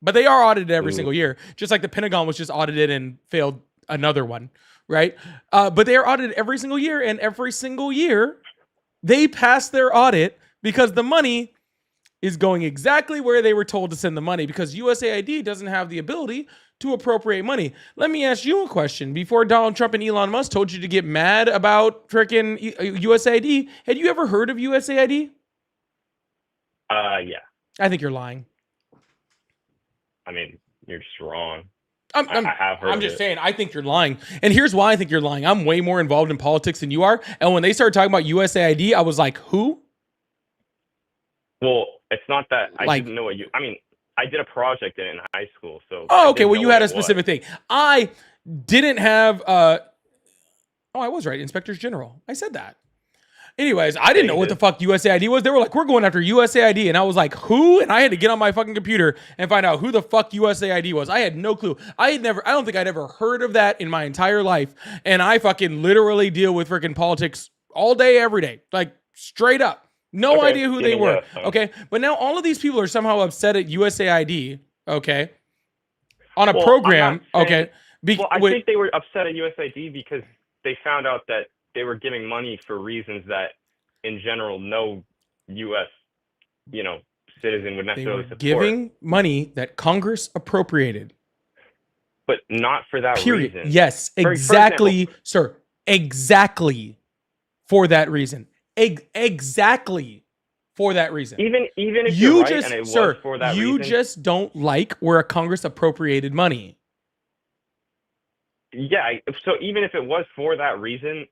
But they are audited every single year, just like the Pentagon was just audited and failed another one, right? But they are audited every single year, and every single year they pass their audit because the money is going exactly where they were told to send the money, because USAID doesn't have the ability to appropriate money. Let me ask you a question. Before Donald Trump and Elon Musk told you to get mad about freaking USAID, had you ever heard of USAID? Yeah. I think you're lying. I mean, you're just wrong. I'm I have heard I'm of just it. saying, I think you're lying. And here's why I think you're lying. I'm way more involved in politics than you are. And when they started talking about USAID, I was like, who? Well, it's not that I Like- didn't know what you. I mean, I did a project in high school, so. I Oh, okay. did Well, know you what had a it was. specific thing. I didn't have, I was right. Inspectors General. I said that. Anyways, I didn't you know what the did. fuck USAID was. They were like, we're going after USAID. And I was like, who? And I had to get on my fucking computer and find out who the fuck USAID was. I had no clue. I don't think I'd ever heard of that in my entire life. And I fucking literally deal with freaking politics all day, every day. Like straight up. No Okay, idea who they yeah, were. so- Okay. But now all of these people are somehow upset at USAID. Okay. On a Well, program. I'm not saying- Okay. Be- Well, I with- think they were upset at USAID because they found out that they were giving money for reasons that, in general, no U.S. Citizen would they necessarily were support. giving money that Congress appropriated. But not for that Period. reason. Yes, For exactly, example- sir. Exactly for that reason. Exactly for that reason. Even if You you're right just, and it sir, was for that you reason. just don't like where a Congress appropriated money. Yeah. So even if it was for that reason,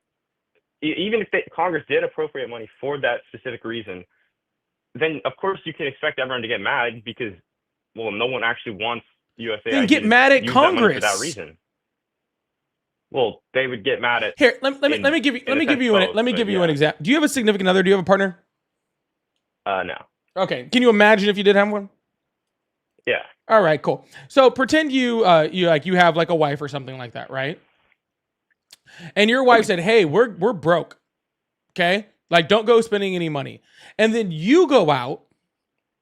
even if Congress did appropriate money for that specific reason, then of course you can expect everyone to get mad because, well, no one actually wants USAID. Then get to mad at use that money Congress. for that reason. Well, they would get mad at. Here, let me give you in a sense both, but an example. Do you have a significant other? Do you have a partner? No. Okay. Can you imagine if you did have one? Yeah. All right, cool. So pretend you have like a wife or something like that, right? And your wife said, "Hey, we're broke." Okay? Like don't go spending any money. And then you go out,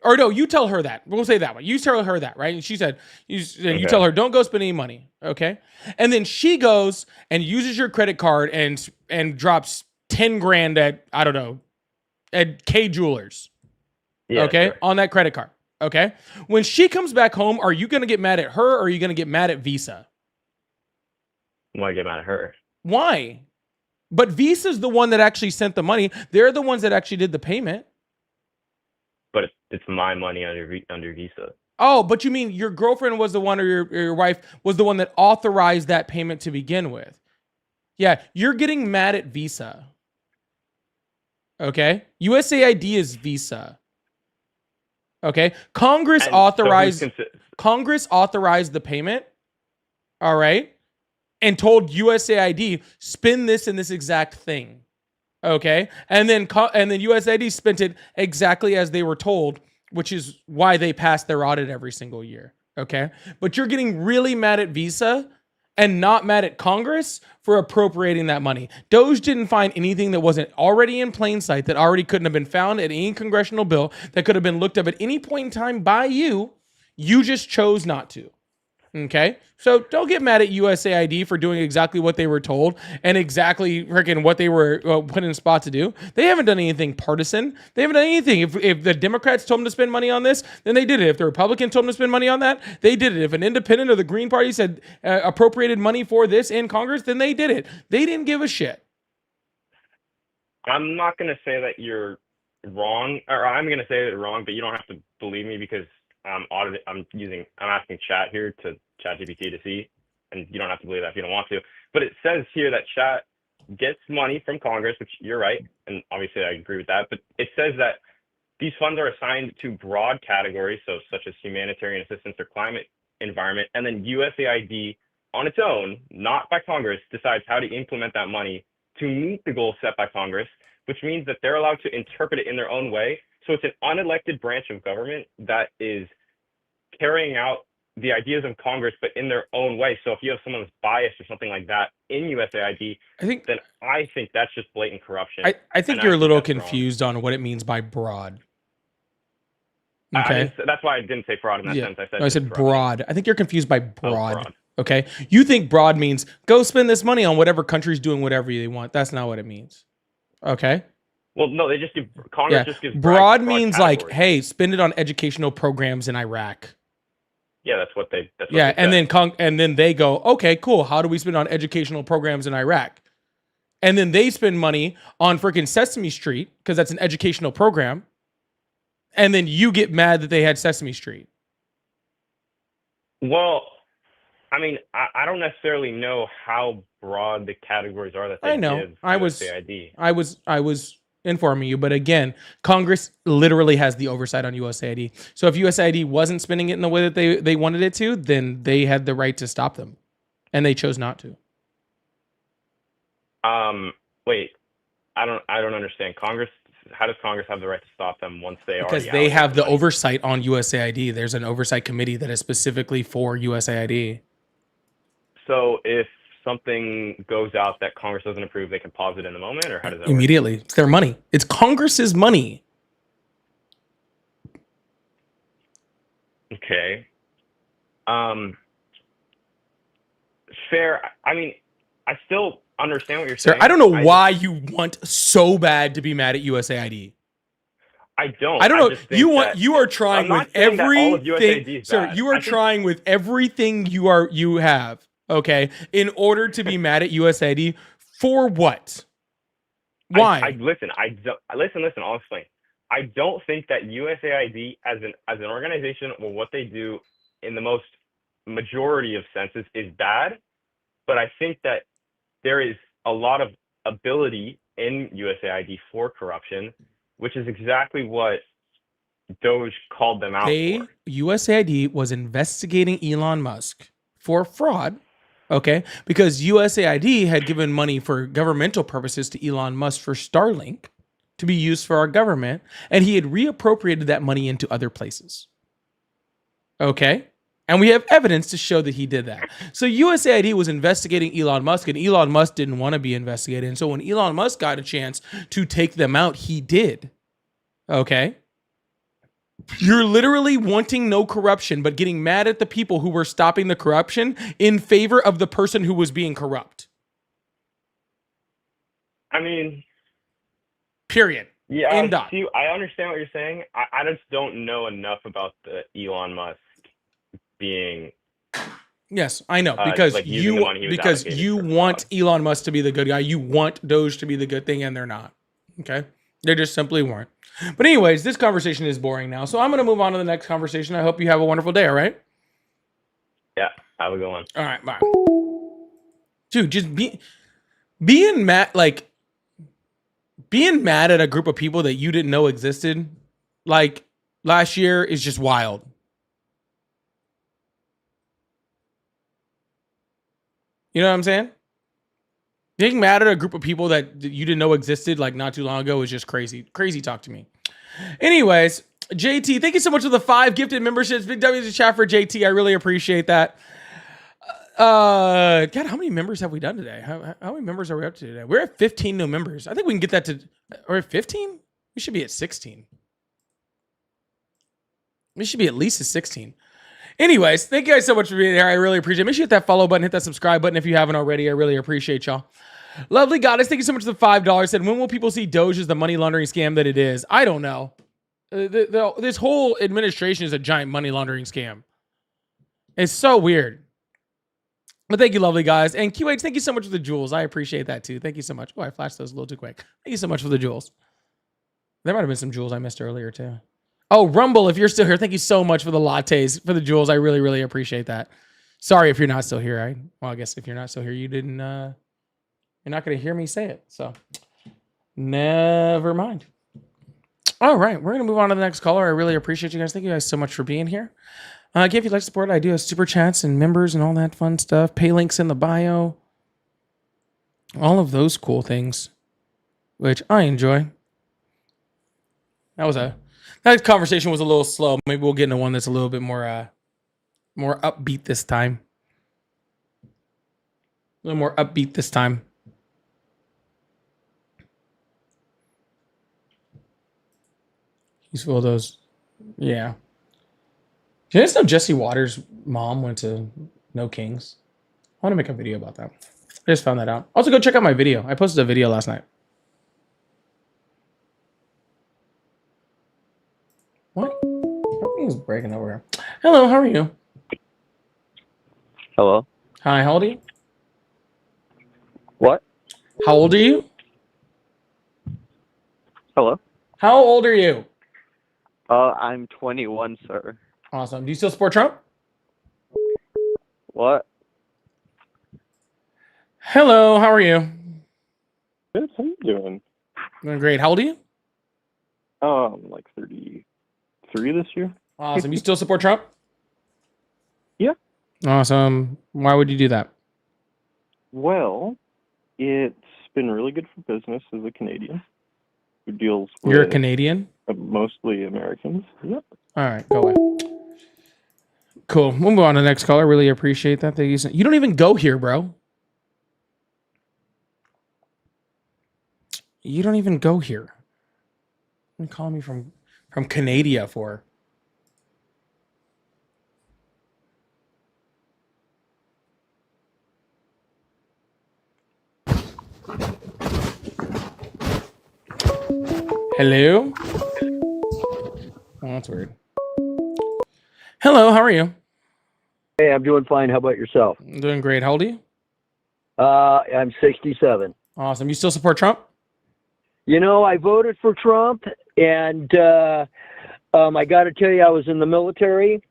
or no, you tell her that. We'll say that one. You tell her that, right? And she said, you tell her, "Don't go spend any money." Okay? And then she goes and uses your credit card and drops 10 grand at, I don't know, at K Jewelers. Yeah. Okay, sure. on that credit card. Okay, when she comes back home, are you gonna get mad at her or are you gonna get mad at Visa? Why get mad at her? Why? But Visa's the one that actually sent the money. They're the ones that actually did the payment. But it's my money under Visa. Oh, but you mean your girlfriend was the one, or your wife was the one that authorized that payment to begin with? Yeah, you're getting mad at Visa. Okay, USAID is Visa. Okay, Congress And so authorized. who's Congress authorized the payment, all right, and told USAID spend this in this exact thing, okay, and then USAID spent it exactly as they were told, which is why they pass their audit every single year, okay. But you're getting really mad at Visa and not mad at Congress for appropriating that money. Doge didn't find anything that wasn't already in plain sight, that already couldn't have been found in any congressional bill, that could have been looked up at any point in time by you. You just chose not to. Okay? So don't get mad at USAID for doing exactly what they were told and exactly freaking what they were put in spot to do. They haven't done anything partisan. They haven't done anything. If the Democrats told them to spend money on this, then they did it. If the Republicans told them to spend money on that, they did it. If an independent or the Green Party said appropriated money for this in Congress, then they did it. They didn't give a shit. I'm not going to say that you're wrong, or I'm going to say that you're wrong, but you don't have to believe me because I'm asking chat here to ChatGPT to see, and you don't have to believe that if you don't want to. But it says here that chat gets money from Congress, which you're right, and obviously I agree with that. But it says that these funds are assigned to broad categories, so such as humanitarian assistance or climate environment, and then USAID on its own, not by Congress, decides how to implement that money to meet the goals set by Congress, which means that they're allowed to interpret it in their own way. So it's an unelected branch of government that is carrying out the ideas of Congress, but in their own way. So if you have someone who's biased or something like that in USAID, then I think that's just blatant corruption. I think And you're a little that's wrong. confused on what it means by broad. I Okay. didn't- that's why I didn't say fraud in that sense. I said, No, I said just corruption. broad. I think you're confused by broad. broad. Okay. You think broad means go spend this money on whatever country's doing whatever they want. That's not what it means. Okay. Well, no, they just give Congress Yeah. just gives Broad means like, categories. hey, spend it on educational programs in Iraq. Yeah, that's what they. That's what Yeah, they and said. then they go, okay, cool. How do we spend on educational programs in Iraq? And then they spend money on freaking Sesame Street because that's an educational program. and then you get mad that they had Sesame Street. Well, I mean, I don't necessarily know how broad the categories are that they I know. give I was USAID. I was informing you, but again, Congress literally has the oversight on USAID. So if USAID wasn't spending it in the way that they wanted it to, then they had the right to stop them, and they chose not to. Wait, I don't understand. Congress, how does Congress have the right to stop them once they Because already they have allocate the money? oversight on USAID. There's an oversight committee that is specifically for USAID. So if something goes out that Congress doesn't approve, they can pause it in the moment, or how does that work? Immediately. It's their money. It's Congress's money. Okay. Fair. I mean, I still understand what you're Sir, saying. I don't know I why you want so bad to be mad at USAID. I don't. I don't know. just think You want that- you are trying I'm not with saying that all of USAID everything. is Sir, bad. you are I think- trying with everything you have, okay, in order to be mad at USAID for what? Why? Listen. Listen. I'll explain. I don't think that USAID as an organization or what they do in the most majority of senses is bad, but I think that there is a lot of ability in USAID for corruption, which is exactly what Doge called them out for. USAID was investigating Elon Musk for fraud, okay? Because USAID had given money for governmental purposes to Elon Musk for Starlink to be used for our government, and he had reappropriated that money into other places. Okay? And we have evidence to show that he did that. So USAID was investigating Elon Musk, and Elon Musk didn't want to be investigated. And so when Elon Musk got a chance to take them out, he did. Okay? You're literally wanting no corruption, but getting mad at the people who were stopping the corruption in favor of the person who was being corrupt. I mean, Period. yeah, End dot. I understand what you're saying. I just don't know enough about the Elon Musk being Yes, I know, like because using the money he was allocated you for want fraud. Elon Musk to be the good guy. You want Doge to be the good thing, and they're not. Okay, they just simply weren't. But anyways, this conversation is boring now, so I'm going to move on to the next conversation. I hope you have a wonderful day. All right. Yeah, have a good one. All right, bye. Dude, just being mad, like being mad at a group of people that you didn't know existed, like last year, is just wild. You know what I'm saying? Being mad at a group of people that you didn't know existed like not too long ago is just crazy. Crazy talk to me. Anyways, JT, thank you so much for the 5 gifted memberships. Big W's in chat for JT. I really appreciate that. God, how many members have we done today? How many members are we up to today? We're at 15 new members. I think we can get that to, or 15? We should be at 16. We should be at least at 16. Anyways, thank you guys so much for being here. I really appreciate it. Make sure you hit that follow button, hit that subscribe button if you haven't already. I really appreciate y'all. Lovely Goddess, thank you so much for the $5. Said, when will people see Doge as the money laundering scam that it is? I don't know. This whole administration is a giant money laundering scam. It's so weird. But thank you, lovely guys. And QH, thank you so much for the jewels. I appreciate that too. Thank you so much. Oh, I flashed those a little too quick. Thank you so much for the jewels. There might have been some jewels I missed earlier too. Oh, Rumble, if you're still here, thank you so much for the lattes, for the jewels. I really, really appreciate that. Sorry if you're not still here. I guess if you're not still here, you didn't, you're not going to hear me say it. So never mind. All right, we're going to move on to the next caller. I really appreciate you guys. Thank you guys so much for being here. Again, if you'd like to support it, I do have super chats and members and all that fun stuff. Pay links in the bio. All of those cool things, which I enjoy. That conversation was a little slow. Maybe we'll get into one that's a little bit more upbeat this time. A little more upbeat this time. He's full of those. Yeah. Do you guys know Jesse Waters' mom went to No Kings? I want to make a video about that. I just found that out. Also, go check out my video. I posted a video last night. What? Everything's breaking over here. Hello, how are you? Hello? Hi, how old are you? What? How old are you? Hello? How old are you? I'm 21, sir. Awesome. Do you still support Trump? What? Hello, how are you? Good. How you doing? Doing great. How old are you? Like 33 this year. Awesome. You still support Trump? Yeah. Awesome. Why would you do that? Well, it's been really good for business as a Canadian who deals with You're a Canadian? mostly Americans. Yep. All right, go away. Cool. We'll move on to the next caller. Really appreciate that. You don't even go here, bro. You don't even go here. What are you calling me from Canada for? Hello? Oh, that's weird. Hello, how are you? Hey, I'm doing fine. How about yourself? I'm doing great. How old are you? I'm 67. Awesome. You still support Trump? You know, I voted for Trump, and I got to tell you, I was in the military,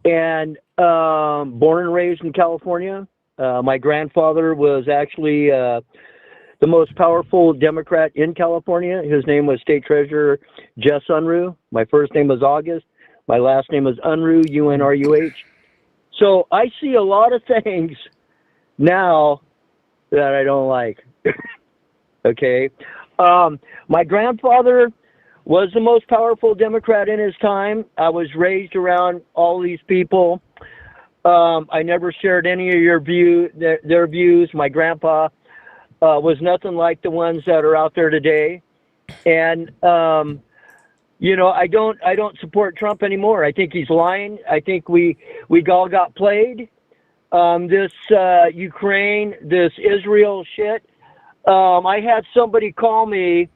and born and raised in California. My grandfather was actually the most powerful Democrat in California. His name was State Treasurer Jess Unruh. My first name was August. My last name is Unruh, Unruh. So I see a lot of things now that I don't like. Okay. My grandfather was the most powerful Democrat in his time. I was raised around all these people. I never shared any of their views. My grandpa was nothing like the ones that are out there today. And, you know, I don't support Trump anymore. I think he's lying. I think we all got played. This Ukraine, this Israel shit. I had somebody call me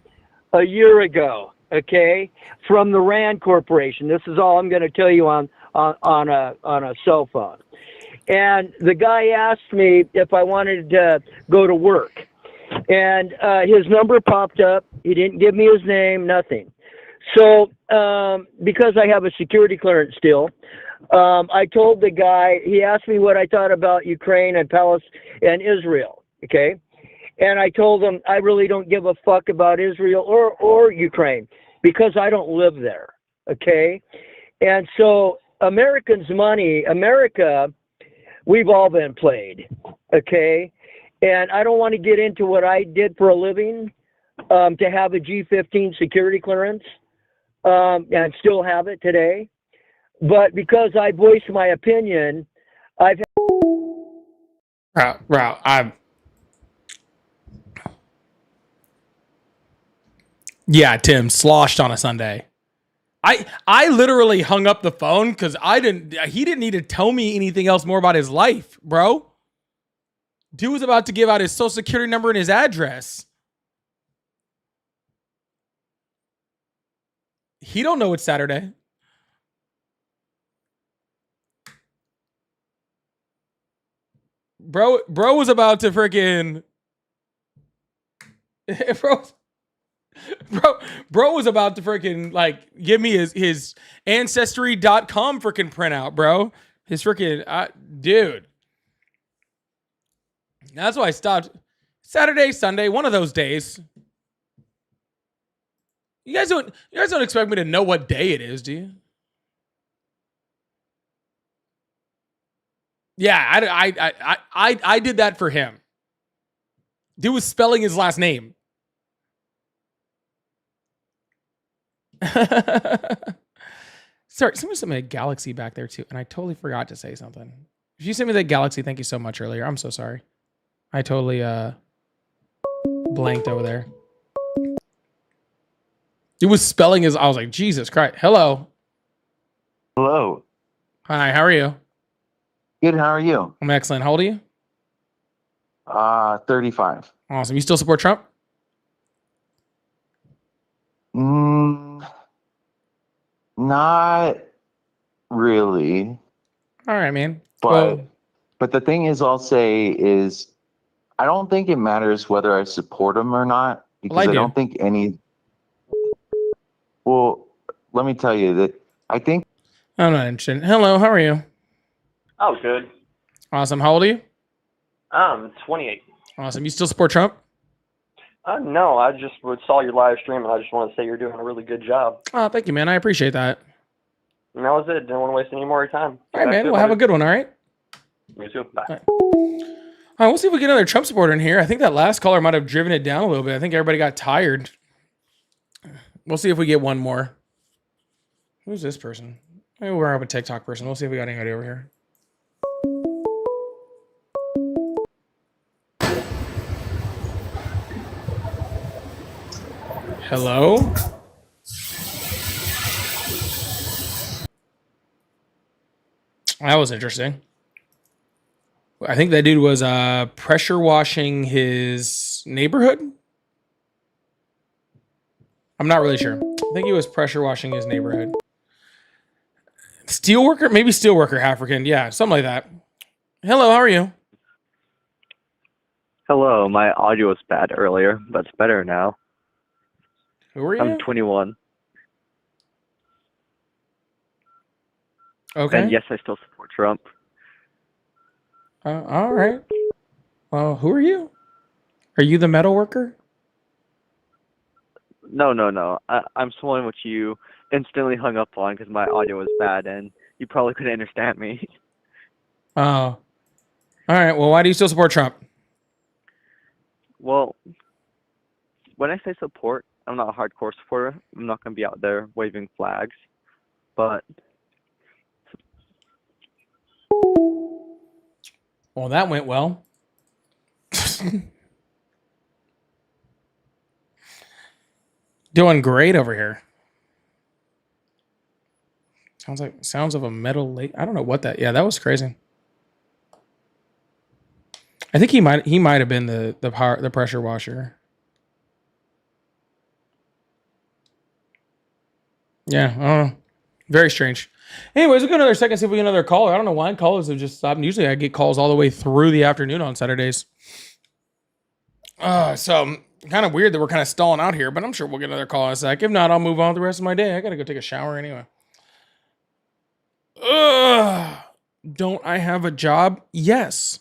a year ago, okay, from the Rand Corporation. This is all I'm going to tell you on a cell phone. And the guy asked me if I wanted to go to work. And his number popped up. He didn't give me his name, nothing. So because I have a security clearance still, I told the guy, he asked me what I thought about Ukraine and Palestine and Israel, okay? And I told him I really don't give a fuck about Israel or Ukraine because I don't live there, okay? And so Americans' money, America, we've all been played, okay? And I don't want to get into what I did for a living to have a G-15 security clearance and still have it today. But because I voiced my opinion, I've Yeah, Tim, sloshed on a Sunday. I literally hung up the phone because he didn't need to tell me anything else more about his life, bro. Dude was about to give out his social security number and his address. He don't know it's Saturday. Bro was about to freaking Bro was about to freaking like give me his ancestry.com freaking printout, bro. His freaking dude. That's why I stopped. Saturday, Sunday, one of those days. You guys don't expect me to know what day it is, do you? Yeah, I did that for him. Dude was spelling his last name. Sorry, somebody sent me a galaxy back there too, and I totally forgot to say something. If you sent me that galaxy, thank you so much earlier. I'm so sorry. I totally blanked over there. It was spelling his. I was like, Jesus Christ. Hello. Hello. Hi. How are you? Good. How are you? I'm excellent. How old are you? 35. Awesome. You still support Trump? Not really. All right, man. But the thing is, I'll say is, I don't think it matters whether I support him or not because I don't think any. Well, let me tell you that I think I'm not interested. Hello, how are you? Oh, good. Awesome. How old are you? 28. Awesome. You still support Trump? No, I just saw your live stream, and I just want to say you're doing a really good job. Oh, thank you, man. I appreciate that. And that was it. Didn't want to waste any more of your time. All right, man. Well, have a good one, all right? You too. Bye. All right, we'll see if we get another Trump supporter in here. I think that last caller might have driven it down a little bit. I think everybody got tired. We'll see if we get one more. Who's this person? Maybe we're up a TikTok person. We'll see if we got anybody over here. Hello? That was interesting. I think that dude was pressure washing his neighborhood. I'm not really sure. I think he was pressure washing his neighborhood. Steelworker? Maybe steelworker African. Yeah, something like that. Hello, how are you? Hello, my audio was bad earlier, but it's better now. Who are you? I'm 21. Okay. And yes, I still support Trump. All right. Well, who are you? Are you the metal worker? No. I'm someone which you instantly hung up on because my audio was bad and you probably couldn't understand me. Oh. All right. Well, why do you still support Trump? Well, when I say support, I'm not a hardcore supporter. I'm not going to be out there waving flags. But well, that went well. Doing great over here. Sounds like sounds of a metal lake. I don't know what that. Yeah, that was crazy. I think he might have been the pressure washer. Yeah, I don't know. Very strange. Anyways, we'll go another second, see if we get another caller. I don't know why callers have just stopped. Usually I get calls all the way through the afternoon on Saturdays. So kind of weird that we're kind of stalling out here, but I'm sure we'll get another call in a sec. If not, I'll move on with the rest of my day. I gotta go take a shower anyway. Don't I have a job? Yes.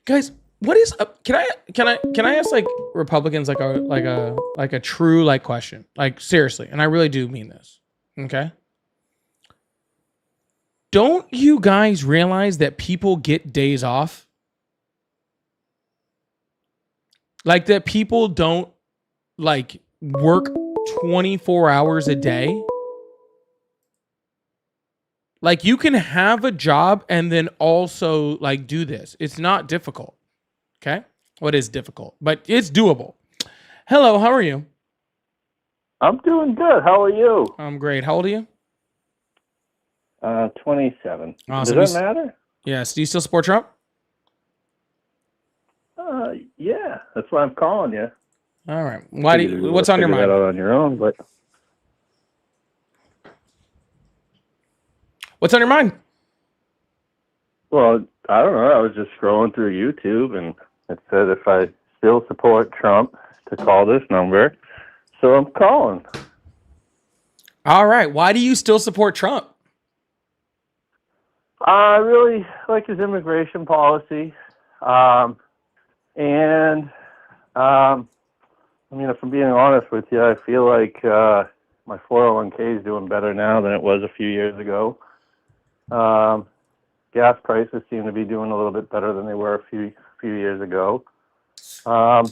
Guys, what is up? Can I ask like Republicans like a true like question? Like seriously, and I really do mean this. Okay? Don't you guys realize that people get days off? Like that people don't like work 24 hours a day? Like you can have a job and then also like do this. It's not difficult. Okay? What is difficult? But it's doable. Hello, how are you? I'm doing good. How are you? I'm great. How old are you? 27. Awesome. Does that matter? Yes. Do you still support Trump? Yeah. That's why I'm calling you. All right. Why do you, what's on your Figure mind? that out on your own, but What's on your mind? well, I don't know. I was just scrolling through YouTube, and it said if I still support Trump to call this number, so I'm calling. All right. Why do you still support Trump? I really like his immigration policy, and I mean, if I'm being honest with you, I feel like my 401k is doing better now than it was a few years ago. Gas prices seem to be doing a little bit better than they were a few years ago. So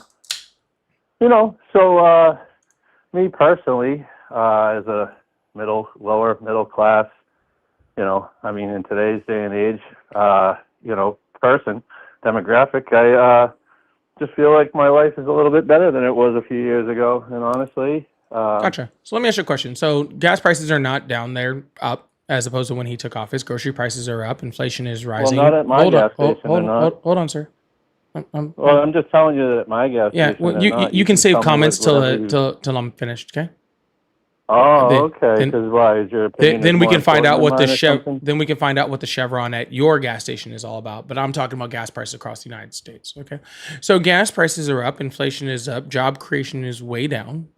me personally, as a lower middle class, I mean, in today's day and age, demographic, I just feel like my life is a little bit better than it was a few years ago. And honestly, Gotcha. So let me ask you a question. So gas prices are not down, they're up as opposed to when he took office. Grocery prices are up. Inflation is rising. not at my gas station, Hold they're not. on, sir. I'm just telling you that at my gas Yeah, station, well, they're you not. you can save tell me comments whatever you- till I'm finished, okay? Oh, Then- okay. then- Because why is your opinion? Then we more can find out important what than the mine or something? then we can find out what the Chevron at your gas station is all about. But I'm talking about gas prices across the United States. Okay, so gas prices are up, inflation is up, job creation is way down.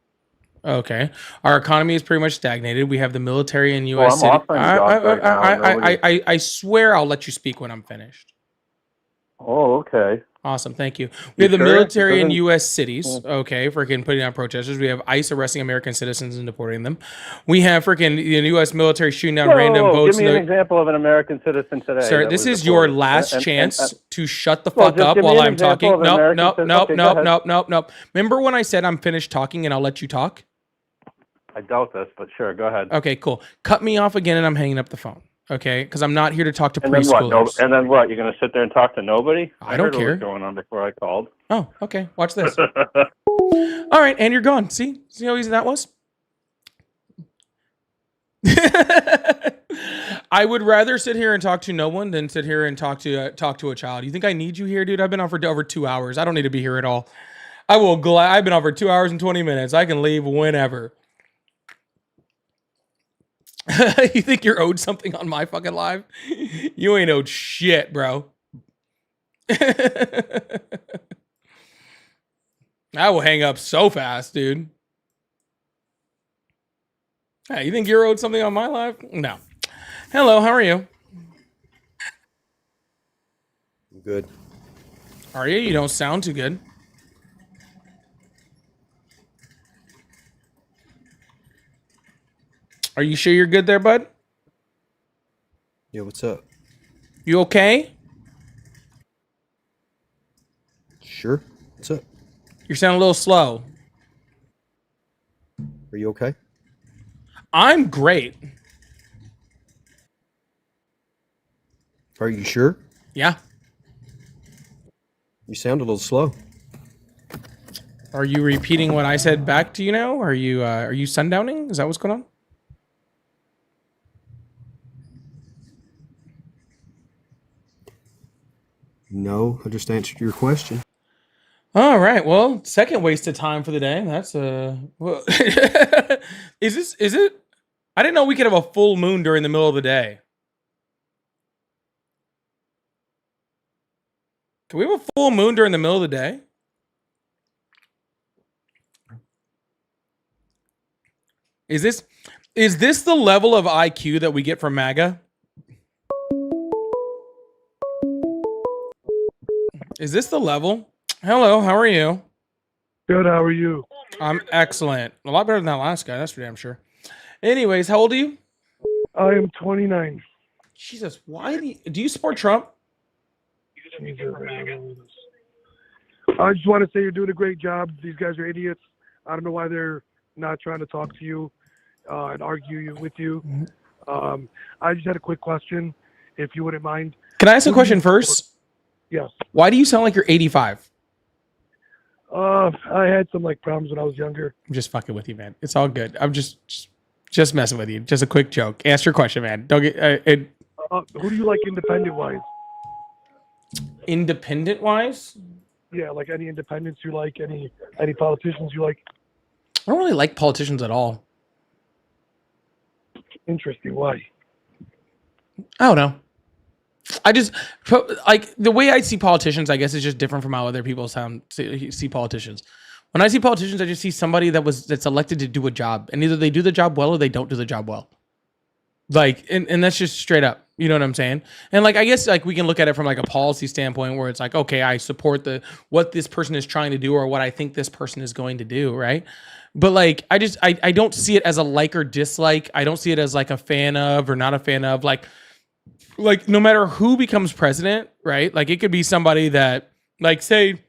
Okay. Our economy is pretty much stagnated. We have the military in Well, U.S. I'm city. offering jobs right now. I swear I'll let you speak when I'm finished. Oh, okay. Awesome. Thank you. We You have the sure? military in Doesn't- U.S. cities. Okay. Freaking putting down protesters. We have ICE arresting American citizens and deporting them. We have freaking the U.S. military shooting down random Whoa, boats. give me an example of an American citizen today. Sir, that this was is your deported. last chance to shut the well, fuck just up give me while an I'm example talking. of an Nope, American nope, citizen. nope, Okay, go nope, ahead. nope, nope, nope. Remember when I said I'm finished talking and I'll let you talk? I doubt this, but sure, go ahead. Okay, cool. Cut me off again and I'm hanging up the phone. Okay, because I'm not here to talk to And then what? preschoolers. And then what? You're going to sit there and talk to nobody? I don't heard what care. was going on before I called. Oh, okay. Watch this. All right, and you're gone. See how easy that was? I would rather sit here and talk to no one than sit here and talk to a child. You think I need you here, dude? I've been on for over 2 hours. I don't need to be here at all. I've been on for 2 hours and 20 minutes. I can leave whenever. You think you're owed something on my fucking live? You ain't owed shit, bro. I will hang up so fast, dude. Hey, you think you're owed something on my live? No. Hello, how are you? Good. Are you? You don't sound too good. Are you sure you're good there, bud? Yeah, what's up? You okay? Sure. What's up? You sound a little slow. Are you okay? I'm great. Are you sure? Yeah. You sound a little slow. Are you repeating what I said back to you now? Are you sundowning? Is that what's going on? No, I just answered your question. All right. Well, second waste of time for the day. That's well, is it? I didn't know we could have a full moon during the middle of the day. Can we have a full moon during the middle of the day? Is this the level of IQ that we get from MAGA? Is this the level? Hello, how are you? Good, how are you? I'm excellent. A lot better than that last guy, that's for damn sure. Anyways, how old are you? I am 29. Jesus, why do you support Trump? I just want to say you're doing a great job. These guys are idiots. I don't know why they're not trying to talk to you and argue with you. I just had a quick question, if you wouldn't mind. Can I ask a question first? Yes. Why do you sound like you're 85? I had some problems when I was younger. I'm just fucking with you, man. It's all good. I'm just messing with you. Just a quick joke. Ask your question, man. Don't get Who do you like independent-wise? Independent-wise? Yeah, like any independents you like, any politicians you like? I don't really like politicians at all. Interesting. Why? I don't know. I just like the way I see politicians, I guess, is just different from how other people see politicians. When I see politicians, I just see somebody that's elected to do a job, and either they do the job well or they don't do the job well. Like, and that's just straight up. You know what I'm saying? And like, I guess like we can look at it from like a policy standpoint where it's like, okay, I support what this person is trying to do or what I think this person is going to do, right? But like, I don't see it as a like or dislike. I don't see it as like a fan of or not a fan of. Like no matter who becomes president, right? Like it could be somebody that like say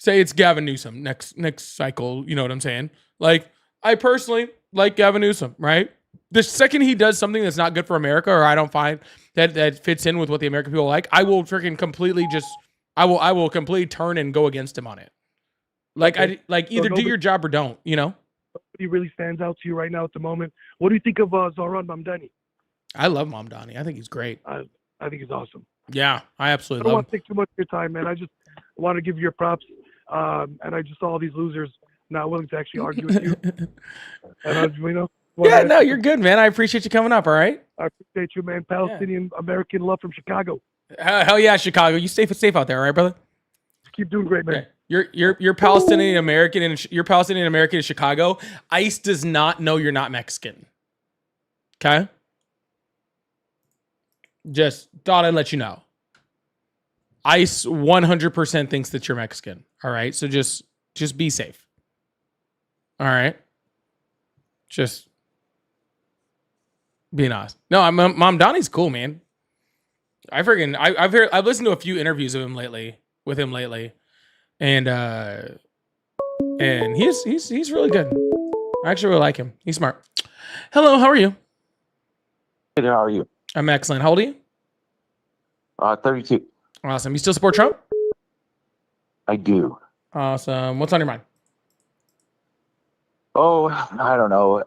it's Gavin Newsom next cycle, you know what I'm saying? Like I personally like Gavin Newsom, right? The second he does something that's not good for America or I don't find that fits in with what the American people like, I will freaking completely I will completely turn and go against him on it. Like Okay. Either do your job or don't, you know? Nobody really stands out to you right now at the moment. What do you think of Zoran Mamdani? I love Mamdani. I think he's great. I think he's awesome. Yeah, I I absolutely don't love want him. to take too much of your time, man. I just want to give you your props. And I just saw all these losers not willing to actually argue with you. And I, Yeah, no, you're good, man. I appreciate you coming up, all right? I appreciate you, man. Palestinian American love from Chicago. Hell yeah, Chicago. You stay safe out there, all right, brother? Keep doing great, man. Okay. You're Palestinian American and you're Palestinian American in Chicago. ICE does not know you're not Mexican. Okay? Just thought I'd let you know. ICE 100% thinks that you're Mexican. All right? So just be safe. All right? Just being honest. No, Mom Donnie's cool, man. I've listened to a few interviews of him lately, and he's really good. I actually really like him. He's smart. Hello, how are you? Good, how are you? I'm excellent. How old are you? 32. Awesome. You still support Trump? I do. Awesome. What's on your mind? Oh, I don't know.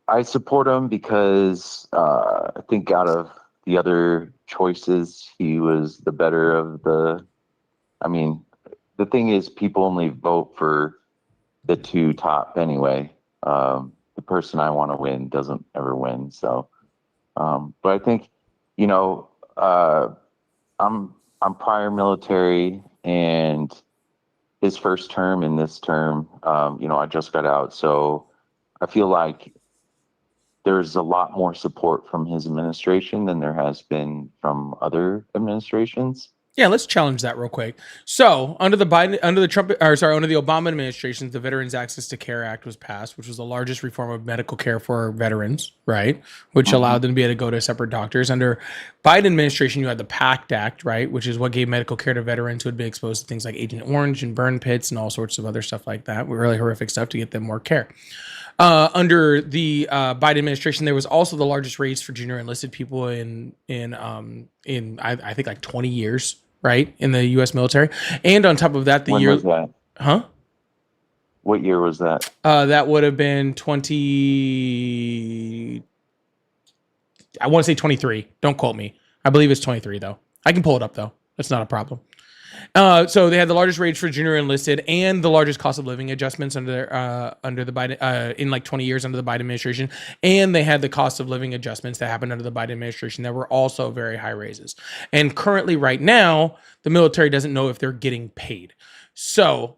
I support him because I think out of the other choices, he was the better of the. I mean, the thing is, people only vote for the two top anyway. The person I want to win doesn't ever win. So, but I think, I'm prior military, and his first term and this term, I just got out, so I feel like there's a lot more support from his administration than there has been from other administrations. Yeah, let's challenge that real quick. So, under the Obama administration, the Veterans Access to Care Act was passed, which was the largest reform of medical care for veterans, right? Which allowed them to be able to go to separate doctors. Under Biden administration, you had the PACT Act, right? Which is what gave medical care to veterans who had been exposed to things like Agent Orange and burn pits and all sorts of other stuff like that. Really horrific stuff to get them more care. Under the Biden administration, there was also the largest raise for junior enlisted people in I think like 20 years, right, in the U.S. military. And on top of that, When was that? Huh? What year was that? That would have been 20. I want to say 23. Don't quote me. I believe it's 23 though. I can pull it up though. That's not a problem. So they had the largest raise for junior enlisted and the largest cost of living adjustments under the Biden in like 20 years under the Biden administration, and they had the cost of living adjustments that happened under the Biden administration that were also very high raises. And currently, right now, the military doesn't know if they're getting paid. So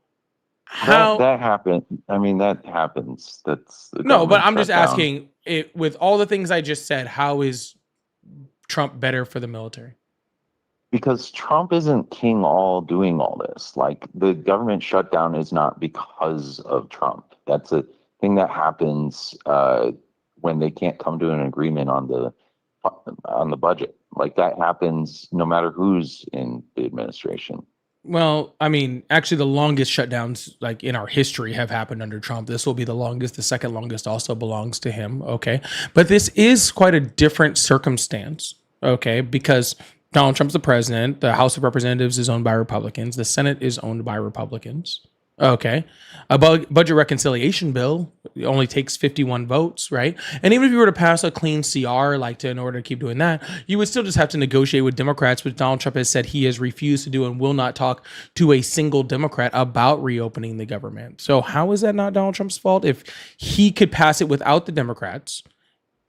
how that happened? I mean, that happens. That's the no, but government I'm just shutdown. asking it with all the things I just said. How is Trump better for the military? Because Trump isn't king all doing all this. Like, the government shutdown is not because of Trump. That's a thing that happens when they can't come to an agreement on the budget. Like, that happens no matter who's in the administration. Well, I mean, actually, the longest shutdowns like in our history have happened under Trump. This will be the longest. The second longest also belongs to him. Okay, but this is quite a different circumstance. Okay, because Donald Trump's the president. The House of Representatives is owned by Republicans. The Senate is owned by Republicans. Okay. A budget reconciliation bill only takes 51 votes, right? And even if you were to pass a clean CR, in order to keep doing that, you would still just have to negotiate with Democrats, which Donald Trump has said he has refused to do and will not talk to a single Democrat about reopening the government. So how is that not Donald Trump's fault? If he could pass it without the Democrats,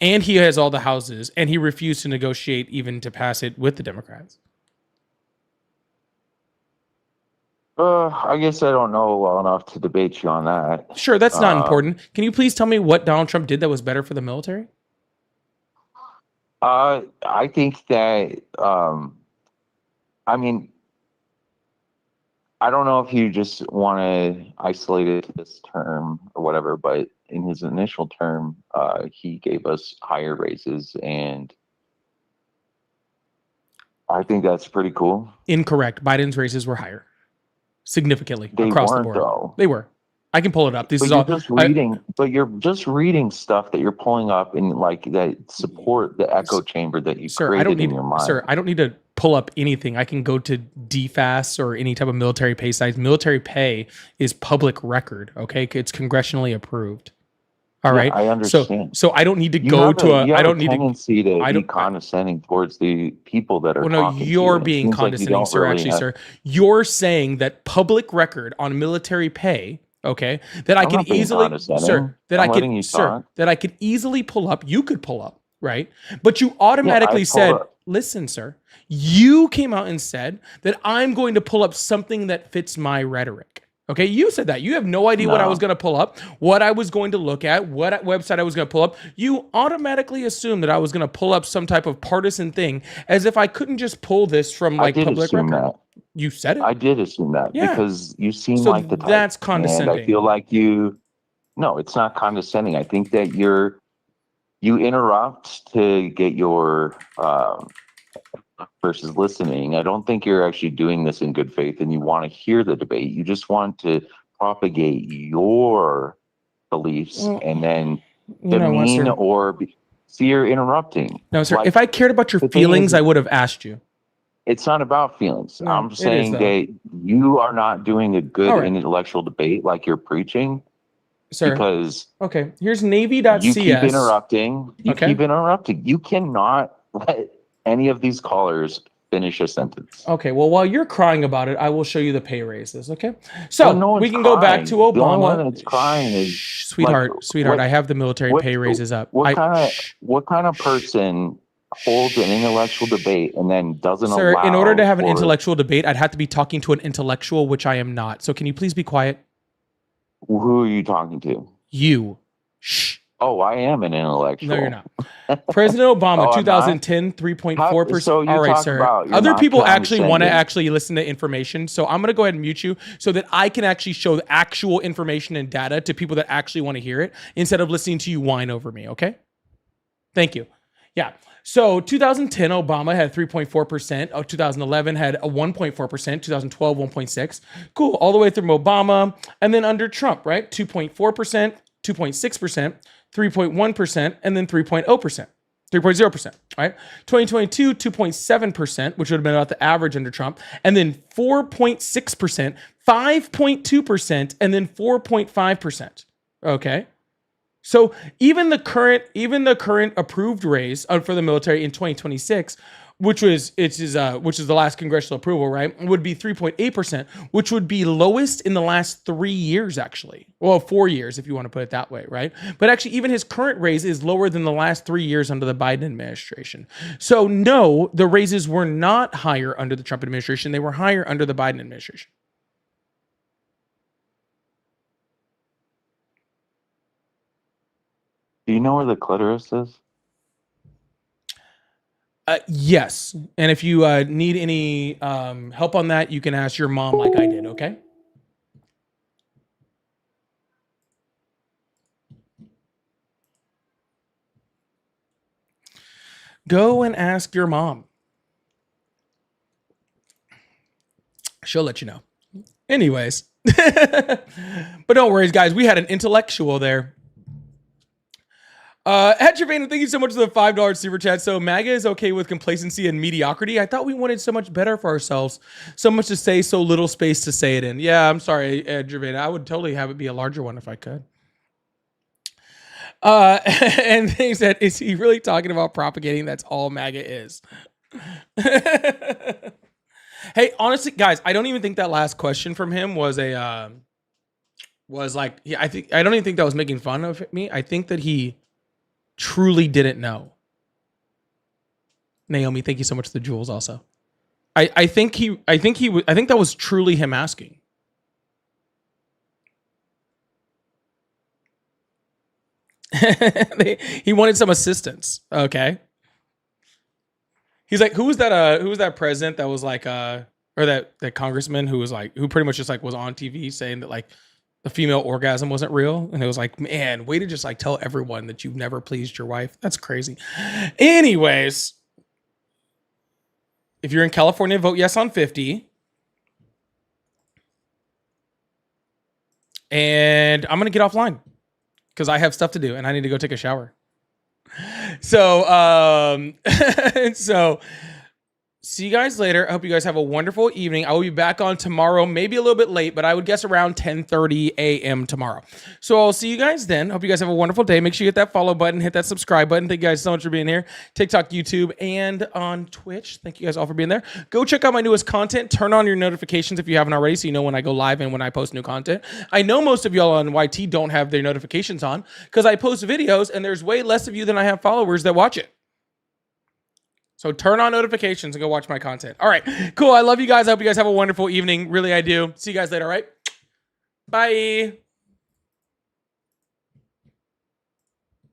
and he has all the houses, and he refused to negotiate even to pass it with the Democrats. I guess I don't know well enough to debate you on that. Sure, that's not important. Can you please tell me what Donald Trump did that was better for the military? I think that, I mean, I don't know if you just want to isolate it to this term or whatever, but in his initial term, he gave us higher raises, and I think that's pretty cool. Incorrect. Biden's raises were higher. Significantly They across the weren't, board. though. They were. I can pull it up. This But is you're all just reading, but you're just reading stuff that you're pulling up and like that support the echo chamber that you Sir, created I don't need in your mind. Sir, I don't need to pull up anything. I can go to DFAS or any type of military pay sites. Military pay is public record, okay? It's congressionally approved. All Yeah, right. I understand. So I don't need to You go have to you have I don't need to tendency to I be don't condescending towards the people that are Well, no, talking to you. you're It being seems like you condescending, don't sir. really Actually, have- sir, you're saying that public record on military pay, okay, that I I'm can not being easily, condescending. sir, that I'm I letting could, you sir, talk. that I could easily pull up. You could pull up, right? But you automatically I said pulled up. listen, sir, you came out and said that I'm going to pull up something that fits my rhetoric. Okay, you said that. You have no idea what I was going to pull up, what I was going to look at, what website I was going to pull up. You automatically assumed that I was going to pull up some type of partisan thing, as if I couldn't just pull this from like public record. That. You said it. I did assume that because you seem like the type. That's condescending. And I feel like you. No, it's not condescending. I think that you interrupt to get your versus listening. I don't think you're actually doing this in good faith and you want to hear the debate. You just want to propagate your beliefs and then demean see, you're interrupting. No, sir. If I cared about your feelings, I would have asked you. It's not about feelings. No, I'm saying that you are not doing a good intellectual debate like you're preaching. Sir. Because here's Navy.cs. You keep interrupting. You cannot let any of these callers finish a sentence. Okay, well, while you're crying about it, I will show you the pay raises, okay? So we can go back to Obama. The only one that's crying is sweetheart, I have the military pay raises up. What kind of person holds an intellectual debate and then doesn't allow? Sir, in order to have an intellectual debate, I'd have to be talking to an intellectual, which I am not. So can you please be quiet? Who are you talking to? You. Shh. Oh, I am an intellectual. No, you're not. President Obama, 2010, 3.4%. So all right, sir. Other people actually want to actually listen to information. So I'm going to go ahead and mute you so that I can actually show the actual information and data to people that actually want to hear it instead of listening to you whine over me, okay? Thank you. Yeah. So 2010, Obama had 3.4%. 2011 had a 1.4%. 2012, 1.6%. Cool. All the way through Obama. And then under Trump, right? 2.4%, 2.6%, 3.1%, and then 3.0%. 3.0%, right? 2022, 2.7%, which would have been about the average under Trump, and then 4.6%, 5.2%, and then 4.5%. Okay. So even the current approved raise for the military in 2026, which is the last congressional approval, right, would be 3.8%, which would be lowest in the last 3 years, actually. Well, 4 years, if you want to put it that way, right? But actually, even his current raise is lower than the last 3 years under the Biden administration. So no, the raises were not higher under the Trump administration. They were higher under the Biden administration. Do you know where the clitoris is? Yes. And if you need any help on that, you can ask your mom like I did, okay? Go and ask your mom. She'll let you know. Anyways. But don't worry, guys. We had an intellectual there. Ed Gervain, thank you so much for the $5 super chat. So MAGA is okay with complacency and mediocrity. I thought we wanted so much better for ourselves. So much to say, so little space to say it in. Yeah, I'm sorry, Ed Gervain. I would totally have it be a larger one if I could. And he said, is he really talking about propagating? That's all MAGA is. Hey, honestly, guys, I don't even think that last question from him was I don't even think that was making fun of me. I think that he truly didn't know. Naomi, thank you so much for the jewels also. I think that was truly him asking. He wanted some assistance. Okay. He's like, who was that president that was like or that congressman who was like, who pretty much just like was on TV saying that like the female orgasm wasn't real? And it was like, man, way to just like tell everyone that you've never pleased your wife. That's crazy. Anyways, if you're in California, vote yes on 50. And I'm going to get offline because I have stuff to do and I need to go take a shower. So, see you guys later. I hope you guys have a wonderful evening. I will be back on tomorrow, maybe a little bit late, but I would guess around 10:30 a.m. tomorrow. So I'll see you guys then. Hope you guys have a wonderful day. Make sure you hit that follow button, hit that subscribe button. Thank you guys so much for being here. TikTok, YouTube, and on Twitch. Thank you guys all for being there. Go check out my newest content. Turn on your notifications if you haven't already so you know when I go live and when I post new content. I know most of y'all on YT don't have their notifications on because I post videos and there's way less of you than I have followers that watch it. So turn on notifications and go watch my content. All right, cool. I love you guys. I hope you guys have a wonderful evening. Really, I do. See you guys later, all right? Bye.